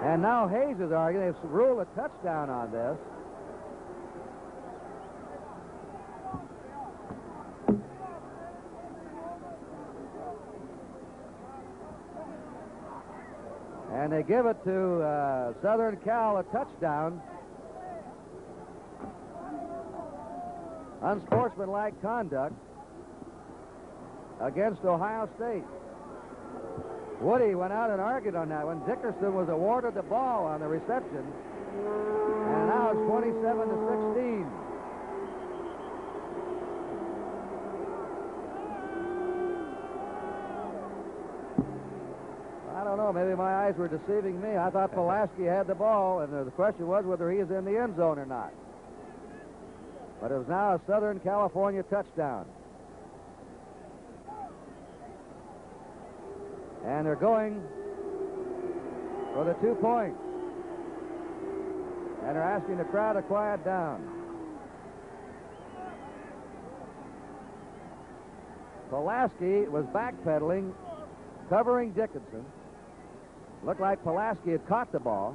and now Hayes is arguing they've ruled a touchdown on this. And they give it to Southern Cal, a touchdown. Unsportsmanlike conduct against Ohio State. Woody went out and argued on that one. Dickerson was awarded the ball on the reception. And now it's 27-16. I don't know. Maybe my eyes were deceiving me. I thought Pulaski had the ball, and the question was whether he is in the end zone or not. But it was now a Southern California touchdown. And they're going for the 2 points. And they're asking the crowd to quiet down. Pulaski was backpedaling, covering Dickinson. Looked like Pulaski had caught the ball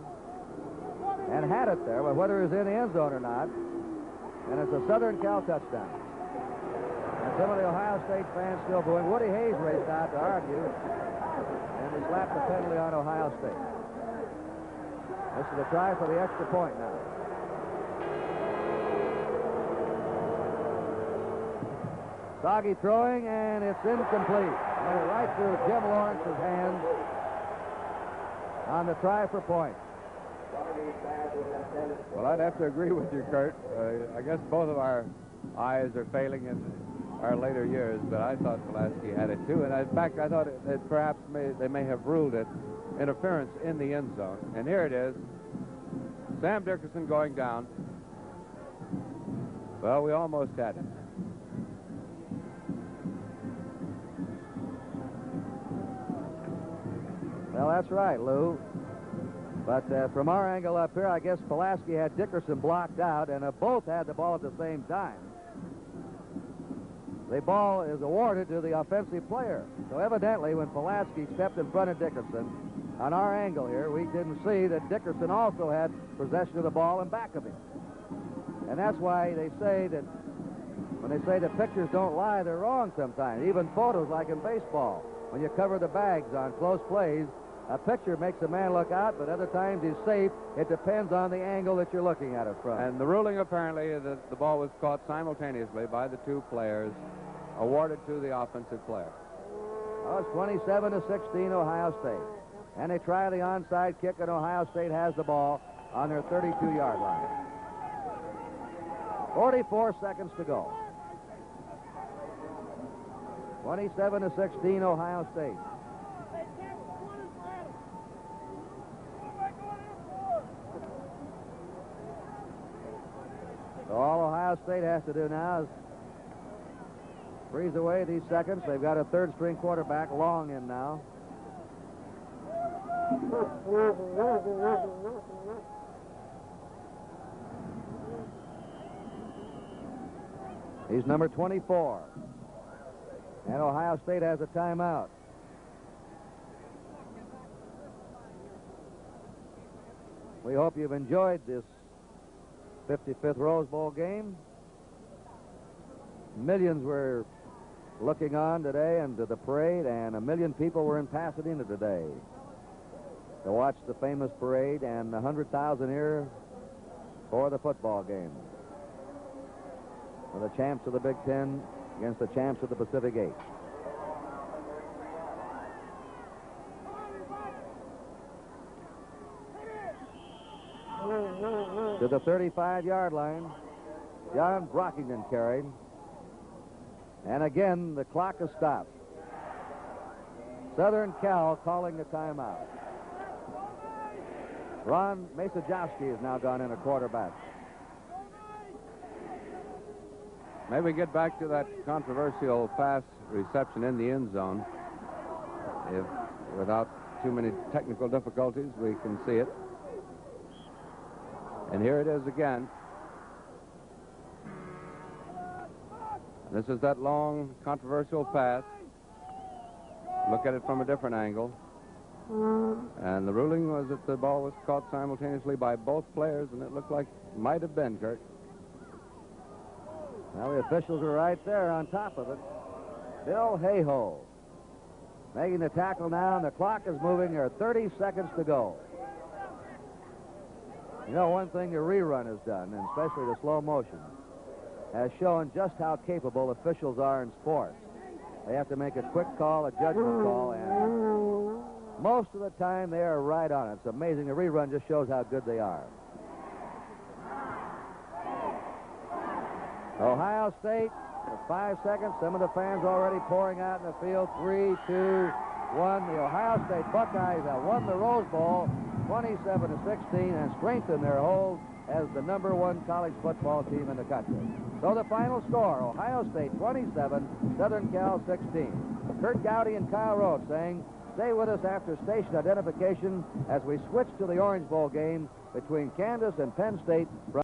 and had it there, but whether it was in the end zone or not. And it's a Southern Cal touchdown. And some of the Ohio State fans still booing. Woody Hayes raced out to argue, and he slapped the penalty on Ohio State. This is a try for the extra point now. Soggy throwing, and it's incomplete. Went right through Jim Lawrence's hands on the try for point. Well, I'd have to agree with you, Kurt. I guess both of our eyes are failing in our later years, but I thought Pulaski had it too. And in fact, I thought that perhaps they may have ruled it interference in the end zone. And here it is. Sam Dickerson going down. Well, we almost had it. Well, that's right, Lou. But from our angle up here, I guess Pulaski had Dickerson blocked out, and both had the ball at the same time. The ball is awarded to the offensive player. So evidently, when Pulaski stepped in front of Dickerson, on our angle here, we didn't see that Dickerson also had possession of the ball in back of him. And that's why they say that when they say that pictures don't lie, they're wrong sometimes. Even photos, like in baseball, when you cover the bags on close plays, a picture makes a man look out, but other times he's safe. It depends on the angle that you're looking at it from. And the ruling apparently is that the ball was caught simultaneously by the two players, awarded to the offensive player. Oh, it's 27-16 Ohio State. And they try the onside kick, and Ohio State has the ball on their 32-yard line. 44 seconds to go. 27-16 Ohio State. So all Ohio State has to do now is freeze away these seconds. They've got a third-string quarterback, Long, in now. He's number 24. And Ohio State has a timeout. We hope you've enjoyed this 55th Rose Bowl game. Millions were looking on today and to the parade, and 1 million people were in Pasadena today to watch the famous parade, and 100,000 here for the football game. For the champs of the Big Ten against the champs of the Pacific 8. To the 35-yard line, John Brockington carried. And again, the clock has stopped. Southern Cal calling the timeout. Ron Masajowski has now gone in a quarterback. Maybe get back to that controversial pass reception in the end zone. If without too many technical difficulties, we can see it. And here it is again. This is that long, controversial pass. Look at it from a different angle. And the ruling was that the ball was caught simultaneously by both players, and it looked like it might have been, Kurt. Well, the officials are right there on top of it. Bill Hayhoe making the tackle now, and the clock is moving. There are 30 seconds to go. You know, one thing the rerun has done, and especially the slow motion, has shown just how capable officials are in sports. They have to make a quick call, a judgment call, and most of the time they are right on it. It's amazing. The rerun just shows how good they are. Ohio State, 5 seconds. Some of the fans already pouring out in the field. 3, 2, 1. The Ohio State Buckeyes have won the Rose Bowl 27-16 and strengthened their hold as the #1 college football team in the country. So the final score, Ohio State 27, Southern Cal 16. Kurt Gowdy and Kyle Rhodes saying, stay with us after station identification as we switch to the Orange Bowl game between Kansas and Penn State.